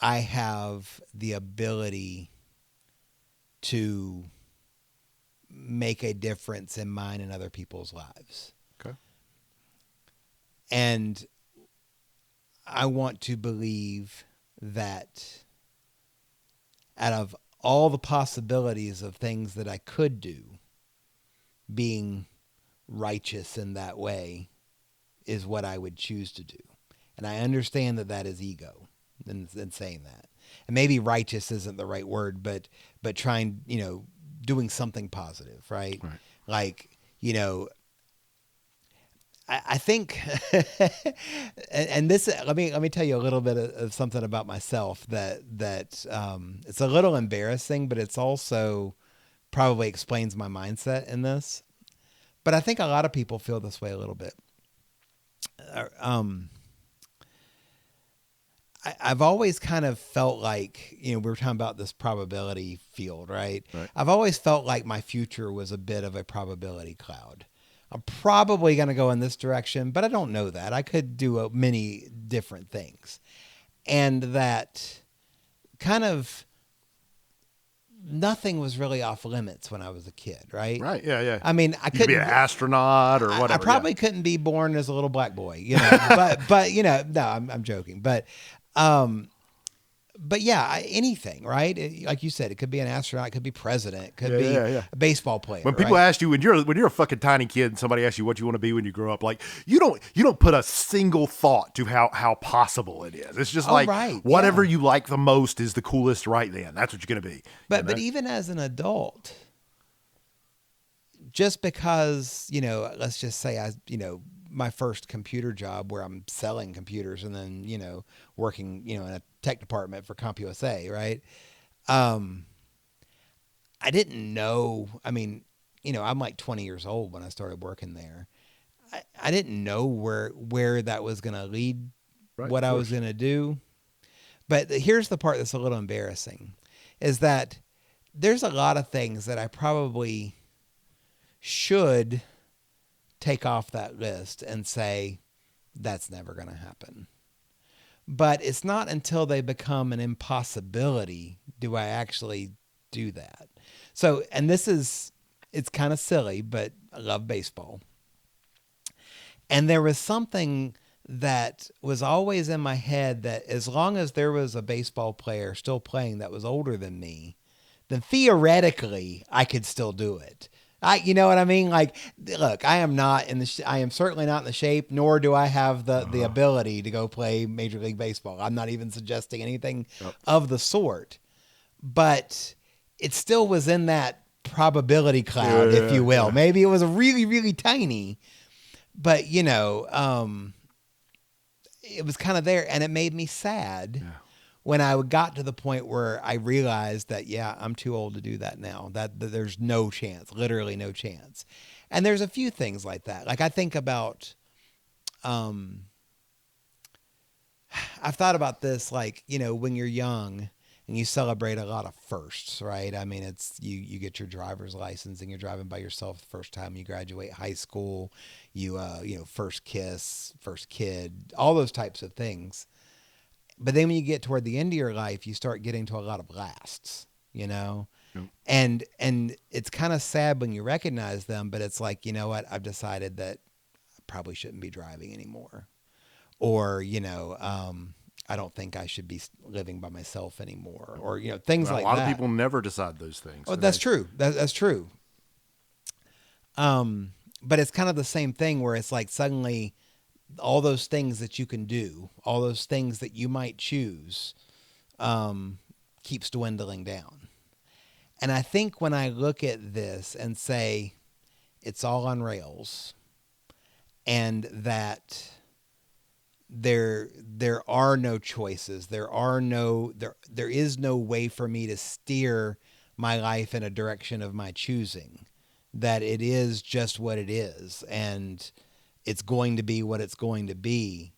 I have the ability to make a difference in mine and other people's lives. Okay. And I want to believe that out of all the possibilities of things that I could do, being righteous in that way is what I would choose to do. And I understand that is ego in saying that. And maybe righteous isn't the right word, but trying, doing something positive, right? Like, I think, and this, let me tell you a little bit of something about myself that it's a little embarrassing, but it's also probably explains my mindset in this. But I think a lot of people feel this way a little bit. I've always kind of felt like, we were talking about this probability field, right? I've always felt like my future was a bit of a probability cloud. I'm probably going to go in this direction, but I don't know that. I could do many different things. And that kind of nothing was really off limits when I was a kid, right? Right, yeah. I mean, I couldn't be an astronaut or whatever. I probably couldn't be born as a little black boy, but no, I'm joking. But yeah, anything, right? Like you said, it could be an astronaut, it could be president, it could be a baseball player. When people ask you, when you're a fucking tiny kid and somebody asks you what you want to be when you grow up, like you don't put a single thought to how possible it is. It's just whatever you like the most is the coolest right then. That's what you're going to be. But even as an adult, just because, let's just say my first computer job where I'm selling computers and then, working, in a tech department for CompUSA, right? I didn't know. I mean, I'm like 20 years old when I started working there. I didn't know where that was going to lead, Right, what of I course. was going to do. But here's the part that's a little embarrassing, is that there's a lot of things that I probably should take off that list and say, that's never going to happen. But it's not until they become an impossibility do I actually do that. So, and it's kind of silly, but I love baseball. And there was something that was always in my head that as long as there was a baseball player still playing that was older than me, then theoretically I could still do it. You know what I mean? Like, look, I am certainly not in the shape, nor do I have the ability to go play Major League Baseball. I'm not even suggesting anything Yep. of the sort, but it still was in that probability cloud, if you will. Yeah. Maybe it was a really, really tiny, but it was kind of there, and it made me sad when I got to the point where I realized that, yeah, I'm too old to do that now. That there's no chance, literally no chance. And there's a few things like that. Like I think about, I've thought about this, like, when you're young and you celebrate a lot of firsts, right? I mean, it's you get your driver's license and you're driving by yourself the first time you graduate high school, first kiss, first kid, all those types of things. But then when you get toward the end of your life, you start getting to a lot of lasts, Yep. and it's kind of sad when you recognize them, but it's like, you know what? I've decided that I probably shouldn't be driving anymore, or, I don't think I should be living by myself anymore, or, things Well, like a lot that. of people never decide those things. Oh, and that's true. That's true. But it's kind of the same thing where it's like suddenly all those things that you can do, all those things that you might choose, keeps dwindling down. And I think when I look at this and say it's all on rails, and that there are no choices, there is no way for me to steer my life in a direction of my choosing, that it is just what it is, and it's going to be what it's going to be,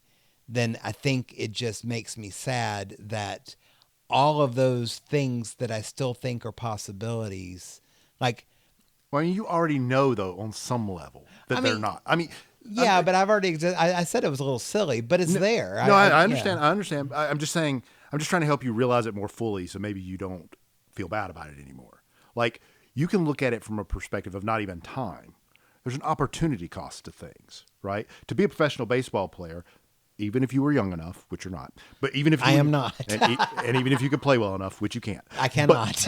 then I think it just makes me sad that all of those things that I still think are possibilities, like, Well, you already know, though, on some level that I they're mean, not. I mean, yeah, but I've already, I said it was a little silly, but it's there. no, I understand. Yeah. I understand. I'm just saying, I'm just trying to help you realize it more fully so maybe you don't feel bad about it anymore. Like, you can look at it from a perspective of not even time. There's an opportunity cost to things, right? To be a professional baseball player, even if you were young enough, which you're not, but even if you I am not. and even if you could play well enough, which you can't, I cannot.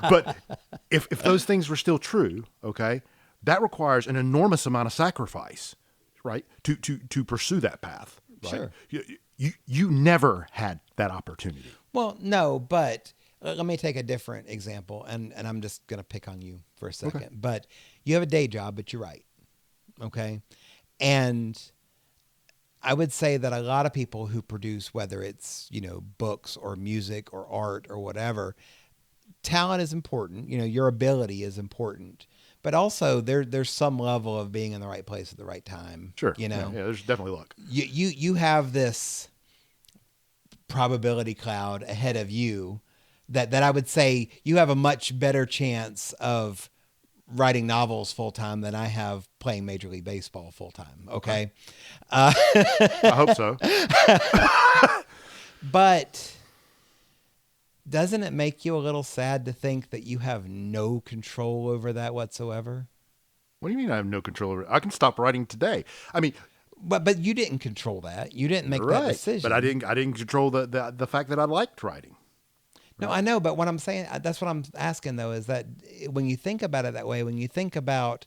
but if those things were still true, okay, that requires an enormous amount of sacrifice, right? To pursue that path, right? Sure. You never had that opportunity. Well, no, but let me take a different example, and I'm just going to pick on you for a second. Okay. But you have a day job, but you're right, okay? And I would say that a lot of people who produce, whether it's, books or music or art or whatever, talent is important. Your ability is important. But also there's some level of being in the right place at the right time. Sure. Yeah, there's definitely luck. You have this probability cloud ahead of you that I would say you have a much better chance of writing novels full time than I have playing Major League Baseball full time. Okay. I hope so. But doesn't it make you a little sad to think that you have no control over that whatsoever? What do you mean I have no control over it? I can stop writing today. I mean, But you didn't control that. You didn't make right, that decision. but I didn't control the fact that I liked writing. No, I know, but what I'm saying, that's what I'm asking though, is that when you think about it that way, when you think about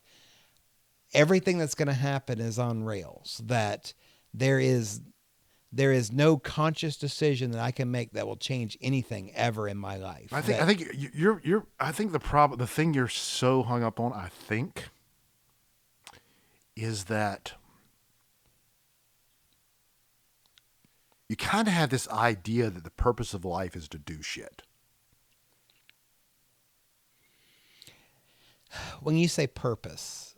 everything that's going to happen is on rails, that there is no conscious decision that I can make that will change anything ever in my life. I think you're I think the thing you're so hung up on, I think, is that you kind of have this idea that the purpose of life is to do shit. When you say purpose,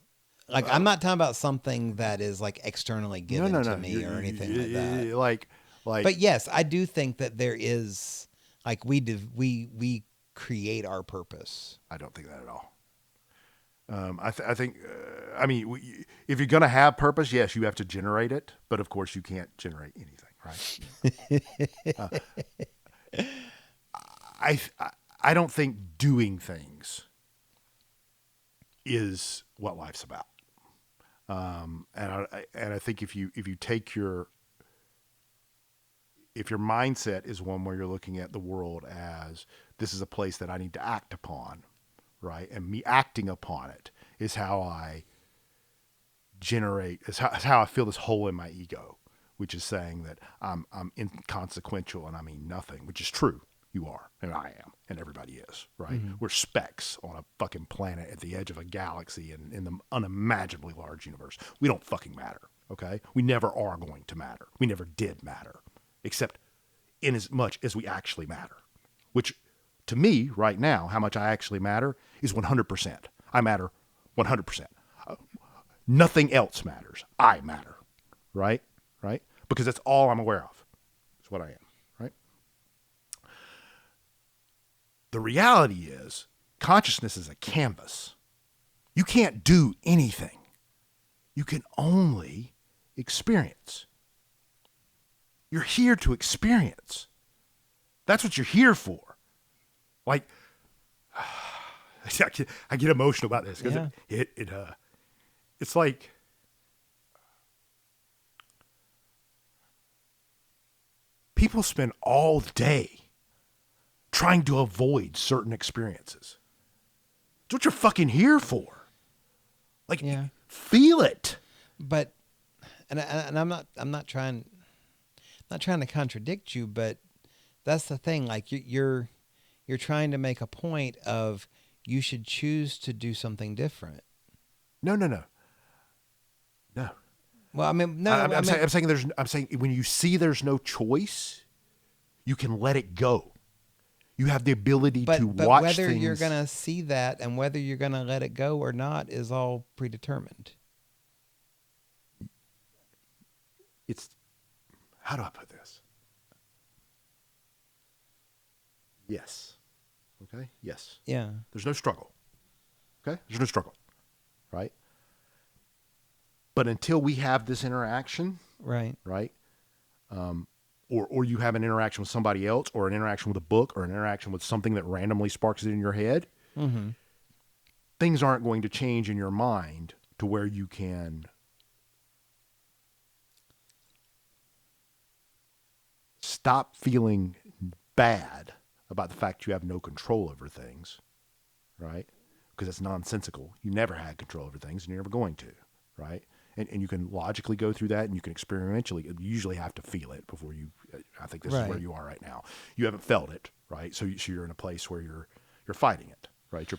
like I'm not talking about something that is like externally given to me or anything like that. Like, But yes, I do think that there is, like, we create our purpose. I don't think that at all. I think, I mean, if you're going to have purpose, yes, you have to generate it. But of course, you can't generate anything, right? I don't think doing things is what life's about. And I think if you take if your mindset is one where you're looking at the world as this is a place that I need to act upon, right? And me acting upon it is how I generate, is how I fill this hole in my ego, which is saying that I'm inconsequential and I mean nothing, which is true. You are, and I am, and everybody is, right? Mm-hmm. We're specks on a fucking planet at the edge of a galaxy and in the unimaginably large universe. We don't fucking matter, okay? We never are going to matter. We never did matter, except in as much as we actually matter, which to me right now, how much I actually matter is 100%. I matter 100%. Nothing else matters. I matter, right? Right? Because that's all I'm aware of. It's what I am. The reality is, consciousness is a canvas. You can't do anything. You can only experience. You're here to experience. That's what you're here for. Like, I get emotional about this because it's like people spend all day trying to avoid certain experiences. It's what you're fucking here for. Like, feel it. But, and I'm not trying to contradict you, but that's the thing. Like you're trying to make a point of you should choose to do something different. No. Well, I mean, no. I'm saying when you see there's no choice, you can let it go. You have the ability to watch things. But whether you're going to see that and whether you're going to let it go or not is all predetermined. It's, how do I put this? Yes. Okay? Yes. Yeah. There's no struggle. Okay? There's no struggle. Right? But until we have this interaction. Right. Right? Or you have an interaction with somebody else, or an interaction with a book, or an interaction with something that randomly sparks it in your head, mm-hmm. things aren't going to change in your mind to where you can stop feeling bad about the fact you have no control over things, right? Because it's nonsensical. You never had control over things, and you're never going to, right? And you can logically go through that, and you can experientially, you usually have to feel it before you, I think this is where you are right now. You haven't felt it, right? So you're in a place where you're fighting it, right?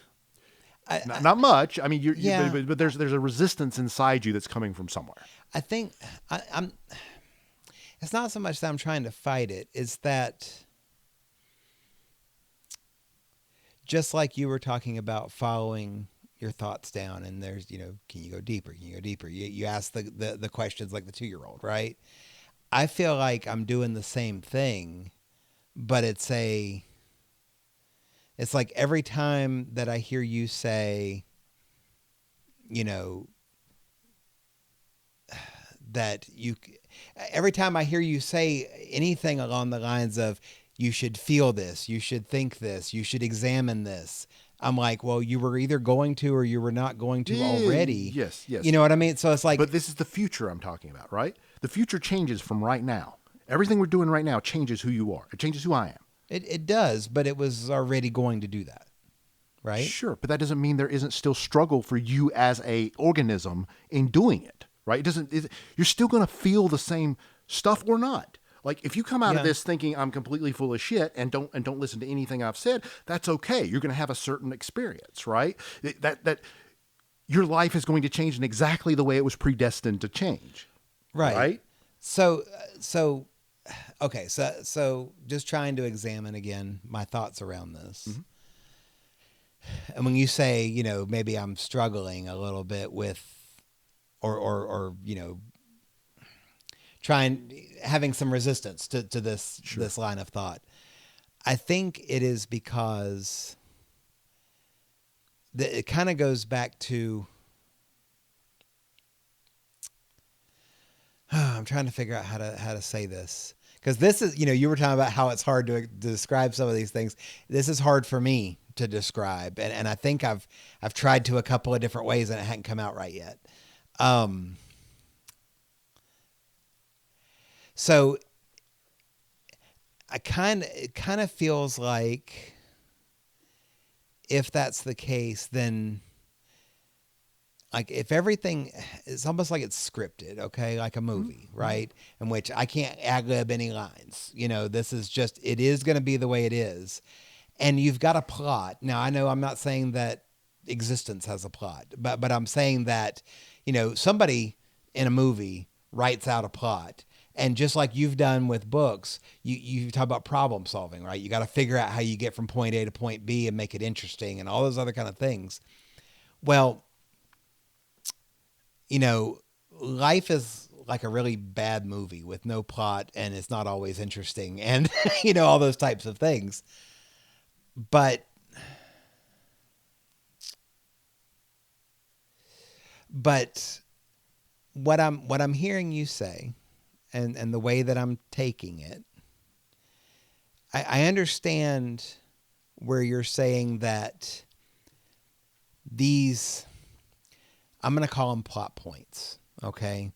Not much. I mean, but there's a resistance inside you that's coming from somewhere. I think I'm, it's not so much that I'm trying to fight it. It's that just like you were talking about following your thoughts down, and there's, can you go deeper? Can you go deeper? You ask the questions like the 2-year-old, right? I feel like I'm doing the same thing, but it's like every time that I hear you say, every time I hear you say anything along the lines of, you should feel this, you should think this, you should examine this, I'm like, well, you were either going to or you were not going to already. Yes. You know what I mean? So it's like... But this is the future I'm talking about, right? The future changes from right now. Everything we're doing right now changes who you are. It changes who I am. It does, but it was already going to do that, right? Sure, but that doesn't mean there isn't still struggle for you as a organism in doing it, right? You're still going to feel the same stuff or not. Like, if you come out of this thinking I'm completely full of shit and don't listen to anything I've said, that's okay. You're going to have a certain experience, right? That your life is going to change in exactly the way it was predestined to change. Right? So, okay. So just trying to examine again my thoughts around this. Mm-hmm. And when you say, maybe I'm struggling a little bit with, or having some resistance to this, Sure. this line of thought, I think it is because it kind of goes back to, I'm trying to figure out how to say this, because this is, you were talking about how it's hard to describe some of these things. This is hard for me to describe, and I think I've tried to a couple of different ways and it hadn't come out right yet. So it kind of feels like, if that's the case, then like if everything, it's almost like it's scripted, okay? Like a movie, right? In which I can't ad-lib any lines. This is just, it is going to be the way it is. And you've got a plot. Now, I know I'm not saying that existence has a plot, but I'm saying that, somebody in a movie writes out a plot. And just like you've done with books, you talk about problem solving, right? You got to figure out how you get from point A to point B and make it interesting and all those other kind of things. Well, life is like a really bad movie with no plot, and it's not always interesting, and all those types of things. But what I'm hearing you say, and the way that I'm taking it, I understand where you're saying that these, I'm going to call them plot points, okay?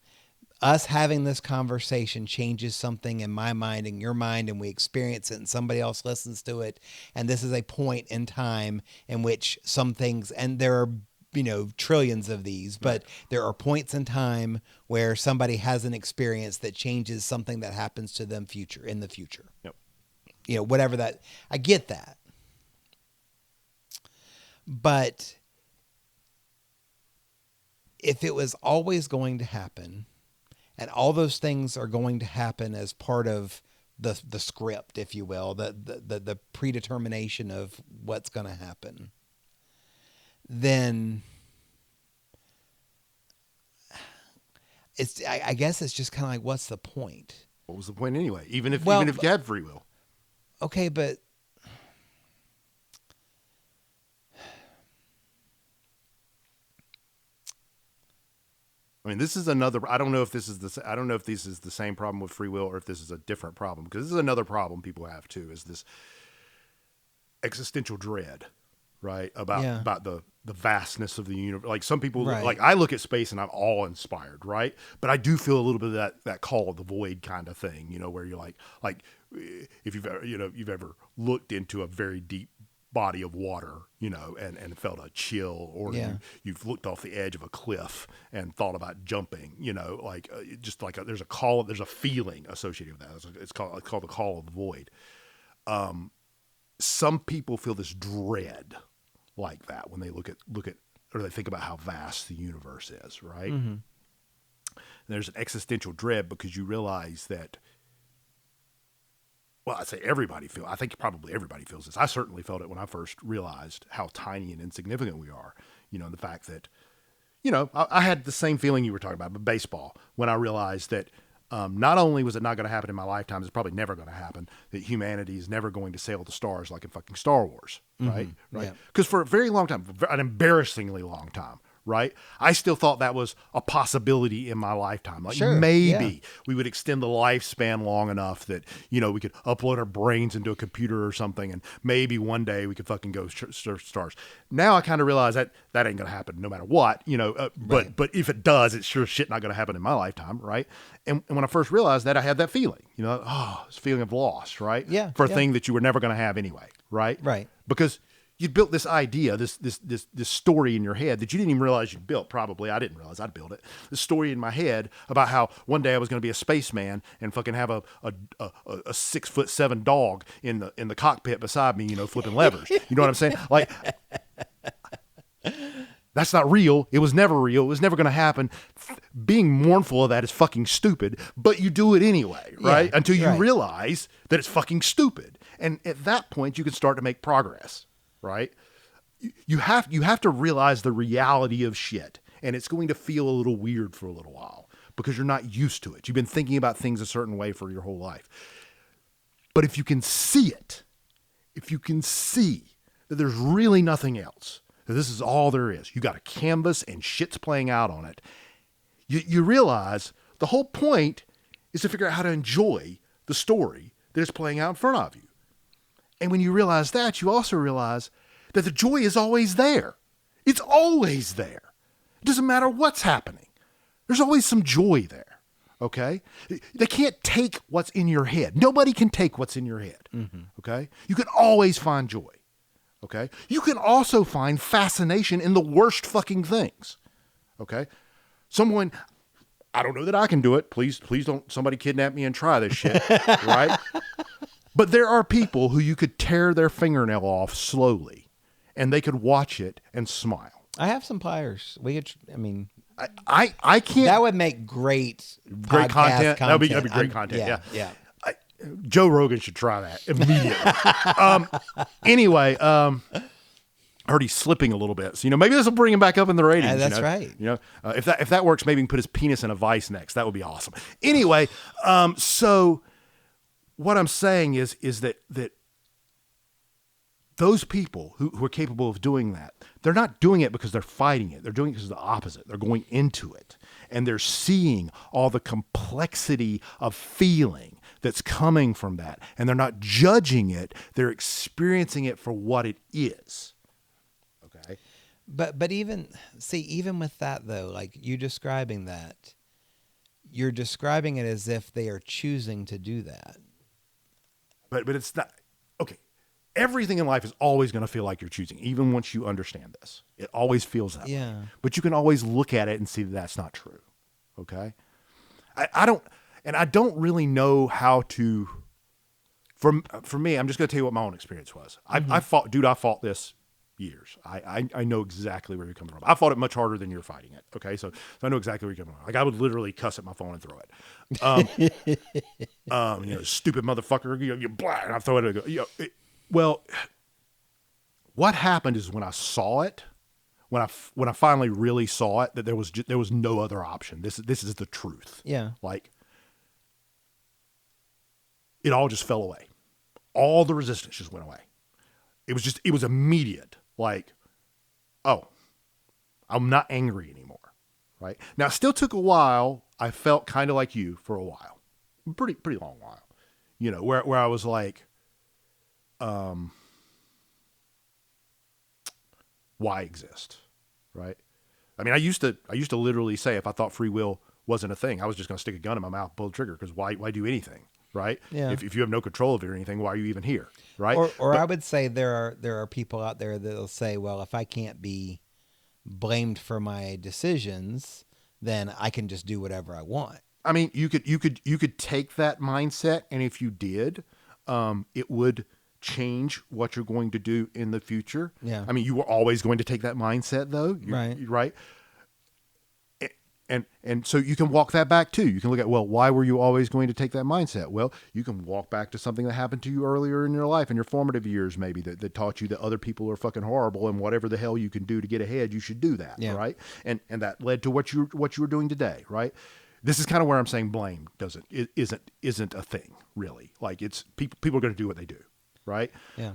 Us having this conversation changes something in my mind and your mind, and we experience it, and somebody else listens to it. And this is a point in time in which some things, and there are, trillions of these, but there are points in time where somebody has an experience that changes something that happens to them in the future. Yep. Whatever that, I get that. But if it was always going to happen, and all those things are going to happen as part of the script, if you will, the predetermination of what's going to happen, then I guess it's just kind of like, what's the point? What was the point anyway? Even if you had free will. Okay, but I mean, this is another. I don't know if this is the same problem with free will, or if this is a different problem. Because this is another problem people have too. Is this existential dread, right? About the vastness of the universe. Like some people, right. Like I look at space and I'm awe inspired, right? But I do feel a little bit of that call of the void kind of thing, where you're like if you've ever looked into a very deep body of water, and felt a chill, or you've looked off the edge of a cliff and thought about jumping, there's a call, there's a feeling associated with that. It's called the call of the void. Some people feel this dread like that when they look at, or they think about how vast the universe is, right? Mm-hmm. There's an existential dread because you realize that, well, I say everybody I think probably everybody feels this. I certainly felt it when I first realized how tiny and insignificant we are. And the fact that, I had the same feeling you were talking about, but baseball, when I realized that not only was it not going to happen in my lifetime, it's probably never going to happen, that humanity is never going to sail the stars like in fucking Star Wars, right? Mm-hmm. Right? Yeah. Because for a very long time, an embarrassingly long time, right? I still thought that was a possibility in my lifetime. Like maybe we would extend the lifespan long enough that, we could upload our brains into a computer or something, and maybe one day we could fucking go search stars. Now I kind of realize that ain't going to happen no matter what, Right. but if it does, it's sure shit not going to happen in my lifetime, right? And when I first realized that, I had that feeling, this feeling of loss, right? Yeah. For a thing that you were never going to have anyway, right? Right. Because you built this idea, this story in your head that you didn't even realize you built. Probably I didn't realize I'd built it. This story in my head about how one day I was going to be a spaceman and fucking have a 6'7" dog in the cockpit beside me, flipping levers. You know what I'm saying? Like, That's not real. It was never real. It was never going to happen. Being mournful of that is fucking stupid, but you do it anyway, right? Yeah, Until you right. realize that it's fucking stupid. And at that point, you can start to make progress, right? You have to realize the reality of shit, and it's going to feel a little weird for a little while because you're not used to it. You've been thinking about things a certain way for your whole life. But if you can see it, if you can see that there's really nothing else, that this is all there is, you got a canvas and shit's playing out on it, you realize the whole point is to figure out how to enjoy the story that is playing out in front of you. And when you realize that, you also realize that the joy is always there. It's always there. It doesn't matter what's happening. There's always some joy there, okay? They can't take what's in your head. Nobody can take what's in your head, okay? You can always find joy, okay? You can also find fascination in the worst fucking things, okay? Someone, I don't know that I can do it. Please don't somebody kidnap me and try this shit, right? But there are people who you could tear their fingernail off slowly and they could watch it and smile. I have some pliers. We could, I mean, I can't. that would make great content. podcast That'd be great content. Yeah. Joe Rogan should try that immediately. Anyway, I heard he's slipping a little bit. So, maybe this will bring him back up in the ratings. That's right. If that works, maybe he can put his penis in a vice next. That would be awesome. Anyway, so what I'm saying is that those people who are capable of doing that, they're not doing it because they're fighting it. They're doing it because of the opposite. They're going into it and they're seeing all the complexity of feeling that's coming from that. And they're not judging it. They're experiencing it for what it is. Okay. But even with that though, like you describing that, you're describing it as if they are choosing to do that. But it's not. Okay. Everything in life is always going to feel like you're choosing, even once you understand this. It always feels that way. But you can always look at it and see that that's not true. Okay? I don't really know how to. For me, I'm just going to tell you what my own experience was. I fought this years. I know exactly where you're coming from. I fought it much harder than you're fighting it. Okay, so I know exactly where you're coming from. Like I would literally cuss at my phone and throw it. Stupid motherfucker. You're black, and I throw it. And go, well, what happened is when I saw it, when I finally really saw it, that there was no other option. This is the truth. Yeah. Like it all just fell away. All the resistance just went away. It was immediate. Like, oh, I'm not angry anymore. Right? Now it still took a while. I felt kind of like you for a while. Pretty long while. Where I was like, why exist? Right? I mean, I used to literally say if I thought free will wasn't a thing, I was just going to stick a gun in my mouth, pull the trigger, because why do anything? Right? Yeah. If you have no control of it or anything, why are you even here? Right? Or I would say there are people out there that'll say, well, if I can't be blamed for my decisions, then I can just do whatever I want. I mean, you could take that mindset, and if you did, it would change what you're going to do in the future. Yeah. I mean, you were always going to take that mindset, though. Right. And so you can walk that back too. You can look at, well, why were you always going to take that mindset? Well, you can walk back to something that happened to you earlier in your life, in your formative years, maybe that taught you that other people are fucking horrible, and whatever the hell you can do to get ahead, you should do that. Yeah. Right. And that led to what you were doing today. Right. This is kind of where I'm saying blame isn't a thing really. Like it's people are going to do what they do. Right. Yeah.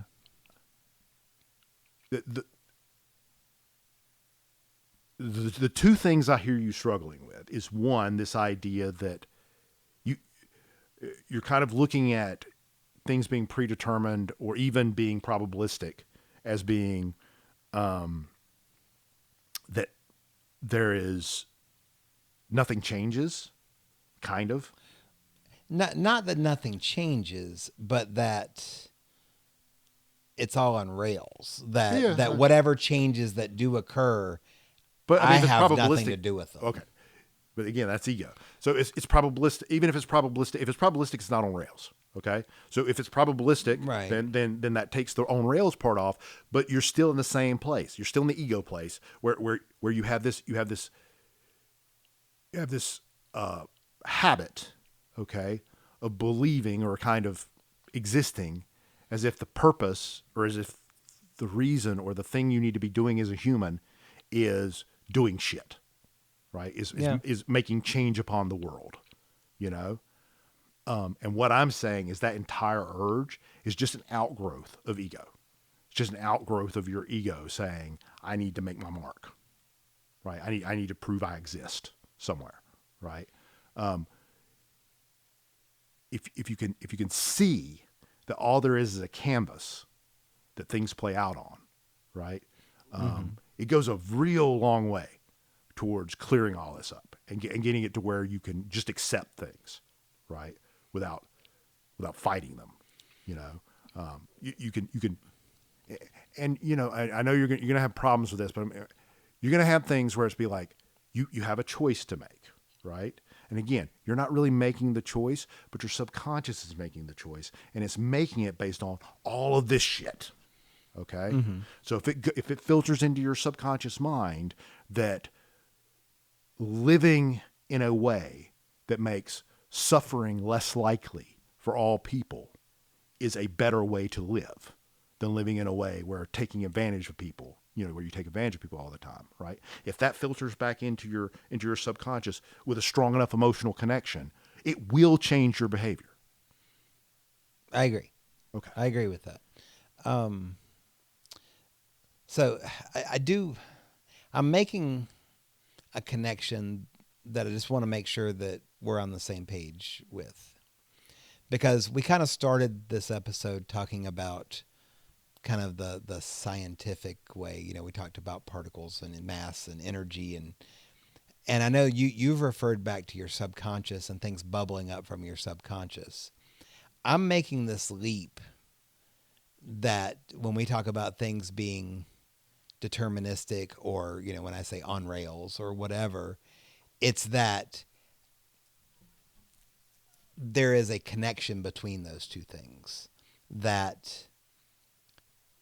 The two things I hear you struggling with is, one, this idea that you're kind of looking at things being predetermined or even being probabilistic as being that there is nothing changes, kind of. Not that nothing changes, but that it's all on rails. That whatever changes that do occur, but I have nothing to do with them. Okay. But again, that's ego. So it's probabilistic. Even if it's probabilistic, it's not on rails. Okay, so if it's probabilistic, Right. then that takes the on rails part off. But you're still in the same place. You're still in the ego place where you have this habit, okay, of believing or kind of existing as if the purpose or as if the reason or the thing you need to be doing as a human is doing shit, right? Is making change upon the world, you know? And what I'm saying is that entire urge is just an outgrowth of ego. It's just an outgrowth of your ego saying, I need to make my mark, right? I need to prove I exist somewhere, right? If you can see that all there is a canvas that things play out on, right? It goes a real long way towards clearing all this up and getting it to where you can just accept things, right? Without fighting them, you know. You can, and you know, I know you're gonna have problems with this, but you're gonna have things where it's be like you have a choice to make, right? And again, you're not really making the choice, but your subconscious is making the choice, and it's making it based on all of this shit. Okay, so if it filters into your subconscious mind that living in a way that makes suffering less likely for all people is a better way to live than living in a way where taking advantage of people, you know, where you take advantage of people all the time, right? If that filters back into your subconscious with a strong enough emotional connection, it will change your behavior. I agree. Okay. I agree with that. So I'm making a connection that I just want to make sure that we're on the same page with. Because we kind of started this episode talking about kind of the scientific way. You know, we talked about particles and mass and energy and I know you've referred back to your subconscious and things bubbling up from your subconscious. I'm making this leap that when we talk about things being deterministic or, you know, when I say on rails or whatever, it's that there is a connection between those two things. That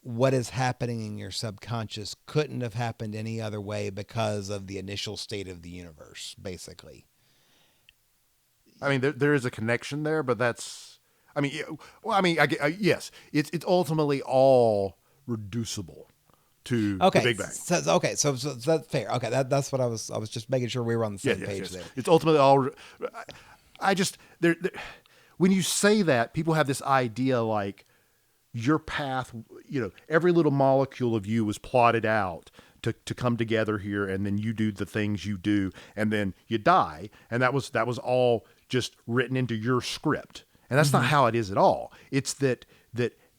what is happening in your subconscious couldn't have happened any other way because of the initial state of the universe, basically. I mean, there is a connection there, but that's, I mean, yes, it's ultimately all reducible to the Big Bang. So that's fair. Okay, that's what I was just making sure we were on the same page there. It's ultimately all. I just when you say that, people have this idea like your path, you know, every little molecule of you was plotted out to come together here, and then you do the things you do, and then you die, and that was all just written into your script, and that's not how it is at all. It's that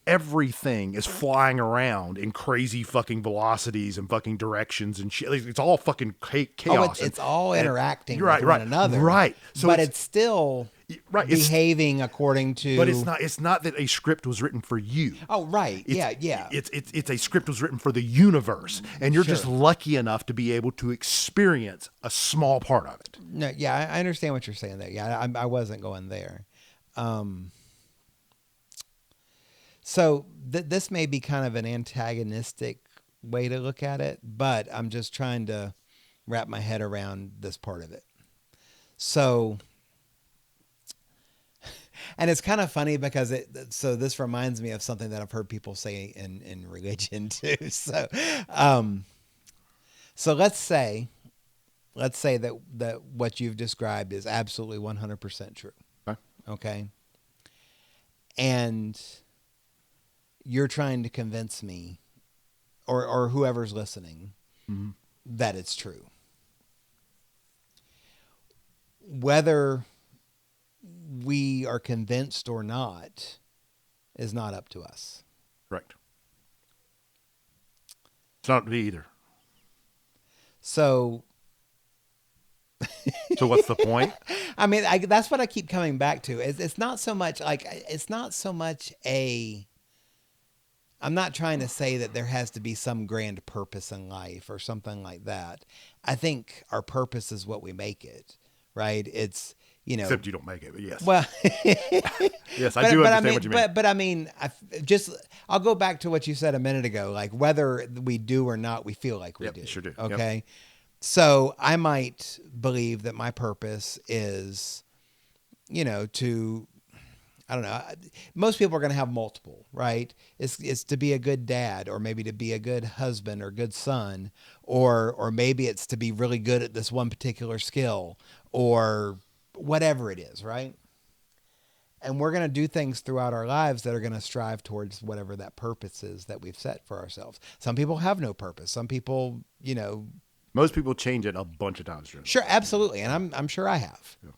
everything is flying around in crazy fucking velocities and fucking directions and shit. It's all fucking chaos. It's all interacting with right, one another. Right. So but it's still behaving according to. But it's not that a script was written for you. Oh, right. Yeah. It's a script was written for the universe, and you're just lucky enough to be able to experience a small part of it. No, yeah, I understand what you're saying there. Yeah, I wasn't going there. So this may be kind of an antagonistic way to look at it, but I'm just trying to wrap my head around this part of it. So, and it's kind of funny because this reminds me of something that I've heard people say in religion too. So let's say that what you've described is absolutely 100% true. Okay. And you're trying to convince me or whoever's listening that it's true. Whether we are convinced or not is not up to us. Correct. It's not me either. So what's the point? I mean, that's what I keep coming back to. It's not so much I'm not trying to say that there has to be some grand purpose in life or something like that. I think our purpose is what we make it, right? It's you know, Except you don't make it, but yes. well, Yes, I do understand I mean, what you mean. but I mean, I'll go back to what you said a minute ago, like whether we do or not, we feel like we Yep, do. you sure do. Yep. Okay. So I might believe that my purpose is, I don't know. Most people are going to have multiple, right? It's to be a good dad, or maybe to be a good husband or good son, or maybe it's to be really good at this one particular skill, or whatever it is, right? And we're going to do things throughout our lives that are going to strive towards whatever that purpose is that we've set for ourselves. Some people have no purpose. Some people, Most people change it a bunch of times during sure, life. absolutely, and I'm sure I have. Yeah.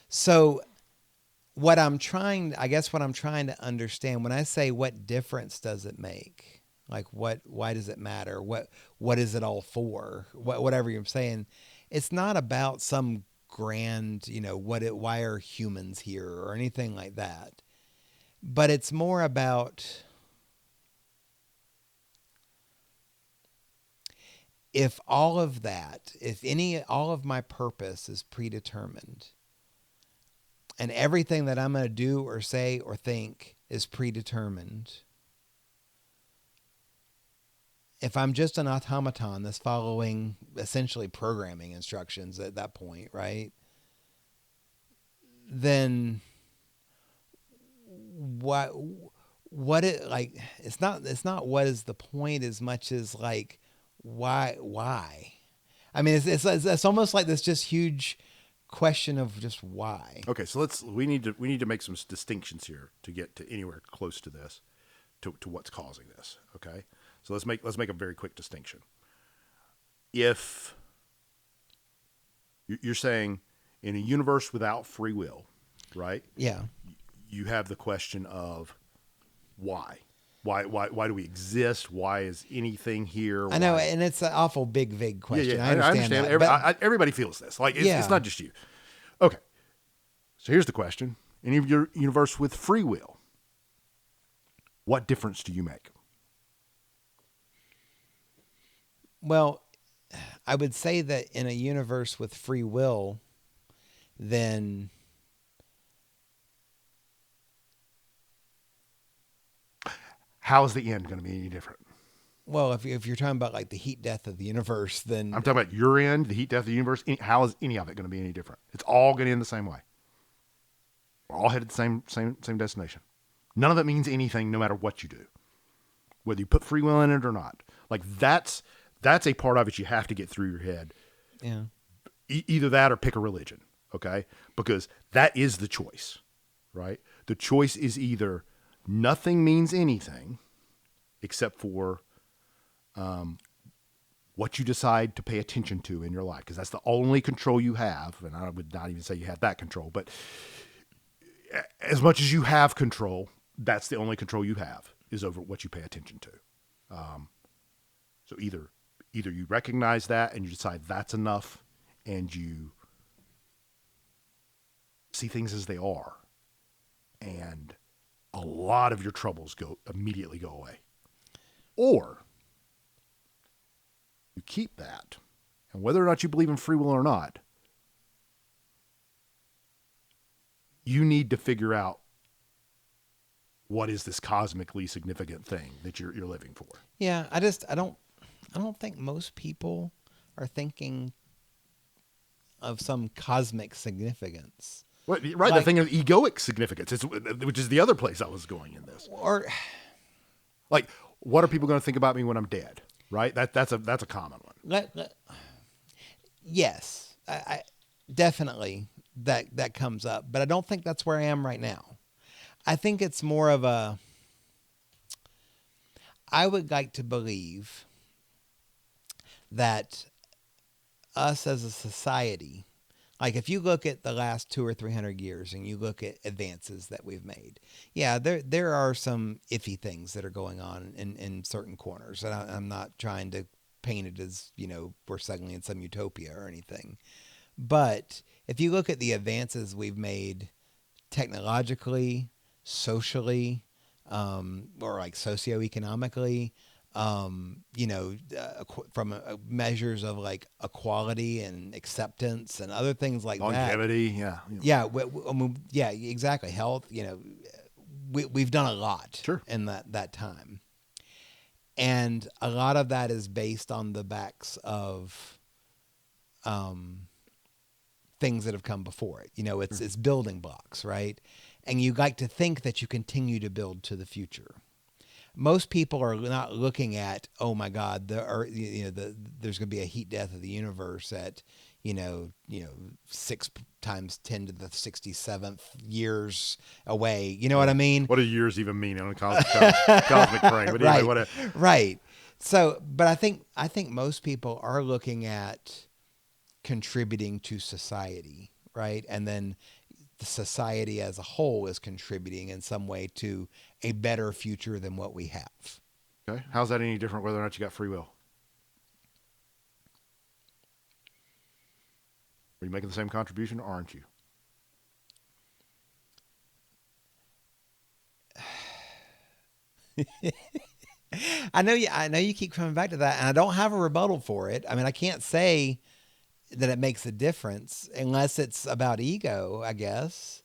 So what I'm trying to understand when I say what difference does it make? Like why does it matter? What is it all for? Whatever you're saying, it's not about some grand, why are humans here or anything like that. But it's more about if all of my purpose is predetermined, and everything that I'm going to do or say or think is predetermined, if I'm just an automaton that's following essentially programming instructions at that point, right? Then what it like it's not what is the point as much as like why? I mean, it's almost like this just huge question of just why. Okay, so we need to make some distinctions here to get to anywhere close to this, to what's causing this. Okay, so let's make a very quick distinction. If you're saying in a universe without free will, right? Yeah. You have the question of why. Why do we exist? Why is anything here? I know, and it's an awful big, vague question. Yeah, I understand that. But Everybody feels this. Like it's not just you. Okay, so here's the question: in your universe with free will, what difference do you make? well, I would say that in a universe with free will, then How is the end going to be any different? well, if you're talking about like the heat death of the universe, then I'm talking about your end, the heat death of the universe. How is any of it going to be any different? It's all going to end the same way. We're all headed the same destination. None of it means anything, no matter what you do, whether you put free will in it or not. Like that's a part of it you have to get through your head. yeah. Either that or pick a religion, okay? Because that is the choice, right? The choice is either nothing means anything except for what you decide to pay attention to in your life, because that's the only control you have. And I would not even say you have that control, but as much as you have control, that's the only control you have is over what you pay attention to. So either you recognize that and you decide that's enough and you see things as they are, and a lot of your troubles immediately go away. Or you keep that, and whether or not you believe in free will or not, you need to figure out what is this cosmically significant thing that you're living for. Yeah, I don't think most people are thinking of some cosmic significance. Well, right, Like- the thing of egoic significance, which is the other place I was going in this. Or Like, what are people going to think about me when I'm dead? Right? That's a common one. yes, I definitely that comes up, but I don't think that's where I am right now. I think it's more of I would like to believe that us as a society, like if you look at the last 200 or 300 years and you look at advances that we've made, yeah, there are some iffy things that are going on in certain corners. And I'm not trying to paint it as, we're suddenly in some utopia or anything. But if you look at the advances we've made technologically, socially, or like socioeconomically, from measures of like equality and acceptance and other things like that. Longevity, yeah. Yeah, yeah, exactly. Health, we've done a lot Sure. in that time. And a lot of that is based on the backs of things that have come before it. It's building blocks, right? And you like to think that you continue to build to the future. Most people are not looking at, oh my God, there's going to be a heat death of the universe at 6 times 10 to the 67th years away. You know what I mean? What do years even mean on a cosmic frame? But anyway, right. So, but I think most people are looking at contributing to society, right? And then the society as a whole is contributing in some way to a better future than what we have. Okay. How's that any different whether or not you got free will? Are you making the same contribution or aren't you? I know you keep coming back to that, and I don't have a rebuttal for it. I mean, I can't say that it makes a difference unless it's about ego, I guess.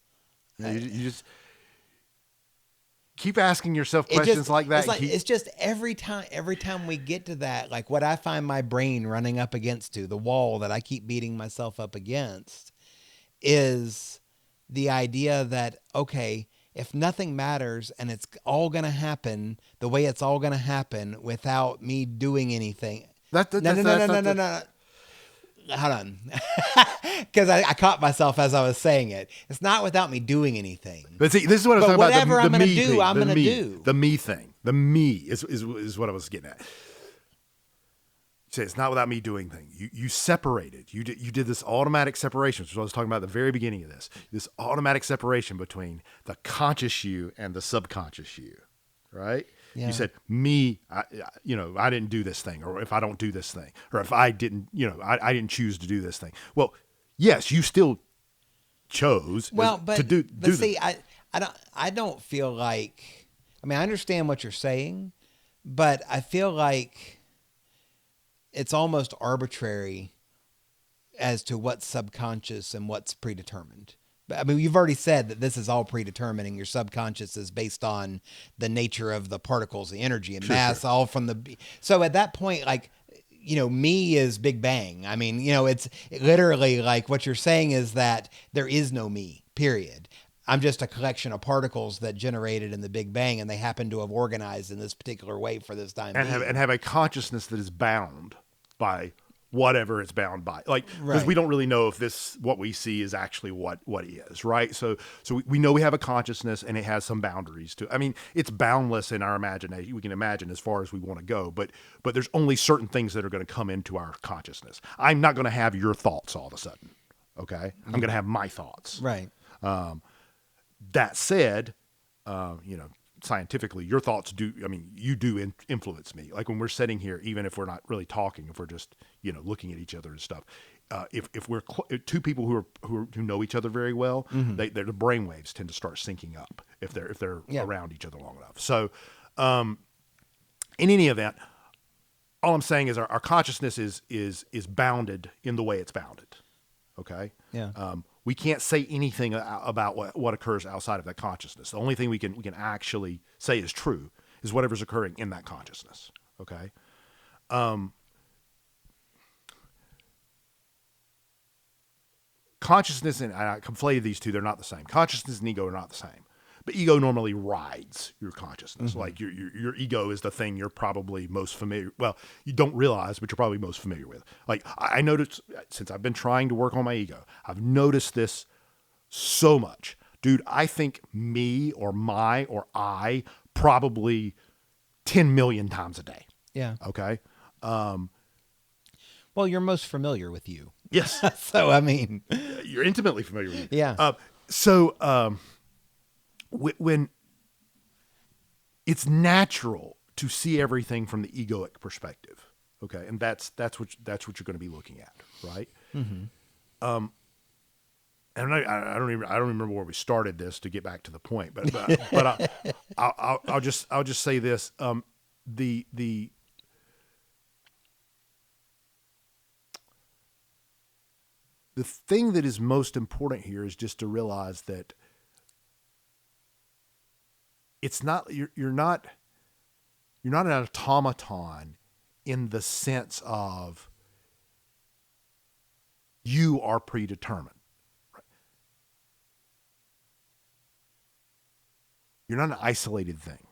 You just keep asking yourself questions like that. It's just every time we get to that, like what I find my brain running up against the wall that I keep beating myself up against is the idea that, okay, if nothing matters and it's all going to happen the way it's all going to happen without me doing anything. No. Hold on. Because I caught myself as I was saying it. It's not without me doing anything. But see, this is what I was talking whatever about. I'm going to do, I'm going to do. The me thing. The me is what I was getting at. Say it's not without me doing things. You separated. You did this automatic separation, which is what I was talking about at the very beginning of this. This automatic separation between the conscious you and the subconscious you, right? Yeah. You said me, I didn't do this thing, or if I don't do this thing, or if I didn't, I didn't choose to do this thing. Well, yes, you still chose to do. But see, I don't feel like. I mean, I understand what you're saying, but I feel like it's almost arbitrary as to what's subconscious and what's predetermined. I mean, you've already said that this is all predetermined, and your subconscious is based on the nature of the particles, the energy and mass, all from the. So at that point, like, me is Big Bang. I mean, it's literally like what you're saying is that there is no me, period. I'm just a collection of particles that generated in the Big Bang, and they happen to have organized in this particular way for this time. And have a consciousness that is bound by whatever it's bound by, like, because we don't really know if what we see is actually what is, right? So we know we have a consciousness and it has some boundaries to. I mean, it's boundless in our imagination. We can imagine as far as we want to go, but there's only certain things that are going to come into our consciousness. I'm not going to have your thoughts all of a sudden. Okay, I'm going to have my thoughts. Right. That said, scientifically, your thoughts you do influence me. Like when we're sitting here, even if we're not really talking, if we're just, looking at each other and stuff, if we're two people who know each other very well, mm-hmm. their brainwaves tend to start syncing up if they're around each other long enough. So, in any event, all I'm saying is our consciousness is bounded in the way it's bounded. Okay. Yeah. We can't say anything about what occurs outside of that consciousness. The only thing we can actually say is true is whatever's occurring in that consciousness. Okay. Consciousness and I conflated these two. They're not the same. Consciousness and ego are not the same. But ego normally rides your consciousness. Mm-hmm. Like your ego is the thing you're probably most familiar. Well, you don't realize, but you're probably most familiar with. Like I noticed since I've been trying to work on my ego, I've noticed this so much, dude. I think me or my or I probably 10 million times a day. Yeah. Okay. Well, you're most familiar with you. Yes. So I mean, you're intimately familiar with you. Yeah. When it's natural to see everything from the egoic perspective, okay, and that's what you're going to be looking at, right? Mm-hmm. And I don't remember where we started this to get back to the point, but I'll just say this: the the thing that is most important here is just to realize that it's not, you're not an automaton in the sense of you are predetermined. Right? You're not an isolated thing.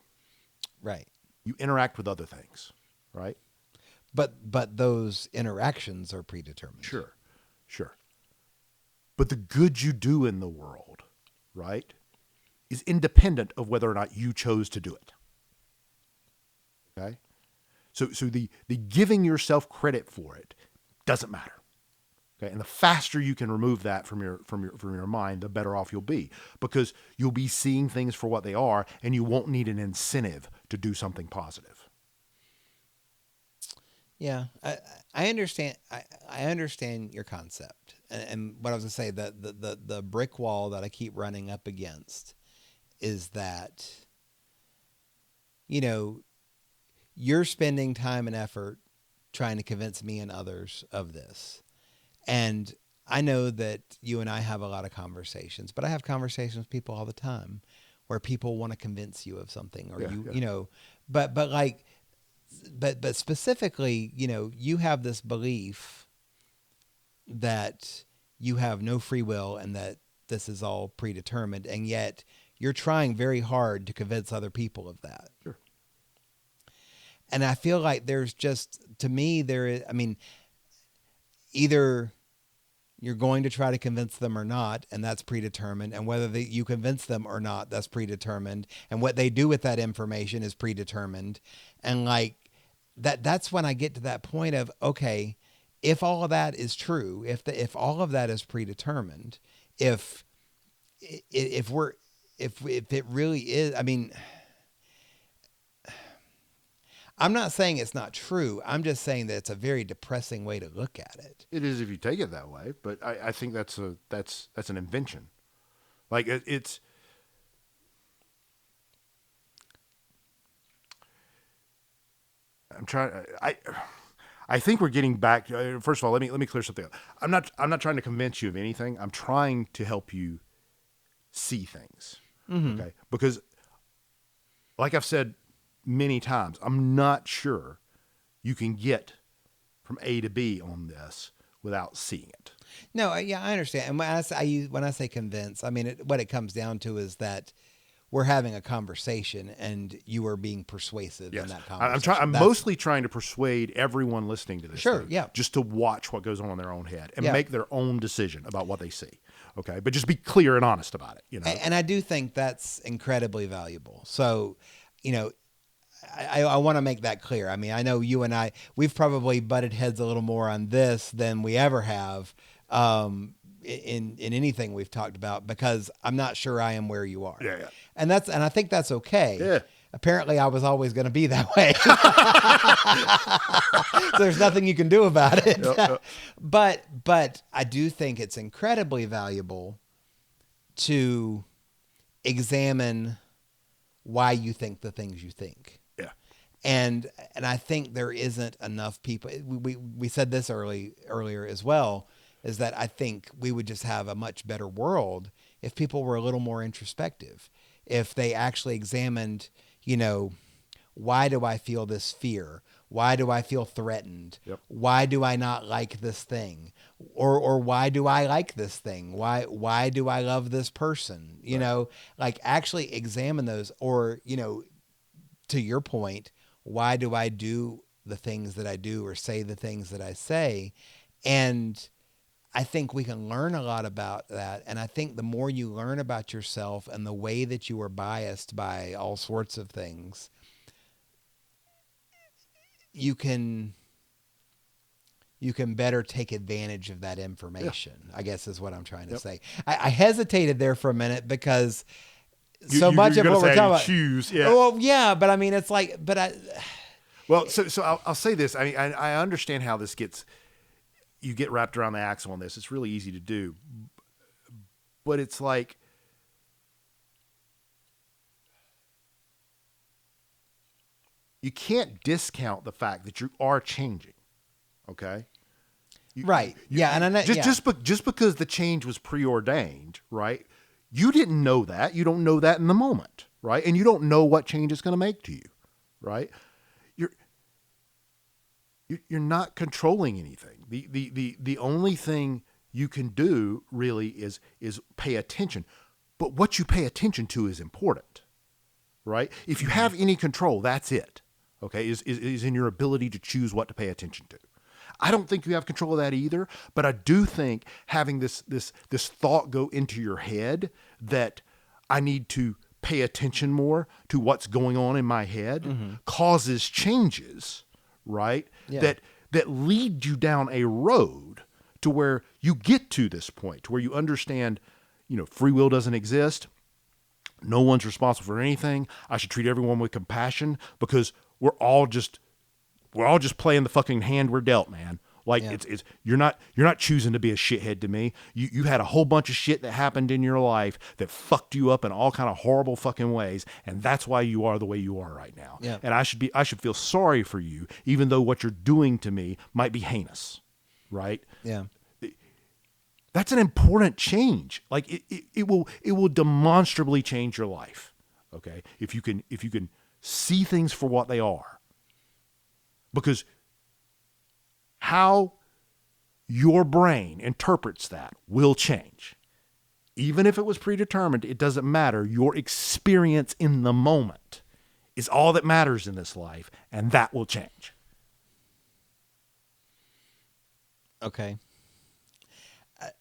Right. You interact with other things, right? But those interactions are predetermined. Sure. But the good you do in the world, right, is independent of whether or not you chose to do it. Okay? So the giving yourself credit for it doesn't matter. Okay? And the faster you can remove that from your mind, the better off you'll be, because you'll be seeing things for what they are and you won't need an incentive to do something positive. Yeah, I understand. I understand your concept, and what I was gonna say, the brick wall that I keep running up against is that, you're spending time and effort trying to convince me and others of this, and I know that you and I have a lot of conversations, but I have conversations with people all the time where people want to convince you of something, or but like. But specifically, you have this belief that you have no free will and that this is all predetermined, and yet you're trying very hard to convince other people of that. Sure. And I feel like there's just, to me, either you're going to try to convince them or not, and that's predetermined, and whether you convince them or not, that's predetermined, and what they do with that information is predetermined. And that's when I get to that point of, okay, if all of that is true, if all of that is predetermined, if it really is, I'm not saying it's not true. I'm just saying that it's a very depressing way to look at it. It is if you take it that way, but I think that's an invention. Like it's. I'm trying. I think we're getting back. First of all, let me clear something up. I'm not trying to convince you of anything. I'm trying to help you see things. Mm-hmm. Okay, because like I've said many times, I'm not sure you can get from A to B on this without seeing it. No, yeah, I understand. And when I say convince, what it comes down to is that we're having a conversation and you are being persuasive in that conversation. I'm mostly trying to persuade everyone listening to this. Sure, thing, yeah. Just to watch what goes on in their own head and make their own decision about what they see. Okay, but just be clear and honest about it. And I do think that's incredibly valuable. So, I want to make that clear. I know you and we've probably butted heads a little more on this than we ever have in anything we've talked about, because I'm not sure I am where you are. Yeah. And I think that's okay. Yeah. Apparently I was always going to be that way. So there's nothing you can do about it. Yep. But I do think it's incredibly valuable to examine why you think the things you think. Yeah. And I think there isn't enough people. We said this earlier as well, is that I think we would just have a much better world if people were a little more introspective, if they actually examined, why do I feel this fear? Why do I feel threatened? Yep. Why do I not like this thing? Or why do I like this thing? Why do I love this person? Actually examine those, or, to your point, why do I do the things that I do or say the things that I say? And I think we can learn a lot about that. And I think the more you learn about yourself and the way that you are biased by all sorts of things, you can better take advantage of that information, I guess is what I'm trying to say. I hesitated there for a minute because much of what we're talking about. Choose, yeah. Well, yeah, but it's like, Well, so I'll say this. I understand how this you get wrapped around the axle on this. It's really easy to do, but it's like, you can't discount the fact that you are changing. Okay. Right. Yeah. And I know, just because the change was preordained, right? You didn't know that. You don't know that in the moment, right? And you don't know what change it's going to make to you, right? You're not controlling anything. The only thing you can do really is pay attention. But what you pay attention to is important, right? If you have any control, that's it. Okay, is in your ability to choose what to pay attention to. I don't think you have control of that either, but I do think having this thought go into your head that I need to pay attention more to what's going on in my head causes changes, right? Yeah. That lead you down a road to where you get to this point, to where you understand, free will doesn't exist. No one's responsible for anything. I should treat everyone with compassion because we're all just playing the fucking hand we're dealt, man. Like it's you're not choosing to be a shithead to me. You had a whole bunch of shit that happened in your life that fucked you up in all kind of horrible fucking ways, and that's why you are the way you are right now. Yeah. And I should feel sorry for you, even though what you're doing to me might be heinous, right? Yeah. That's an important change. Like it will demonstrably change your life. Okay, if you can see things for what they are, because how your brain interprets that will change. Even if it was predetermined, it doesn't matter. Your experience in the moment is all that matters in this life, and that will change. Okay.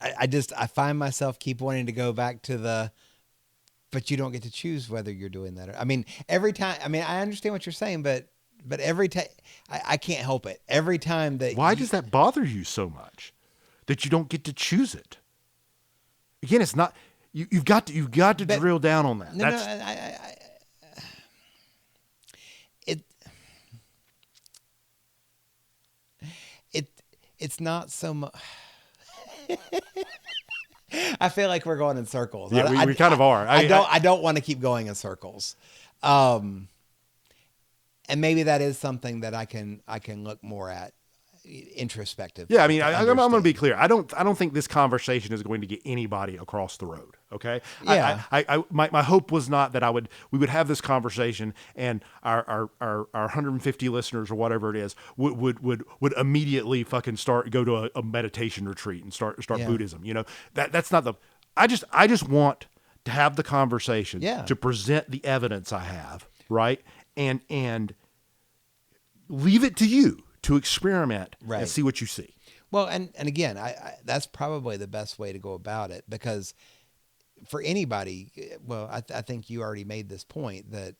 I find myself keep wanting to go back to but you don't get to choose whether you're doing that. Every time, I understand what you're saying, but every time, I can't help it. Every time that. Why does that bother you so much that you don't get to choose it? Again, it's not, you've got to drill down on that. It's not so much. I feel like we're going in circles. Yeah, we kind of are. I don't want to keep going in circles. And maybe that is something that I can look more at introspective. Yeah, I'm going to be clear. I don't think this conversation is going to get anybody across the road. Okay. Yeah. My hope was not that we would have this conversation and our 150 listeners or whatever it is would immediately fucking go to a meditation retreat and start Buddhism. That's not the. I just want to have the conversation. Yeah. To present the evidence I have, right, and leave it to you to experiment and see what you see. Well, and again, I that's probably the best way to go about it, because for anybody, I think you already made this point that,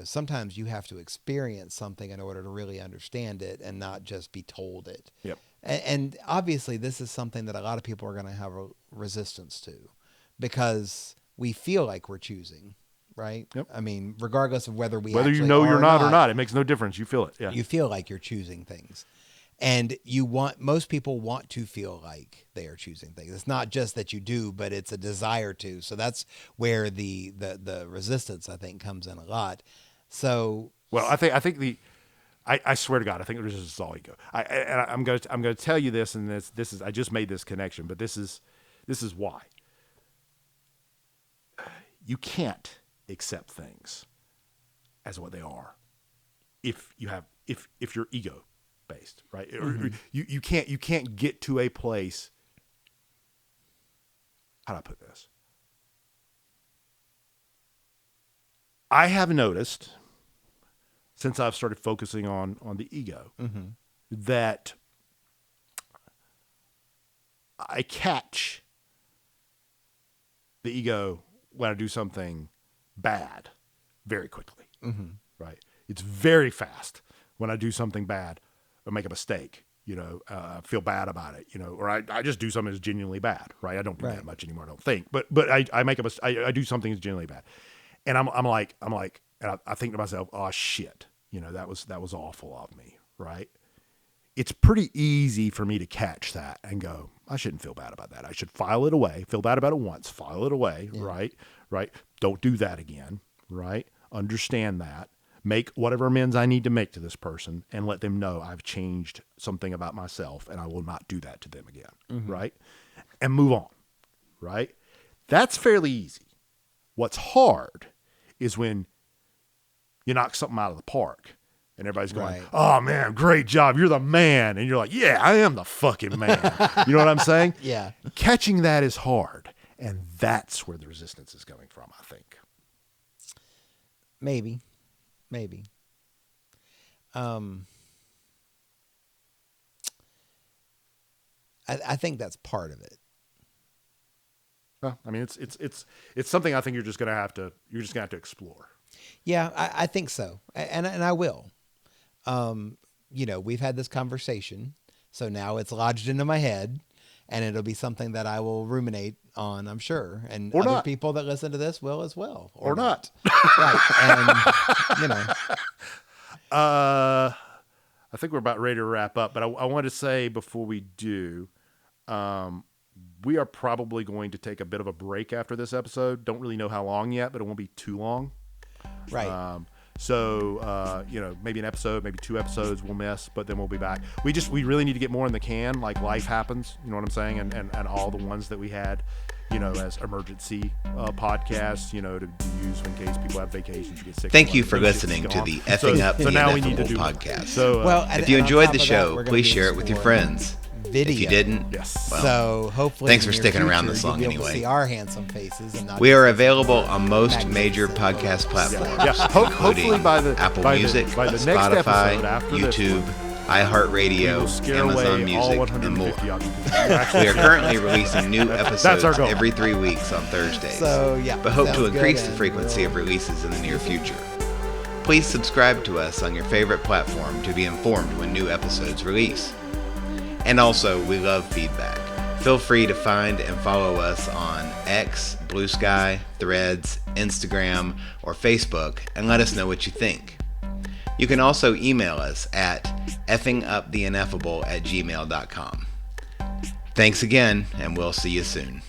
sometimes you have to experience something in order to really understand it and not just be told it. Yep. And obviously this is something that a lot of people are going to have a resistance to, because we feel like we're choosing. Right. Yep. Regardless of whether you know you're not or not, it makes no difference. You feel it. Yeah. You feel like you're choosing things, and most people want to feel like they are choosing things. It's not just that you do, but it's a desire to. So that's where the resistance, I think, comes in a lot. So, well, I think I swear to God, I think this is all ego. I'm going to tell you this, and this is I just made this connection, but this is why you can't accept things as what they are if you're ego based, right? Mm-hmm. You can't get to a place. How do I put this? I have noticed since I've started focusing on the ego that I catch the ego when I do something bad very quickly, right? It's very fast when I do something bad or make a mistake, feel bad about it, or I just do something that's genuinely bad, right? I don't do that much anymore, I don't think, but I make I do something that's genuinely bad, and I'm like, and I think to myself, oh shit, that was awful of me, right? It's pretty easy for me to catch that and go, I shouldn't feel bad about that. I should file it away. Feel bad about it once, file it away, right? Don't do that again, right? Understand that. make whatever amends I need to make to this person, and let them know I've changed something about myself and I will not do that to them again. Right. And move on. Right. That's fairly easy. What's hard is when you knock something out of the park and everybody's going, Right. oh man, great job. You're the man. And you're like, yeah, I am the fucking man. You know what I'm saying? Yeah. Catching that is hard. And that's where the resistance is coming from, I think. Maybe. I think that's part of it. Well, I mean, it's something I think you're just gonna have to explore. Yeah, I think so, and I will. We've had this conversation, so now it's lodged into my head, and it'll be something that I will ruminate on, I'm sure, and Or other not. people that listen to this will as well, Or not. Right, and I think we're about ready to wrap up, but I want to say before we do, we are probably going to take a bit of a break after this episode. Don't really know how long yet, but it won't be too long. right. So maybe an episode, maybe 2 episodes we'll miss, but then we'll be back. We really need to get more in the can, like life happens, you know what I'm saying? And all the ones that we had, as emergency podcasts, to use in case people have vacations, you get sick. Thank you for listening to the Effing Up the Ineffable podcast. So, if you and on enjoyed top the of that, show, we're gonna please be share it with your exploring friends. Video. If you didn't, yes. well, So hopefully, thanks in for the near sticking around future, this long you'll be able to anyway. see our handsome faces and not we are just available on most magazines major and podcast platforms, Yeah. Hopefully including by the Apple by Music, the next Spotify, episode after YouTube, this iHeartRadio, we'll scare Amazon away all Music, 150 and more. occupants. We are currently releasing new That's our episodes goal. every 3 weeks on Thursdays, So, yeah, but hope sounds to good, increase the and frequency of releases in the near future. Please subscribe to us on your favorite platform to be informed when new episodes release. And also, we love feedback. Feel free to find and follow us on X, Blue Sky, Threads, Instagram, or Facebook, and let us know what you think. You can also email us at effinguptheineffable@gmail.com. Thanks again, and we'll see you soon.